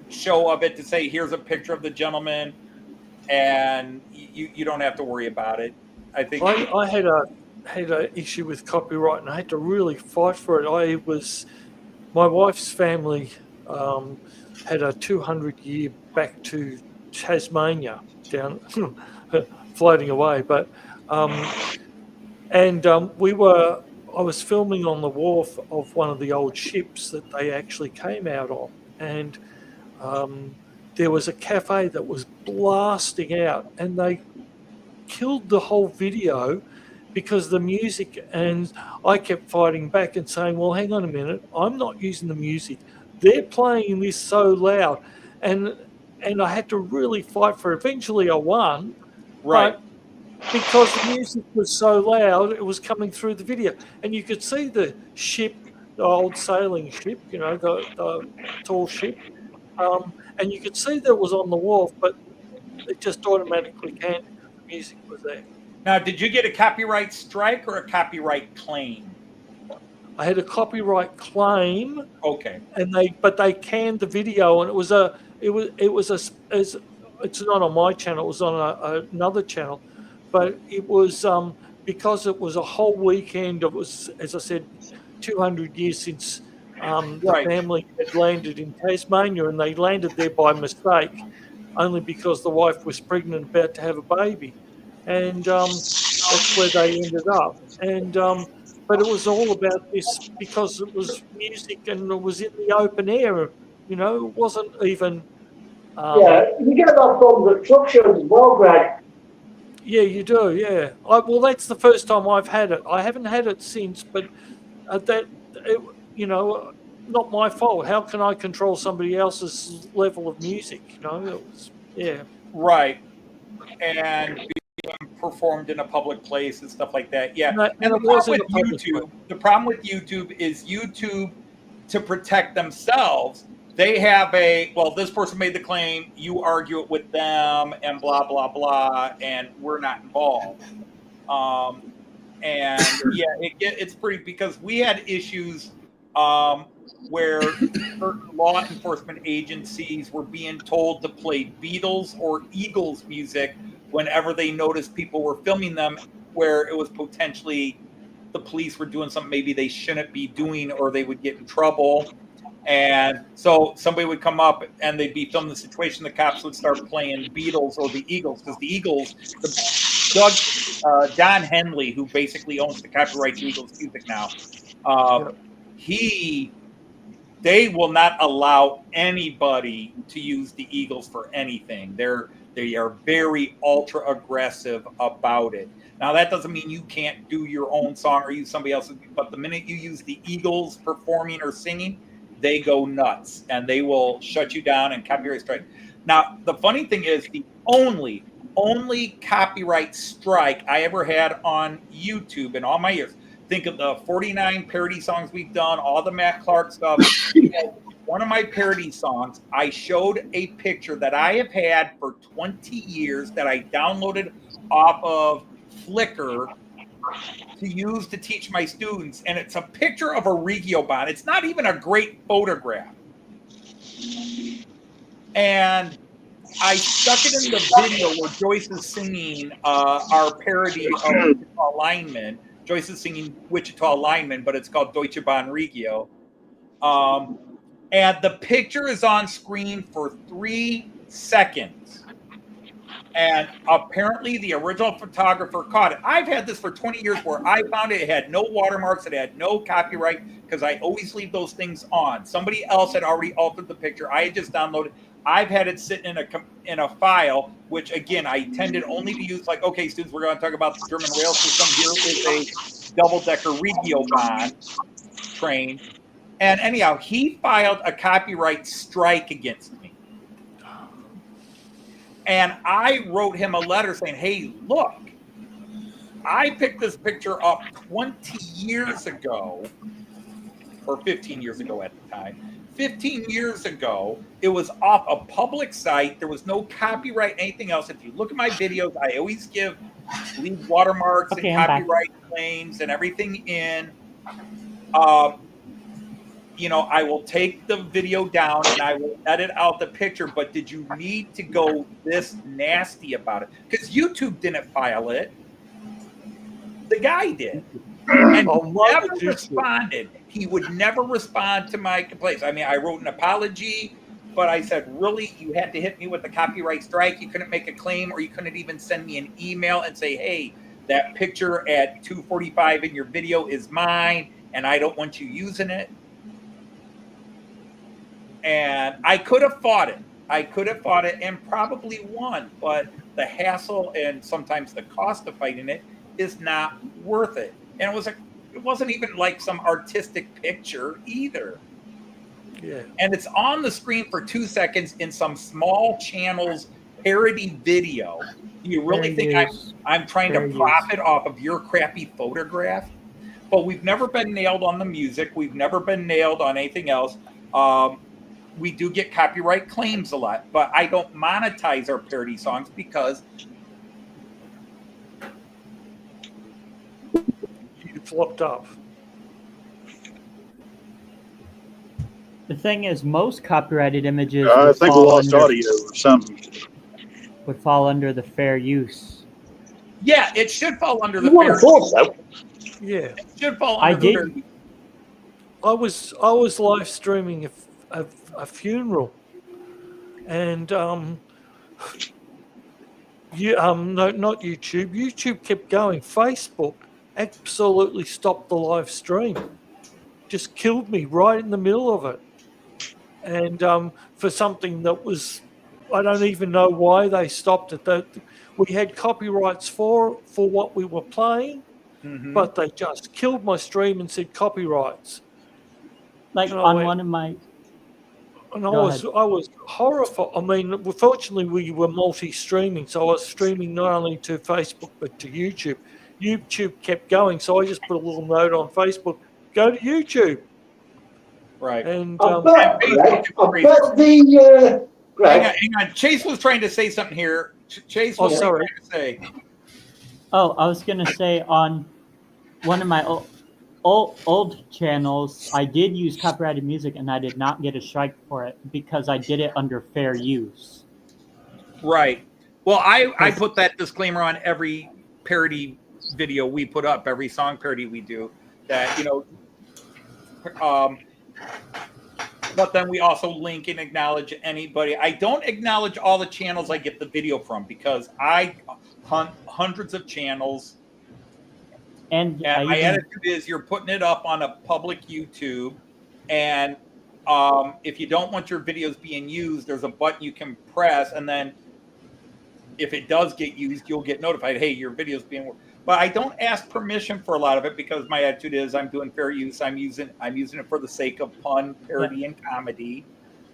show of it to say, here's a picture of the gentleman, and you don't have to worry about it. I think I had an issue with copyright, and I had to really fight for it. My wife's family had a 200-year back to Tasmania down floating away, but I was filming on the wharf of one of the old ships that they actually came out on, and there was a cafe that was blasting out, and they killed the whole video because the music, and I kept fighting back and saying, well, hang on a minute, I'm not using the music. They're playing this so loud. And I had to really fight for it. Eventually I won. Right. But because the music was so loud, it was coming through the video. And you could see the ship, the old sailing ship, the tall ship. And you could see that it was on the wharf, but it just automatically canned because the music was there. Now, did you get a copyright strike or a copyright claim? I had a copyright claim. Okay. But they canned the video, and it's not on my channel. It was on another channel, but it was because it was a whole weekend. It was, as I said, 200 years since the family had landed in Tasmania, and they landed there by mistake, only because the wife was pregnant, about to have a baby. And that's where they ended up. And but it was all about this because it was music and it was in the open air. It wasn't even. You get that from the truck shows as well, Greg. Yeah, you do. Yeah. Well, that's the first time I've had it. I haven't had it since, but not my fault. How can I control somebody else's level of music? It was, yeah. Right. And performed in a public place and stuff like that. Yeah. And the problem with YouTube is YouTube, to protect themselves, they have this person made the claim, you argue it with them and blah, blah, blah, and we're not involved. It's pretty, because we had issues where certain law enforcement agencies were being told to play Beatles or Eagles music whenever they noticed people were filming them, where it was potentially the police were doing something maybe they shouldn't be doing, or they would get in trouble. And so somebody would come up and they'd be filming the situation. The cops would start playing Beatles or the Eagles, because the Eagles, Don Henley, who basically owns the copyright to Eagles music now, they will not allow anybody to use the Eagles for anything. They are very ultra aggressive about it. Now, that doesn't mean you can't do your own song or use somebody else's, but the minute you use the Eagles performing or singing, they go nuts and they will shut you down and copyright strike. Now, the funny thing is, the only copyright strike I ever had on YouTube in all my years, think of the 49 parody songs we've done, all the Matt Clark stuff. One of my parody songs, I showed a picture that I have had for 20 years that I downloaded off of Flickr to use to teach my students. And it's a picture of a Regiobahn. It's not even a great photograph. And I stuck it in the video where Joyce is singing our parody of Wichita Lineman. Joyce is singing Wichita Lineman, but it's called Deutsche Bahn Regio. And the picture is on screen for 3 seconds. And apparently the original photographer caught it. I've had this for 20 years where I found it had no watermarks, it had no copyright, because I always leave those things on. Somebody else had already altered the picture. I had just downloaded. I've had it sitting in a file, which again, I intended only to use like, okay, students, we're going to talk about the German rail system. Here is a double-decker Regiobahn train. And anyhow, he filed a copyright strike against me. And I wrote him a letter saying, hey, look, I picked this picture up 20 years ago, or 15 years ago at the time. 15 years ago, it was off a public site. There was no copyright, anything else. If you look at my videos, I always leave watermarks and copyright claims and everything in. I will take the video down and I will edit out the picture, but did you need to go this nasty about it? Because YouTube didn't file it. The guy did. And he never responded. He would never respond to my complaints. I mean, I wrote an apology, but I said, really, you had to hit me with the copyright strike? You couldn't make a claim, or you couldn't even send me an email and say, hey, that picture at 2:45 in your video is mine, and I don't want you using it. And I could have fought it. And probably won, but the hassle and sometimes the cost of fighting it is not worth it. And it wasn't even like some artistic picture either. Yeah. And it's on the screen for 2 seconds in some small channel's parody video. Do you really think I'm trying to profit off of your crappy photograph? But we've never been nailed on the music. We've never been nailed on anything else. We do get copyright claims a lot, but I don't monetize our parody songs because you flopped off. The thing is, most copyrighted images I think we lost audio or something. Would fall under the fair use. Yeah, it should fall under the fair use. Yeah, it should fall under the fair use. I was live streaming a funeral, and no, not YouTube. YouTube kept going. Facebook absolutely stopped the live stream. Just killed me right in the middle of it. And for something that was, I don't even know why they stopped it. We had copyrights for what we were playing, but they just killed my stream and said copyrights. Like on one of my. And I was horrified. I mean, fortunately, we were multi-streaming, so I was streaming not only to Facebook but to YouTube. YouTube kept going, so I just put a little note on Facebook: go to YouTube. Right. And I bet the Greg. Hang on. Chase was trying to say something here. Chase was trying to say. Oh, I was going to say on one of my old channels, I did use copyrighted music, and I did not get a strike for it because I did it under fair use. Right. Well, I put that disclaimer on every parody video we put up, every song parody we do, that, but then we also link and acknowledge anybody. I don't acknowledge all the channels I get the video from because I hunt hundreds of channels. And my attitude is you're putting it up on a public YouTube, and if you don't want your videos being used, there's a button you can press, and then if it does get used, you'll get notified, hey, your video's being. But I don't ask permission for a lot of it because my attitude is I'm doing fair use. I'm using it for the sake of pun, parody, and comedy.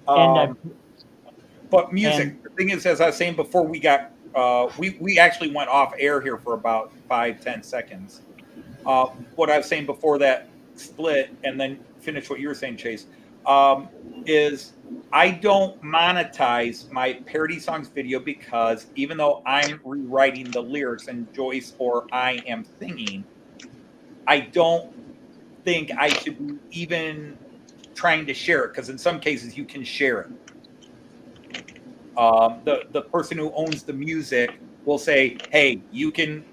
But music, the thing is, as I was saying before, we got we actually went off air here for about 5-10 seconds. What I was saying before that split, and then finish what you were saying, Chase, is I don't monetize my parody songs video because even though I'm rewriting the lyrics and Joyce or I am singing, I don't think I should be even trying to share it because in some cases you can share it. The person who owns the music will say, hey, you can,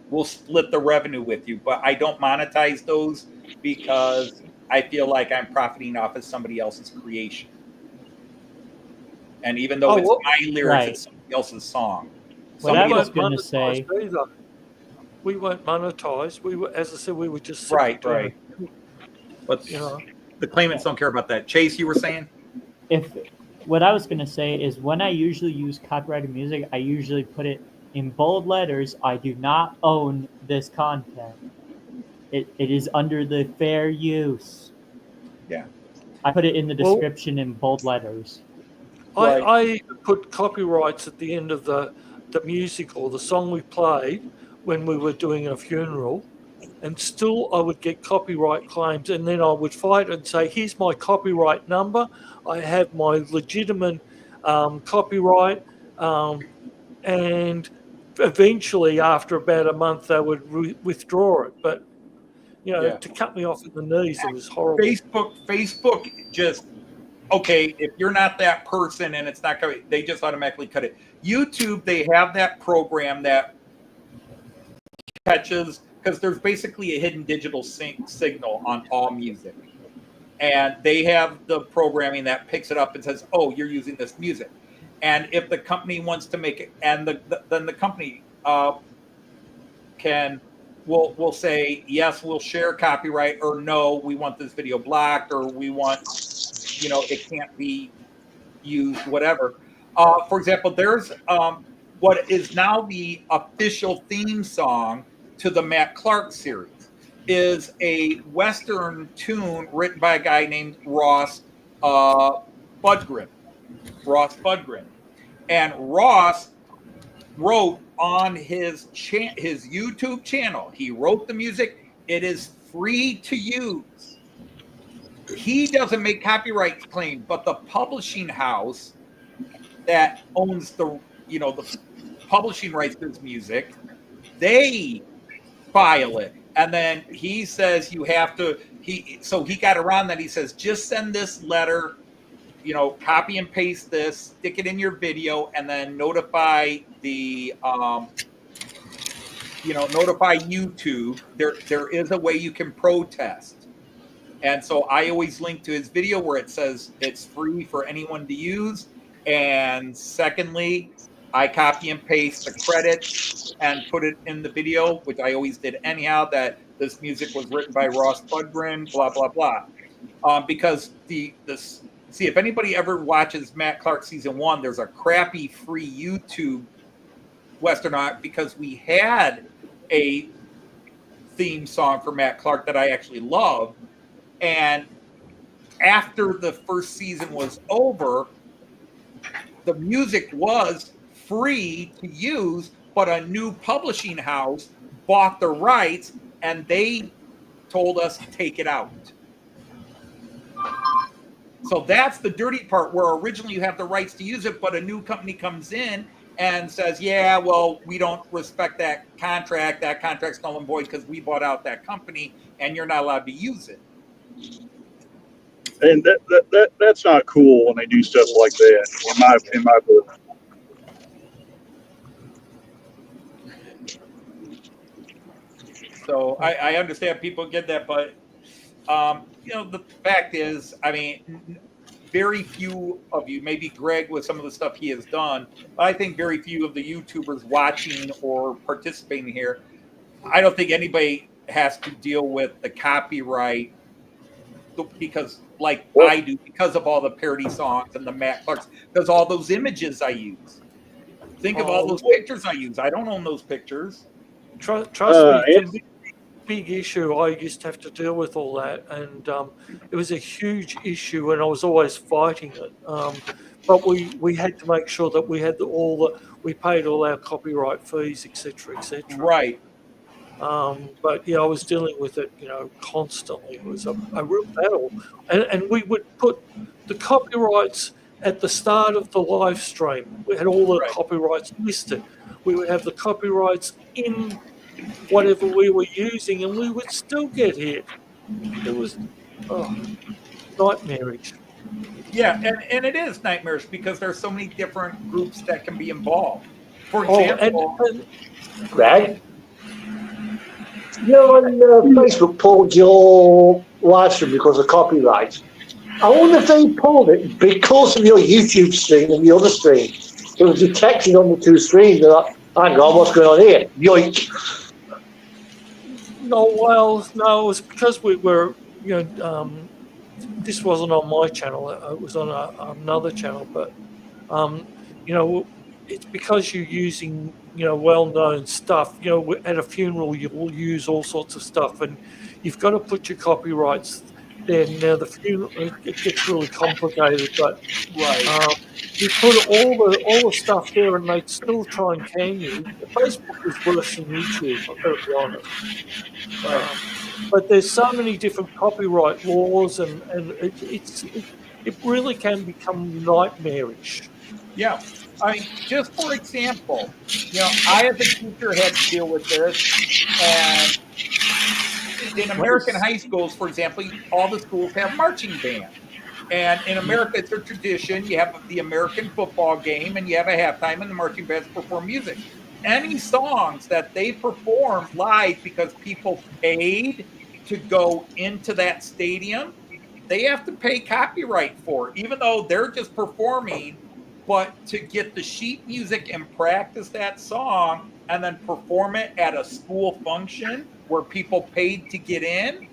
we'll split the revenue with you, but I don't monetize those because I feel like I'm profiting off of somebody else's creation. And even though it's my lyrics, Right. it's somebody else's song. What I Somebody was else, going to say, either. We weren't monetized. We were, as I said, we were just right, simply doing right. But you know, the claimants don't care about that. Chase, you were saying? if what I was going to say is when I usually use copyrighted music, I usually put it in bold letters. I do not own this content. It is under the fair use. Yeah. I put it in the Well- description in bold letters. Right. I put copyrights at the end of the music or the song we played when we were doing a funeral, and still I would get copyright claims, and then I would fight and say, here's my copyright number. I have my legitimate copyright, and eventually after about a month they would withdraw it. But you know, Yeah. to cut me off in the knees, it was horrible. Facebook just, okay, if you're not that person and it's not coming, they just automatically cut it. YouTube, they have that program that catches, because there's basically a hidden digital signal on all music. And they have the programming that picks it up and says, oh, you're using this music. And if the company wants to make it, and then the company will say, yes, we'll share copyright, or no, we want this video blocked, or we want, it can't be used, whatever. For example, there's what is now the official theme song to the Matt Clark series is a Western tune written by a guy named Ross Budgren. And Ross wrote on his YouTube channel, he wrote the music. It is free to use. He doesn't make copyright claim, but the publishing house that owns the publishing rights to his music, they file it. And then he says you have to, so he got around that. He says, just send this letter, copy and paste this, stick it in your video, and then notify the, notify YouTube. There is a way you can protest. And so I always link to his video where it says it's free for anyone to use. And secondly, I copy and paste the credits and put it in the video, which I always did anyhow, that this music was written by Ross Budgren, blah, blah, blah. Because see, if anybody ever watches Matt Clark season 1, there's a crappy free YouTube Western art, because we had a theme song for Matt Clark that I actually loved. And after the first season was over, the music was free to use, but a new publishing house bought the rights and they told us to take it out. So that's the dirty part, where originally you have the rights to use it, but a new company comes in and says, yeah, well, we don't respect that contract. That contract's null and void because we bought out that company and you're not allowed to use it. And that's not cool when they do stuff like that, in my book. So I understand people get that, but the fact is, I mean, very few of you, maybe Greg with some of the stuff he has done, but I think very few of the YouTubers watching or participating here, I don't think anybody has to deal with the copyright because, like I do, because of all the parody songs and the Matt Clarks, because all those images I use. Think of all those pictures I use. I don't own those pictures. Trust me, it's a big issue. I used to have to deal with all that, and it was a huge issue, and I was always fighting it. But we had to make sure that we had we paid all our copyright fees, etc., etc. Right. But yeah, I was dealing with it, constantly. It was a real battle, and we would put the copyrights at the start of the live stream. We had all the copyrights listed. We would have the copyrights in whatever we were using, and we would still get hit. It was nightmarish. Yeah, and it is nightmarish because there's so many different groups that can be involved. For example, Greg? when Facebook pulled your live stream because of copyright, I wonder if they pulled it because of your YouTube stream and the other stream. It was detected on the two streams. They're like, hang on, what's going on here? Yoink. No, well, no, it was because we were, this wasn't on my channel. It was on another channel, but you know, it's because you're using, well-known stuff. At a funeral, you'll use all sorts of stuff, and you've got to put your copyrights there. Now, the funeral, it gets really complicated, but you put all the stuff there, and they still try and can you. Facebook is worse than YouTube. I've got to be honest. But there's so many different copyright laws, and it really can become nightmarish. Yeah. I mean, just for example, I as a teacher had to deal with this, and in American high schools, for example, all the schools have marching band. And in America, it's a tradition. You have the American football game, and you have a halftime, and the marching bands perform music. Any songs that they perform live because people paid to go into that stadium, they have to pay copyright for, even though they're just performing. But to get the sheet music and practice that song and then perform it at a school function where people paid to get in,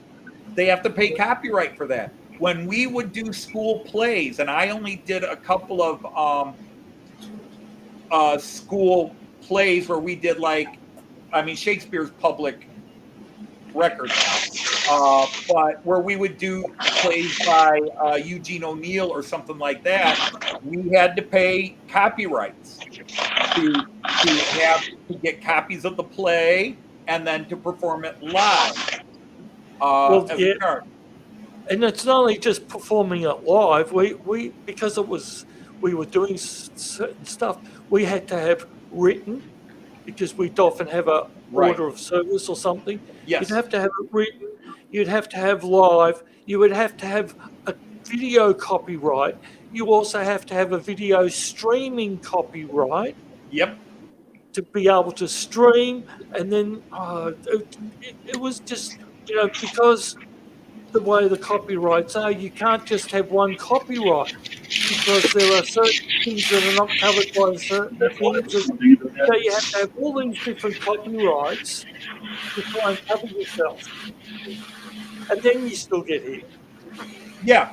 they have to pay copyright for that. When we would do school plays, and I only did a couple of school plays where we did Shakespeare's public record now, but where we would do plays by Eugene O'Neill or something like that, we had to pay copyrights to get copies of the play and then to perform it live. And it's not only just performing it live. We because we were doing certain stuff, we had to have written, because we'd often have a order of service or something. Yes. You'd have to have it written. You'd have to have live. You would have to have a video copyright. You also have to have a video streaming copyright. Yep. To be able to stream, and then it was just because the way the copyrights are, you can't just have one copyright, because there are certain things that are not covered by certain things. So you have to have all these different copyrights to try and cover yourself, and then you still get hit. Yeah,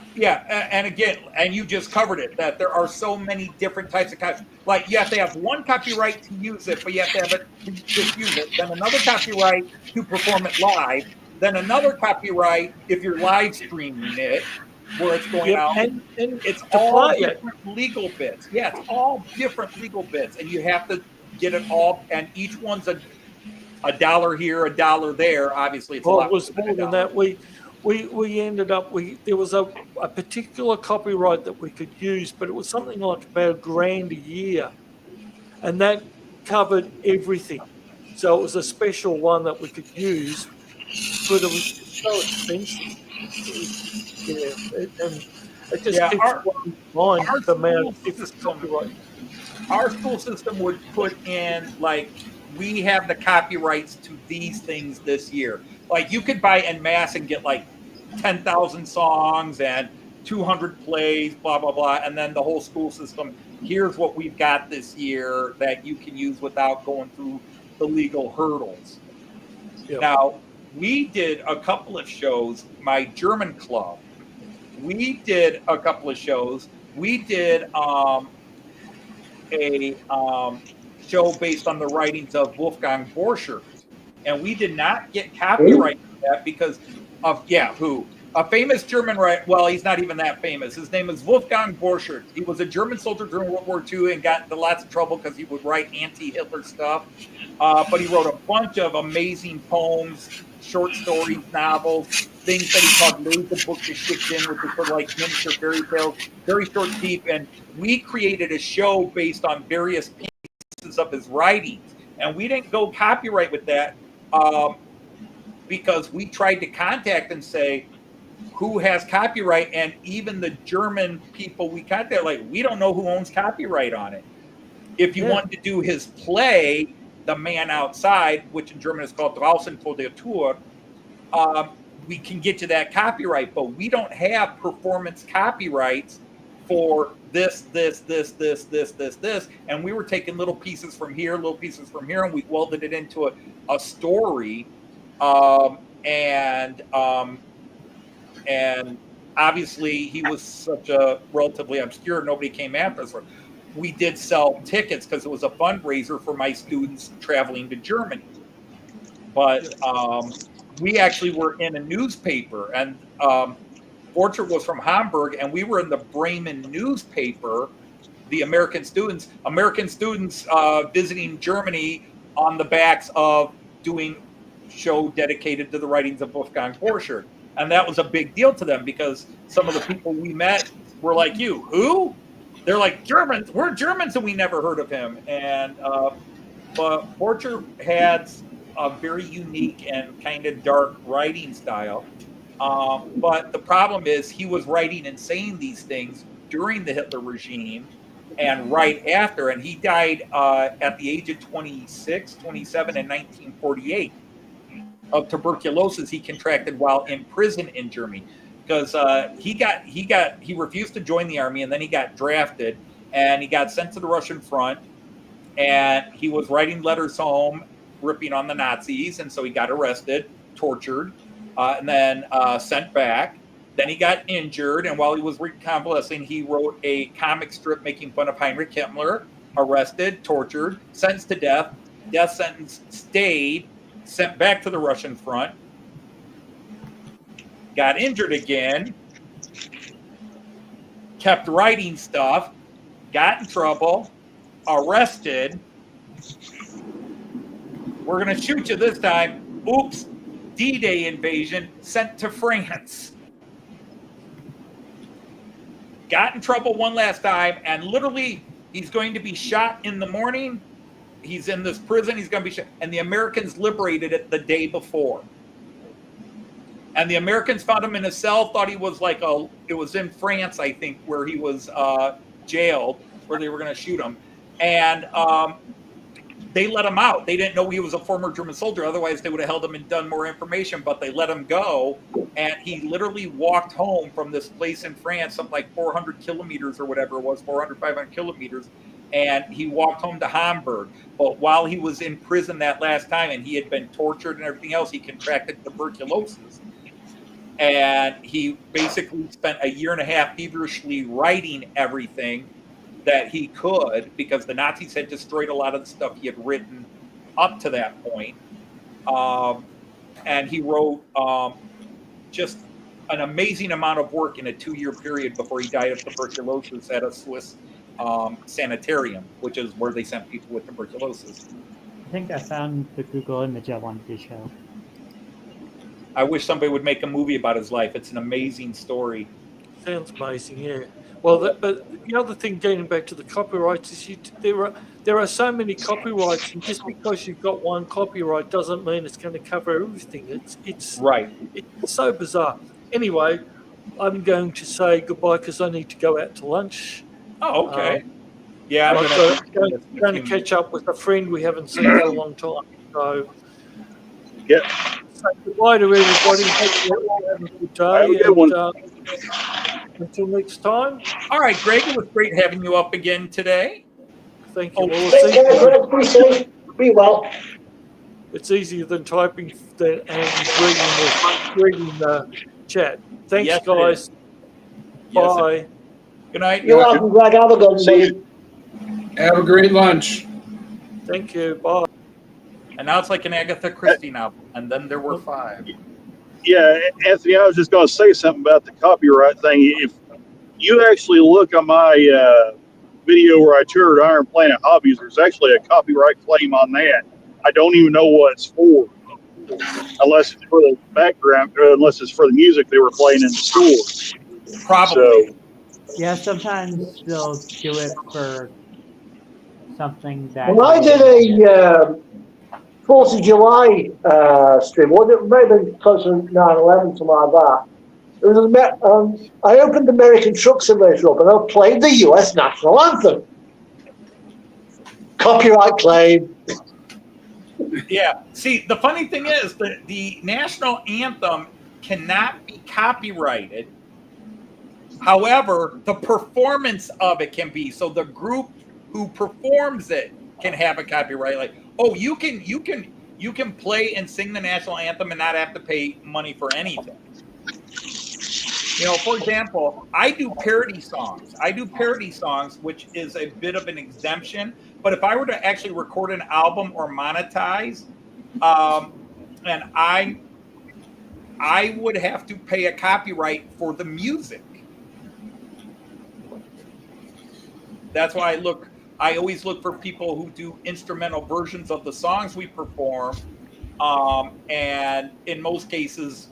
and again, and you just covered it, that there are so many different types of copyright. Like, you have to have one copyright to use it, but you have to have it to just use it. Then another copyright to perform it live. Then another copyright if you're live streaming it, where it's going out. And it's all different legal bits. Yeah, it's all different legal bits, and you have to get it all. And each one's a $1 here, $1 there. Obviously, it's a lot. It was more than that. We ended up, there was a particular copyright that we could use, but it was something like about $1,000 a year, and that covered everything. So it was a special one that we could use, but it was so expensive. It just keeps one mind the amount of different copyright. Our school system would put in, like, we have the copyrights to these things this year. Like, you could buy en masse and get like 10,000 songs and 200 plays, blah, blah, blah. And then the whole school system, here's what we've got this year that you can use without going through the legal hurdles. Yep. Now, we did a couple of shows, my German club. We did a couple of shows. We did a show based on the writings of Wolfgang Borchert. And we did not get copyright for that because of, a famous German writer. Well, he's not even that famous. His name is Wolfgang Borchert. He was a German soldier during World War II and got into lots of trouble because he would write anti-Hitler stuff. But he wrote a bunch of amazing poems, short stories, novels, things that he called laser books of Schickchen, which is sort of like miniature fairy tales, very short, deep. And we created a show based on various pieces of his writings. And we didn't go copyright with that because we tried to contact and say, who has copyright? And even the German people we contacted, like, we don't know who owns copyright on it. If you wanted to do his play, the man outside, which in German is called draußen vor der Tür, we can get you that copyright, but we don't have performance copyrights for this. And we were taking little pieces from here, and we welded it into a story. And obviously he was such a relatively obscure, nobody came after us. We did sell tickets because it was a fundraiser for my students traveling to Germany. But we actually were in a newspaper, and Orchard was from Hamburg, and we were in the Bremen newspaper, the American students visiting Germany on the backs of doing show dedicated to the writings of Wolfgang Borchardt. And that was a big deal to them because some of the people we met were like, you, who? They're like, Germans, we're Germans, and we never heard of him. And but Borchardt had a very unique and kind of dark writing style. But the problem is he was writing and saying these things during the Hitler regime and right after. And he died at the age of 27 in 1948 of tuberculosis he contracted while in prison in Germany. Because he refused to join the army, and then he got drafted, and he got sent to the Russian front, and he was writing letters home, ripping on the Nazis, and so he got arrested, tortured, and then sent back. Then he got injured, and while he was reconvalescing, he wrote a comic strip making fun of Heinrich Himmler, arrested, tortured, sentenced to death sentence stayed, sent back to the Russian front, got injured again, kept writing stuff, got in trouble, arrested. We're going to shoot you this time. Oops, D-Day invasion, sent to France. Got in trouble one last time, and literally he's going to be shot in the morning. He's in this prison, he's going to be shot, and the Americans liberated it the day before. And the Americans found him in a cell, thought he was it was in France, I think, where he was jailed, where they were going to shoot him. And they let him out. They didn't know he was a former German soldier. Otherwise, they would have held him and done more information, but they let him go. And he literally walked home from this place in France, something like 400 kilometers or whatever it was, 400, 500 kilometers. And he walked home to Hamburg. But while he was in prison that last time, and he had been tortured and everything else, he contracted tuberculosis. And he basically spent a year and a half feverishly writing everything that he could, because the Nazis had destroyed a lot of the stuff he had written up to that point. And he wrote just an amazing amount of work in a 2-year period before he died of tuberculosis at a Swiss sanitarium, which is where they sent people with tuberculosis. I think I found the Google image I wanted to show. I wish somebody would make a movie about his life. It's an amazing story. Sounds amazing, yeah. Well, but the other thing, getting back to the copyrights, is there are so many copyrights, and just because you've got one copyright doesn't mean it's going to cover everything. It's right. It's so bizarre. Anyway, I'm going to say goodbye because I need to go out to lunch. Oh, okay. Yeah, I'm going to catch up with a friend we haven't seen for a long time. So, yeah. Say goodbye to everybody. Hope you all have a good day. Have a good one. Until next time. All right, Greg, it was great having you up again today. Thank you. Take care, Greg. Be safe. Be well. It's easier than typing and reading the chat. Thanks, yes, guys. Yes, bye. Good night. You're welcome, Greg. Have a good one. Have a great lunch. Thank you. Bye. And now it's like an Agatha Christie novel, and then there were 5. Yeah, Anthony, I was just going to say something about the copyright thing. If you actually look on my video where I toured Iron Planet Hobbies, there's actually a copyright claim on that. I don't even know what it's for, unless it's for the background, unless it's for the music they were playing in the store. Probably. So, Yeah, sometimes they'll do it for something that. When I did a 4th of July stream, it may have been close to 9/11, something like that. It was I opened American Truck Simulator up and I played the US National Anthem. Copyright claim. Yeah. See, the funny thing is that the national anthem cannot be copyrighted. However, the performance of it can be. So the group who performs it can have a copyright. Like, oh, you can play and sing the national anthem and not have to pay money for anything. You know, for example, I do parody songs. Which is a bit of an exemption. But if I were to actually record an album or monetize, and I would have to pay a copyright for the music. That's why I always look for people who do instrumental versions of the songs we perform. And in most cases,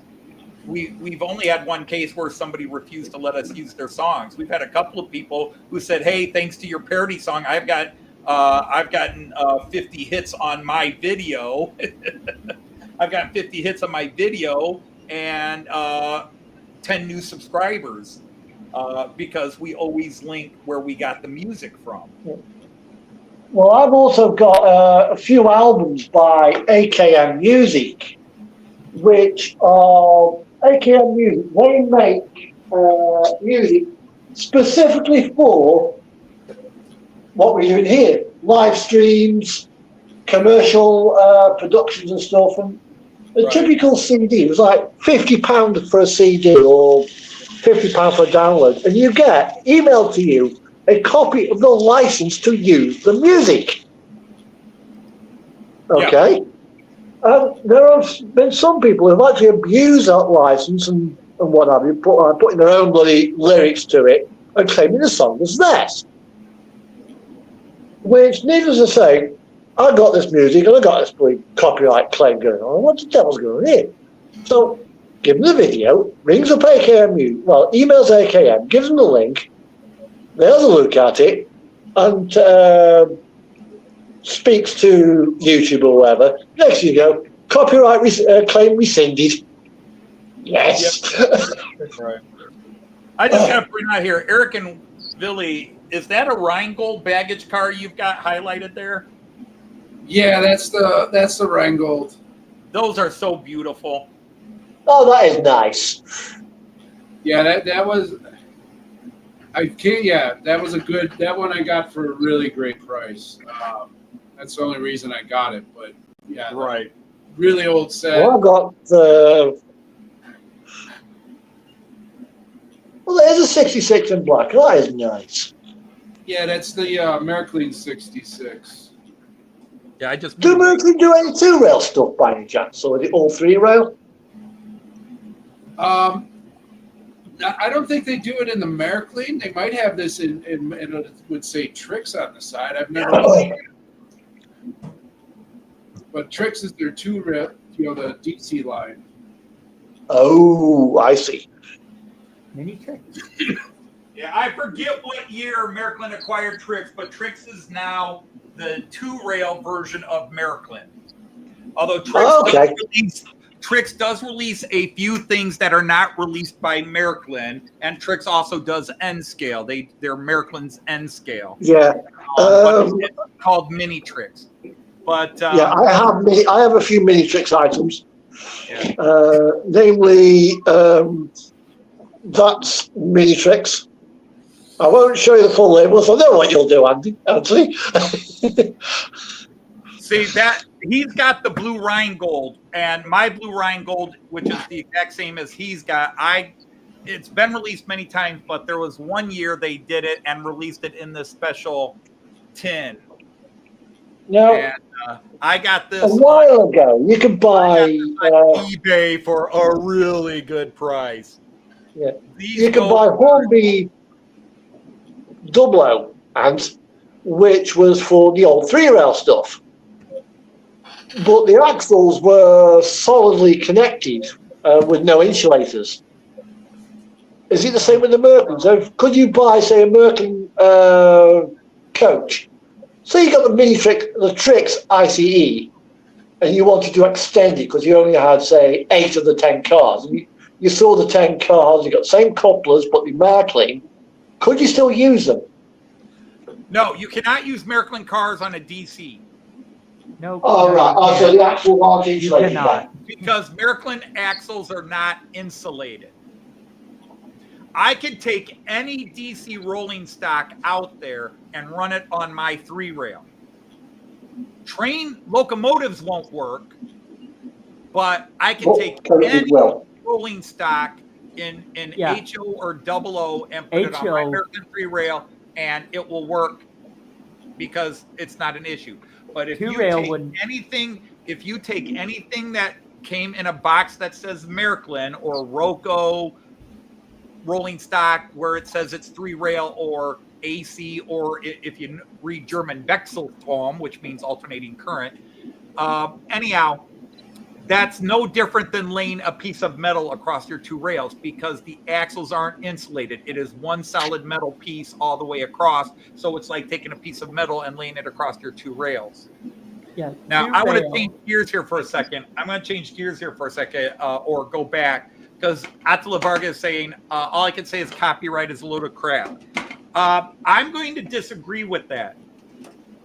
we've only had one case where somebody refused to let us use their songs. We've had a couple of people who said, "Hey, thanks to your parody song, I've gotten 50 hits on my video." I've gotten 50 hits on my video and 10 new subscribers because we always link where we got the music from. Well, I've also got a few albums by AKM Music, which are AKM Music. They make music specifically for what we're doing here, live streams, commercial productions and stuff. And a typical CD was like £50 for a CD or £50 for a download, and you get emailed to you a copy of the license to use the music. Okay. Yeah. There have been some people who have actually abused that license and what have you, putting their own bloody lyrics to it and claiming the song was theirs. Which, needless to say, I got this music and I got this bloody copyright claim going on. What the devil's going on here? So, give them the video, rings up AKM, well, emails AKM, gives them the link, they have a look at it, and speaks to YouTube or whatever. Next thing you go, copyright claim rescinded. Yes. Yep. That's right. I just got to bring out here, Eric and Billy, is that a Rheingold baggage car you've got highlighted there? Yeah, that's the Rheingold. Those are so beautiful. Oh, that is nice. Yeah, that was. I can't. Yeah, that was a good. That one I got for a really great price. That's the only reason I got it. But yeah, right. Really old set. Well, I got the. Well, there's a 66 in black. That is nice. Yeah, that's the Märklin 66. Yeah, I just. Do Märklin do any 2-rail stuff by any chance, or is it all 3-rail? I don't think they do it in the Märklin. They might have this in it would say Trix on the side. I've never seen it. But Trix is their 2-rail, the DC line. Oh, I see. Mini Trix. Yeah, I forget what year Märklin acquired Trix, but Trix is now the 2-rail version of Märklin. Although Trix does release a few things that are not released by Märklin, and Trix also does N scale. They're Märklin's N scale. Yeah, but it's called Mini Trix. But yeah, I have a few Mini Trix items. Yeah. Namely, that's Mini Trix. I won't show you the full labels. I know what you'll do, Andy. Actually. See that he's got the blue Rheingold, and my blue Rheingold, which is the exact same as he's got. It's been released many times, but there was one year they did it and released it in this special tin. Now, and I got this a while ago. You could buy on eBay for a really good price. Yeah, you can buy Hornby Double amps, which was for the old 3-rail stuff. But the axles were solidly connected with no insulators. Is it the same with the Märklin? So could you buy, say, a Märklin coach? So you got the Mini Trix, the Trix ICE, and you wanted to extend it because you only had, say, 8 of the 10 cars. And you saw the 10 cars, you got the same couplers, but the Märklin. Could you still use them? No, you cannot use Märklin cars on a DC. No. Oh, no, right. you Oh, so can't. the axles aren't You insulated. cannot. Because Miraklin axles are not insulated. I could take any DC rolling stock out there and run it on my 3-rail. Train locomotives won't work, but I can take any rolling stock in Yeah. HO or 00 and put it on my HO. Miraklin 3-rail, and it will work because it's not an issue. But if you Two-rail take would. anything, if you take anything that came in a box that says Miraklin or Roco rolling stock where it says it's 3-rail or AC, or if you read German Wechselstrom, which means alternating current, anyhow, that's no different than laying a piece of metal across your 2 rails because the axles aren't insulated. It is one solid metal piece all the way across. So it's like taking a piece of metal and laying it across your 2 rails. Yeah. Now, I want to Two-rail. change gears here for a second. I'm going to change gears here for a second or go back because Attila Varga is saying all I can say is copyright is a load of crap. I'm going to disagree with that.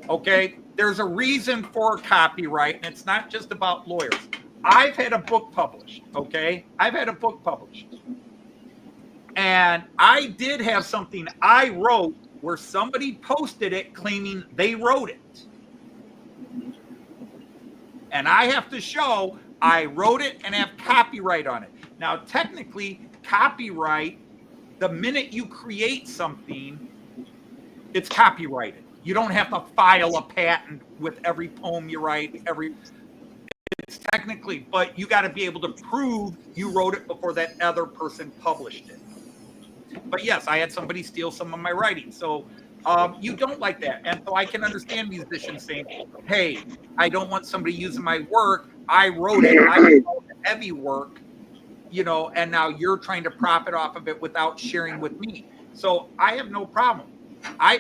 Okay? There's a reason for copyright, and it's not just about lawyers. I've had a book published, okay? I've had a book published. And I did have something I wrote where somebody posted it claiming they wrote it. And I have to show I wrote it and have copyright on it. Now, technically, copyright, the minute you create something, it's copyrighted. You don't have to file a patent with every poem you write, it's technically, but you got to be able to prove you wrote it before that other person published it. But yes, I had somebody steal some of my writing. So you don't like that. And so I can understand musicians saying, hey, I don't want somebody using my work. I wrote it. I wrote the heavy work, you know, and now you're trying to profit off of it without sharing with me. So I have no problem. I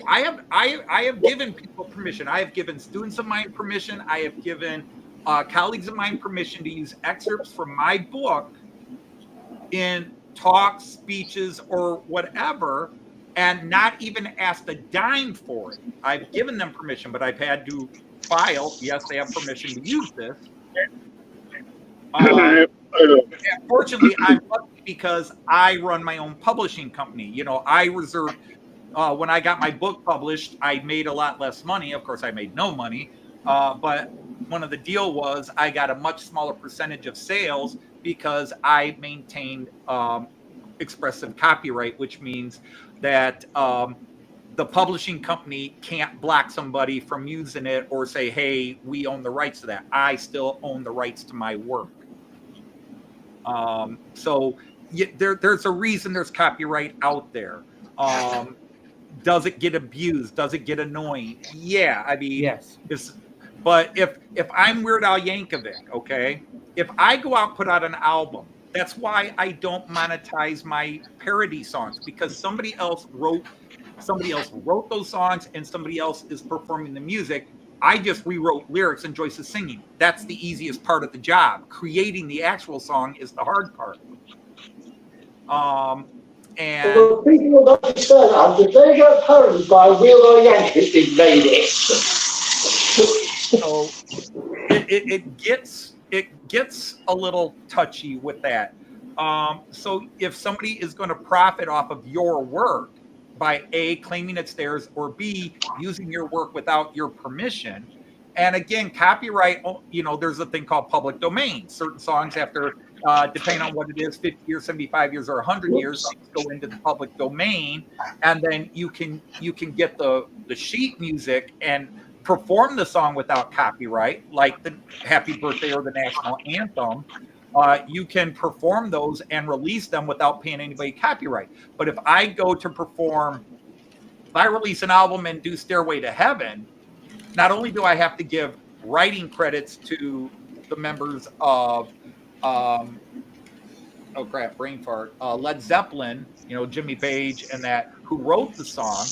have given people permission. I have given students of mine permission. I have given colleagues of mine permission to use excerpts from my book in talks, speeches, or whatever, and not even asked a dime for it. I've given them permission, but I've had to file. Yes, they have permission to use this. Fortunately, I'm lucky because I run my own publishing company. You know, I reserve. When I got my book published, I made a lot less money. Of course, I made no money. But one of the deal was I got a much smaller percentage of sales because I maintained expressive copyright, which means that the publishing company can't block somebody from using it or say, hey, we own the rights to that. I still own the rights to my work. So there's a reason there's copyright out there. Does it get abused? Does it get annoying? Yeah, I mean, yes. But if I'm Weird Al Yankovic, okay, if I go out and put out an album, that's why I don't monetize my parody songs, because somebody else wrote those songs and somebody else is performing the music. I just rewrote lyrics and Joyce is singing. That's the easiest part of the job. Creating the actual song is the hard part. And well, people don't understand that. If they get parodied by Weird Al Yankovic, they made it. So it gets a little touchy with that. So if somebody is going to profit off of your work by A, claiming it's theirs, or B, using your work without your permission, and again, copyright, you know, there's a thing called public domain. Certain songs, after depending on what it is, 50 years, 75 years, or 100 years, go into the public domain, and then you can get the sheet music and perform the song without copyright, like the Happy Birthday or the National Anthem. You can perform those and release them without paying anybody copyright. But if I go to perform, if I release an album and do Stairway to Heaven, not only do I have to give writing credits to the members of, oh crap, brain fart, Led Zeppelin, you know, Jimmy Page and that, who wrote the song,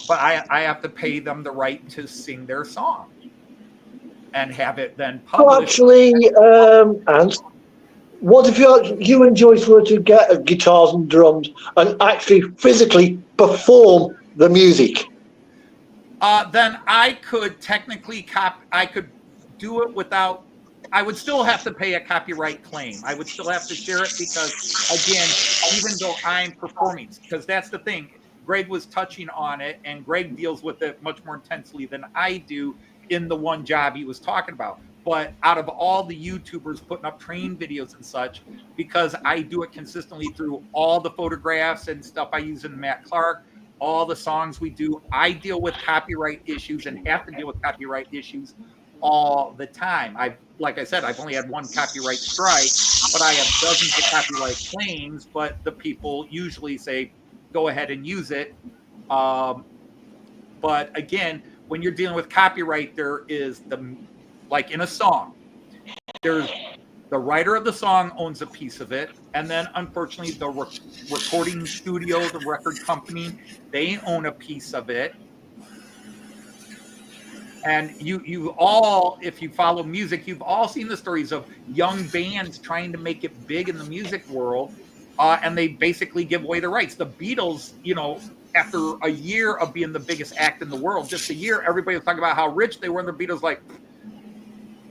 but I have to pay them the right to sing their song and have it then published. Well, actually, Ant, what if you and Joyce were to get guitars and drums and actually physically perform the music? then I could technically I could do it without. I would still have to pay a copyright claim. I would still have to share it because, again, even though I'm performing, because that's the thing. Greg was touching on it, and Greg deals with it much more intensely than I do in the one job he was talking about. But out of all the YouTubers putting up train videos and such, because I do it consistently through all the photographs and stuff I use in Matt Clark, all the songs we do, I deal with copyright issues and have to deal with copyright issues all the time. Like I said, I've only had one copyright strike, but I have dozens of copyright claims, but the people usually say, go ahead and use it. But again, when you're dealing with copyright, there is like in a song, there's the writer of the song owns a piece of it. And then unfortunately the recording studio, the record company, they own a piece of it. And you all, if you follow music, you've all seen the stories of young bands trying to make it big in the music world, and they basically give away the rights. The Beatles, after a year of being the biggest act in the world, just a year, everybody was talking about how rich they were, and the Beatles like,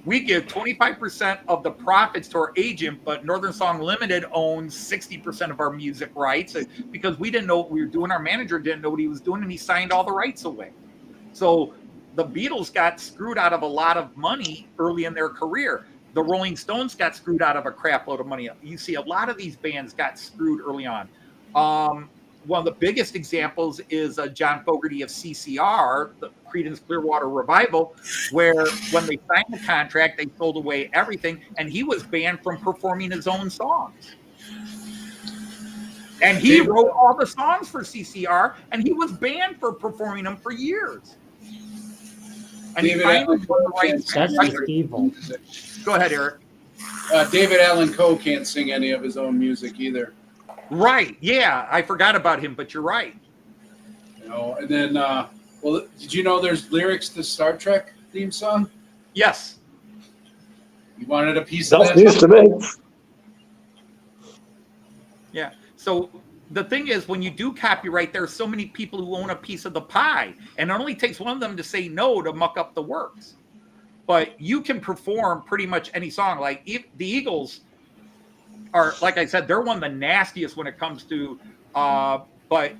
we give 25% of the profits to our agent, but Northern Song Limited owns 60% of our music rights because we didn't know what we were doing. Our manager didn't know what he was doing, and he signed all the rights away. So the Beatles got screwed out of a lot of money early in their career. The Rolling Stones got screwed out of a crap load of money. You see a lot of these bands got screwed early on. One of the biggest examples is John Fogerty of CCR, the Creedence Clearwater Revival, where when they signed the contract, they sold away everything, and he was banned from performing his own songs. And he wrote all the songs for CCR, and he was banned for performing them for years. And David Allen Coe can't That's just evil. Go ahead, Eric. David Allen Coe can't sing any of his own music either. Right. Yeah, I forgot about him, but you're right. And then, well, did you know there's lyrics to Star Trek theme song? Yes. You wanted a piece of That's that? news to me. Yeah. So the thing is, when you do copyright, there are so many people who own a piece of the pie, and it only takes one of them to say no to muck up the works. But you can perform pretty much any song. Like the Eagles are, like I said, they're one of the nastiest when it comes to, but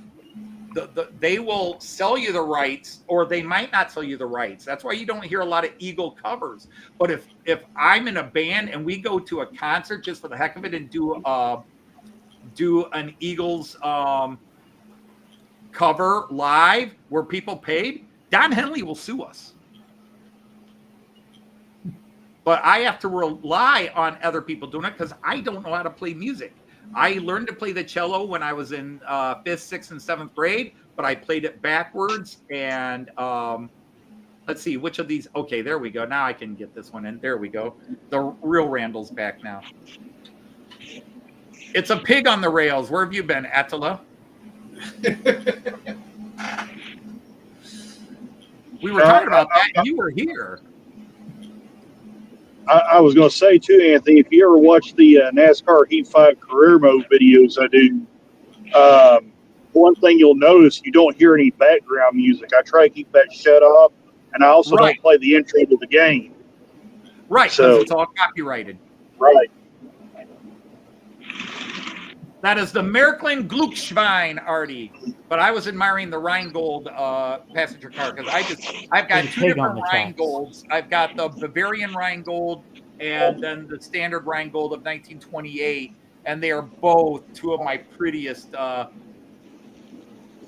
they will sell you the rights, or they might not sell you the rights. That's why you don't hear a lot of Eagle covers. But if I'm in a band and we go to a concert just for the heck of it and do an Eagles cover live where people paid, Don Henley will sue us. But I have to rely on other people doing it because I don't know how to play music. I learned to play the cello when I was in 5th, 6th, and 7th grade, but I played it backwards. And let's see, which of these? Okay, there we go. Now I can get this one in. There we go. The real Randall's back now. It's a pig on the rails. Where have you been, Attila? We were talking about that, and you were here. I was going to say too, Anthony, if you ever watch the NASCAR Heat 5 career mode videos I do, one thing you'll notice, you don't hear any background music. I try to keep that shut off, and I also don't play the intro to the game. Right, because it's all copyrighted. Right. That is the Märklin Glückschwein, Artie. But I was admiring the Rheingold passenger car because I've got two different Rheingolds. I've got the Bavarian Rheingold and then the standard Rheingold of 1928, and they are both two of my prettiest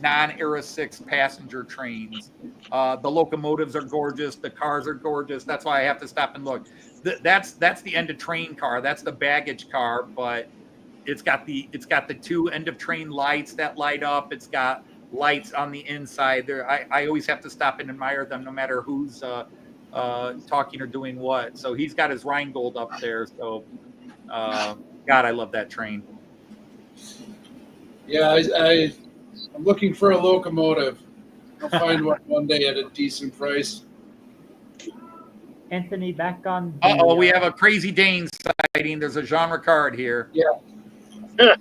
non-Era 6 passenger trains. The locomotives are gorgeous. The cars are gorgeous. That's why I have to stop and look. That's the end of train car. That's the baggage car, but it's got the two end of train lights that light up. It's got lights on the inside there. I always have to stop and admire them no matter who's talking or doing what. So he's got his Rheingold up there. So God, I love that train. Yeah, I'm looking for a locomotive. I'll find one day at a decent price. Anthony, back on. We have a Crazy Dane sighting. There's a Jean Ricard here. Yeah.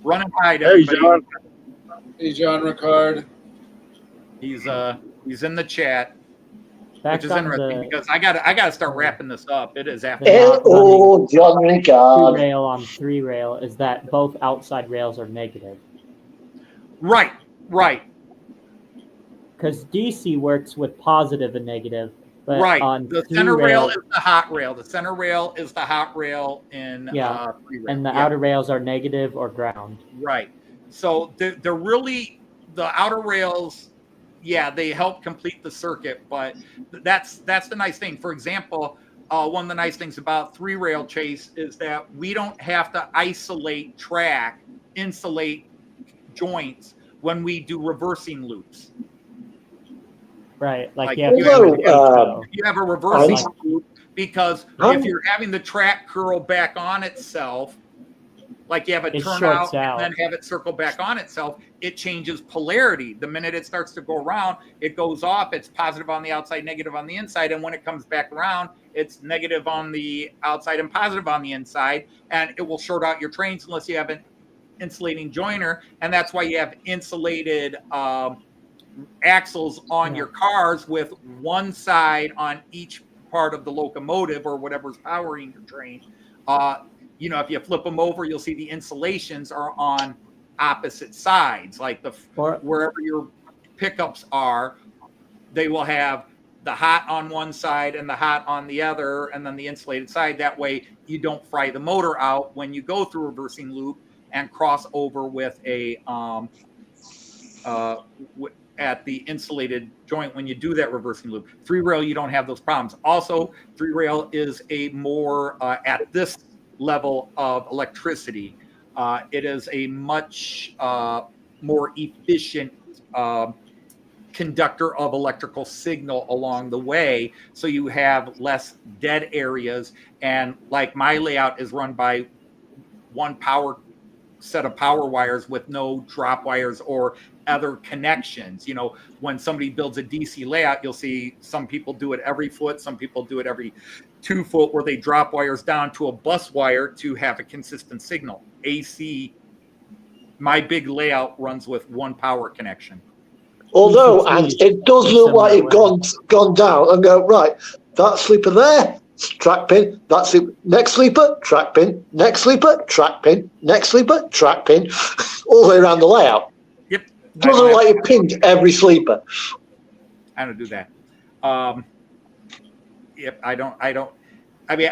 Run and hide, Hey, everybody. John. Hey, Jean Ricard. He's in the chat. which is interesting because I gotta start wrapping this up. It is after. Oh, John Ricard. 2-rail on 3-rail is that both outside rails are negative. Right. Because DC works with positive and negative. But right. On the center rail is the hot rail. The center rail is the hot rail in 3-rail. And the outer rails are negative or ground. Right. So they're really the outer rails. Yeah, they help complete the circuit, but that's the nice thing. For example, one of the nice things about 3-rail chase is that we don't have to insulate joints when we do reversing loops. Right, like you have a reversing loop, because if you're having the track curl back on itself, like you have it turn out and then have it circle back on itself, it changes polarity. The minute it starts to go around, it goes off. It's positive on the outside, negative on the inside. And when it comes back around, it's negative on the outside and positive on the inside. And it will short out your trains unless you have an insulating joiner. And that's why you have insulated axles on your cars with one side on each part of the locomotive or whatever's powering your train. If you flip them over, you'll see the insulations are on opposite sides. Like wherever your pickups are, they will have the hot on one side and the hot on the other, and then the insulated side. That way you don't fry the motor out when you go through a reversing loop and cross over with at the insulated joint when you do that reversing loop. 3-rail, you don't have those problems. Also, 3-rail is a more, at this level of electricity, it is a much more efficient conductor of electrical signal along the way. So you have less dead areas. And like my layout is run by one set of power wires with no drop wires or other connections. When somebody builds a DC layout, you'll see some people do it every foot, some people do it every 2 foot, where they drop wires down to a bus wire to have a consistent signal. AC, my big layout runs with one power connection. Although, and it does look like you've gone down and go, right, that sleeper there, track pin, that's it. Next sleeper, track pin, next sleeper, track pin, next sleeper, track pin, all the way around the layout. Yep. Doesn't look like you pinned every sleeper. I don't do that. Yep, I don't. I mean,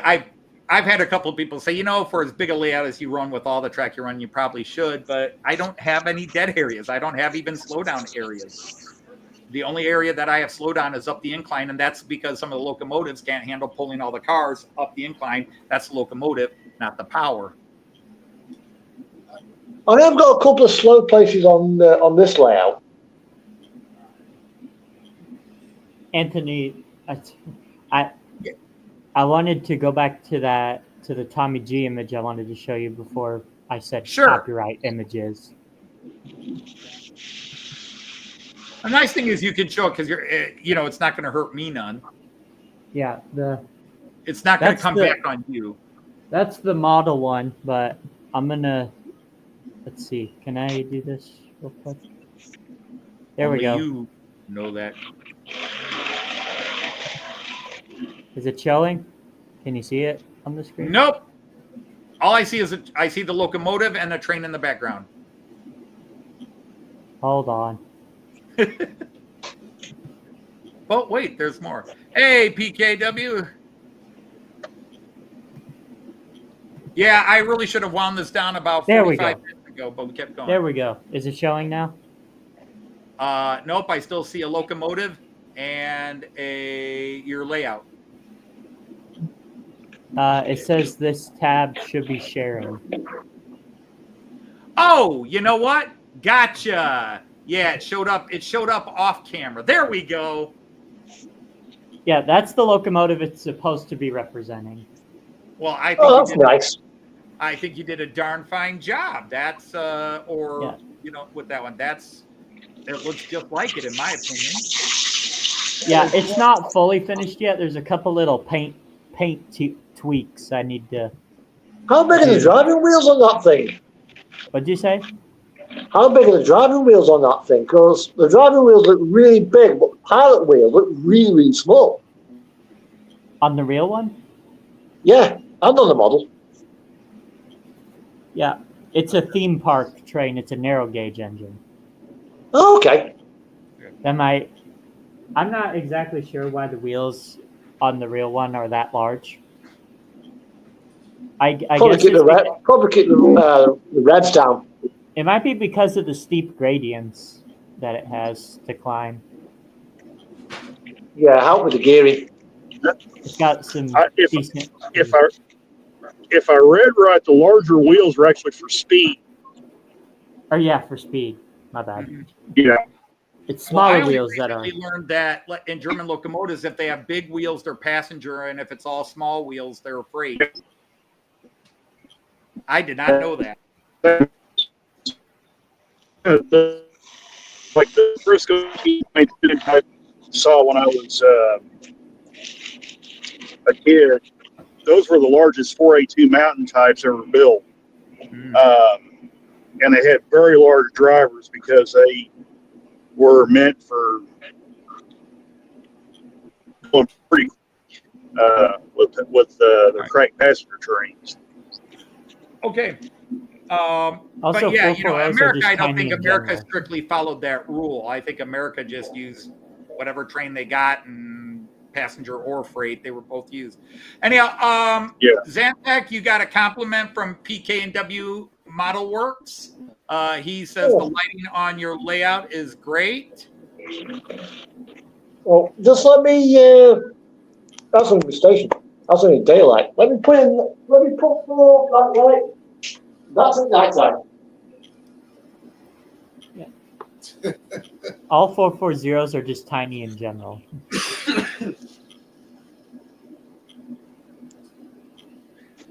I've had a couple of people say, for as big a layout as you run with all the track you run, you probably should, but I don't have any dead areas. I don't have even slowdown areas. The only area that I have slowdown is up the incline, and that's because some of the locomotives can't handle pulling all the cars up the incline. That's the locomotive, not the power. I have got a couple of slow places on this layout. Anthony, I wanted to go back to the Tommy G image I wanted to show you before I said copyright images. The nice thing is you can show it because it's not going to hurt me none. Yeah, it's not going to come back on you. That's the model one, but I'm gonna. Let's see. Can I do this real quick? There we go. You know that. Is it showing? Can you see it on the screen? Nope. All I see is I see the locomotive and the train in the background. Hold on. Oh, wait, there's more. Hey, PKW. Yeah, I really should have wound this down about 45 minutes ago, but we kept going. There we go. Is it showing now? Nope, I still see a locomotive and your layout. It says this tab should be sharing. Oh, you know what? Gotcha. Yeah, it showed up off camera. There we go. Yeah, that's the locomotive it's supposed to be representing. Well, I think that's nice. I think you did a darn fine job. That's with that one, it looks just like it in my opinion. Yeah, it's not fully finished yet. There's a couple little paint tweaks I need to. How big are the driving wheels on that thing? What'd you say? How big are the driving wheels on that thing? Because the driving wheels look really big, but the pilot wheels look really, really small. On the real one? Yeah, and on the model. Yeah, it's a theme park train. It's a narrow gauge engine. Oh, okay. I'm not exactly sure why the wheels on the real one are that large. I Probably guess keep the revs down. it might be because of the steep gradients that it has to climb. Yeah, help with the gearing. It's got some decent. If I read right, the larger wheels are actually for speed. Oh yeah, for speed. My bad. Yeah. It's smaller I only wheels that are. recently learned that in German locomotives, if they have big wheels, they're passenger, and if it's all small wheels, they're freight. I did not know that. Like the Frisco I saw when I was a kid, those were the largest 482 mountain types ever built. And they had very large drivers because they were meant for going pretty with the crank passenger trains. Okay. Also, but yeah, 440s are America, just I don't tiny think in America general. strictly followed that rule. I think America just used whatever train they got, and passenger or freight, they were both used. Anyhow, Zantac, you got a compliment from PK&W Model Works. He says the lighting on your layout is great. Well, just let me. That's only the station. That's only daylight. Let me put more that light. That's at night time. Yeah. All 440s are just tiny in general.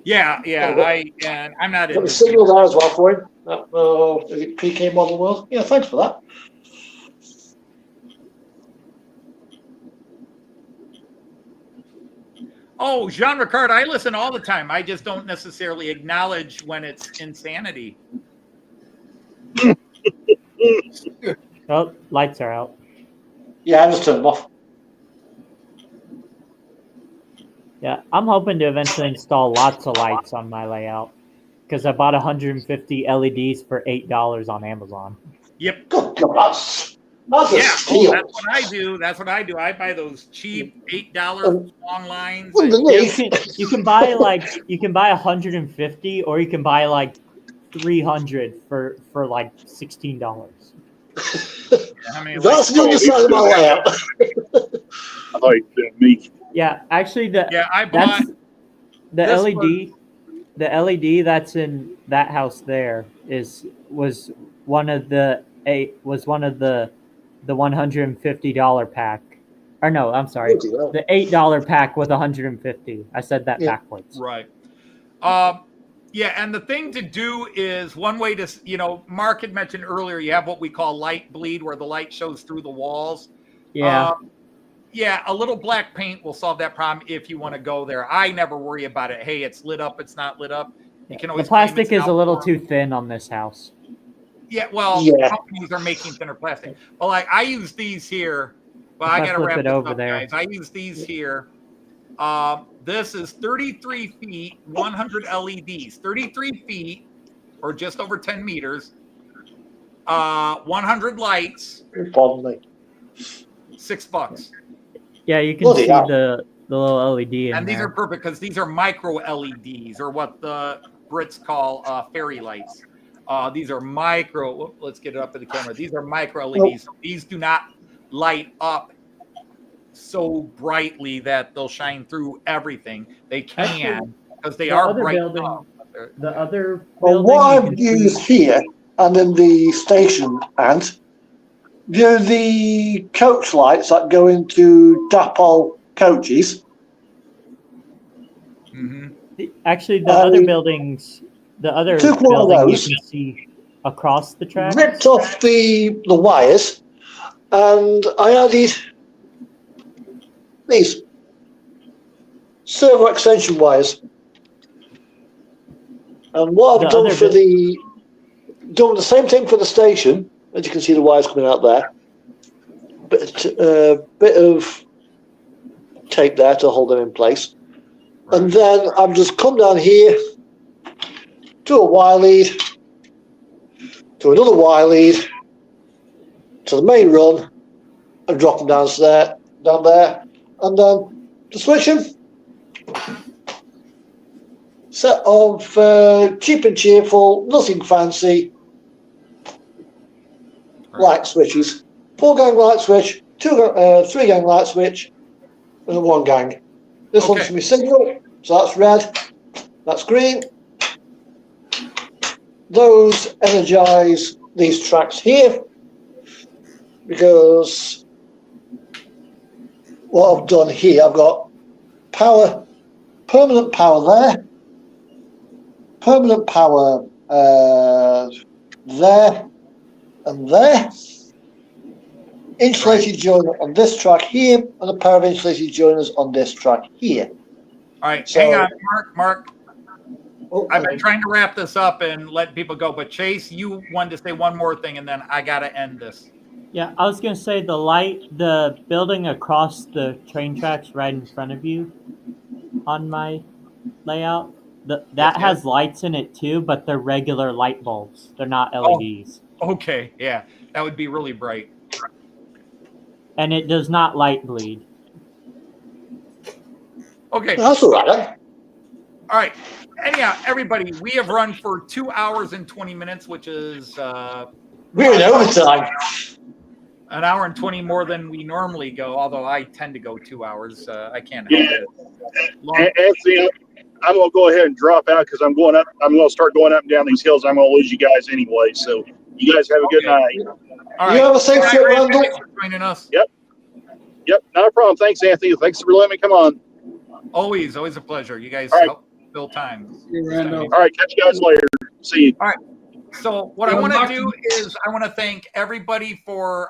Yeah. I'm not Got the signal there as well for him. Is it PK Model World? Yeah, thanks for that. Oh, Jean Ricard, I listen all the time. I just don't necessarily acknowledge when it's insanity. Oh, lights are out. Yeah, I just turned them off. Yeah, I'm hoping to eventually install lots of lights on my layout because I bought 150 LEDs for $8 on Amazon. Yep. Good God, that's a steal. That's what I do. I buy those cheap $8 long lines. You can buy 150, or you can buy like 300 for like $16. That's the other side of my layout. I thought you said me. Yeah, actually, I bought the LED. The LED that's in that house there was one of the $150 pack. Or no, I'm sorry, the $8 pack with 150. I said that backwards. Right. Yeah, and the thing to do is one way to, Mark had mentioned earlier, you have what we call light bleed, where the light shows through the walls. Yeah. Yeah, a little black paint will solve that problem if you want to go there. I never worry about it. Hey, it's lit up, it's not lit up. You can always the plastic is a little too thin on this house. Yeah, companies are making thinner plastic. Well, I use these here. Well, I got to wrap it over there, guys. I use these here. This is 33 feet, 100 LEDs. 33 feet, or just over 10 meters. 100 lights. Pardon me. $6. Yeah, you can see the little LED in and these there. are perfect because these are micro LEDs, or what the Brits call fairy lights. These are micro. Let's get it up to the camera. These are micro LEDs. So these do not light up so brightly that they'll shine through everything. They can because they are bright enough. The other well, what I've used here and in the station, and the coach lights that go into Dapol coaches. Mm-hmm. Actually, the other buildings, the other building you can see across the track. Ripped off the wires, and I added these servo extension wires. And what I've done for the Doing the same thing for the station. As you can see, the wires coming out there. Bit of tape there to hold them in place. Right. And then I've just come down here to a wire lead, to another wire lead, to the main run, and drop them down there, and then to switch them. Set of cheap and cheerful, nothing fancy, light switches. 4-gang light switch, 3-gang light switch, and a 1-gang. This one's my signal, so that's red, that's green. Those energize these tracks here, because what I've done here, I've got power, permanent power there, permanent power there and there. Insulated joiner on this track here, and a pair of insulated joiners on this track here. All right, so, hang on, Mark. I've been trying to wrap this up and let people go, but Chase, you wanted to say one more thing, and then I got to end this. Yeah, I was going to say the building across the train tracks right in front of you on my layout, that has lights in it too, but they're regular light bulbs. They're not LEDs. Oh, okay, yeah, that would be really bright. And it does not light bleed. Okay. That's all right. All right. Anyhow, everybody, we have run for 2 hours and 20 minutes, which is we're in overtime. An hour and 20 more than we normally go, although I tend to go 2 hours. I can't help it. Anthony, I'm going to go ahead and drop out because I'm going to start going up and down these hills. I'm going to lose you guys anyway. So you guys have a good night. All right. You have a safe trip, Randall. Thanks for joining us. Yep, not a problem. Thanks, Anthony. Thanks for letting me come on. Always a pleasure. You guys help fill time. All right, catch you guys later. See you. All right. So what I want to do is I want to thank everybody for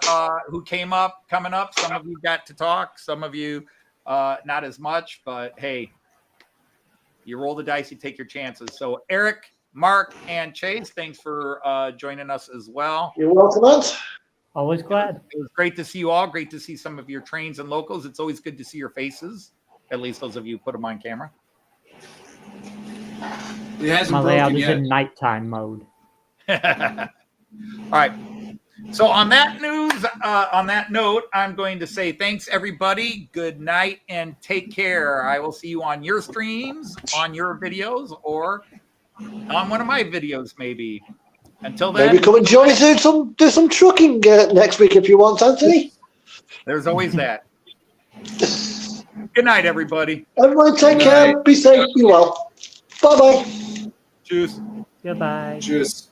who coming up. Some of you got to talk. Some of you not as much. But, hey, you roll the dice, you take your chances. So Eric, Mark, and Chase, thanks for joining us as well. You're welcome, Ant. Always glad. It was great to see you all. Great to see some of your trains and locals. It's always good to see your faces, at least those of you who put them on camera. It hasn't My layout is yet. in nighttime mode. All right. So on that note, I'm going to say thanks, everybody. Good night and take care. I will see you on your streams, on your videos, or on one of my videos, maybe. Until then, maybe come and join us do some trucking next week if you want, Anthony. There's always that. Good night, everybody. Everyone, take care. Be safe. Be well. Bye bye. Cheers. Goodbye. Cheers.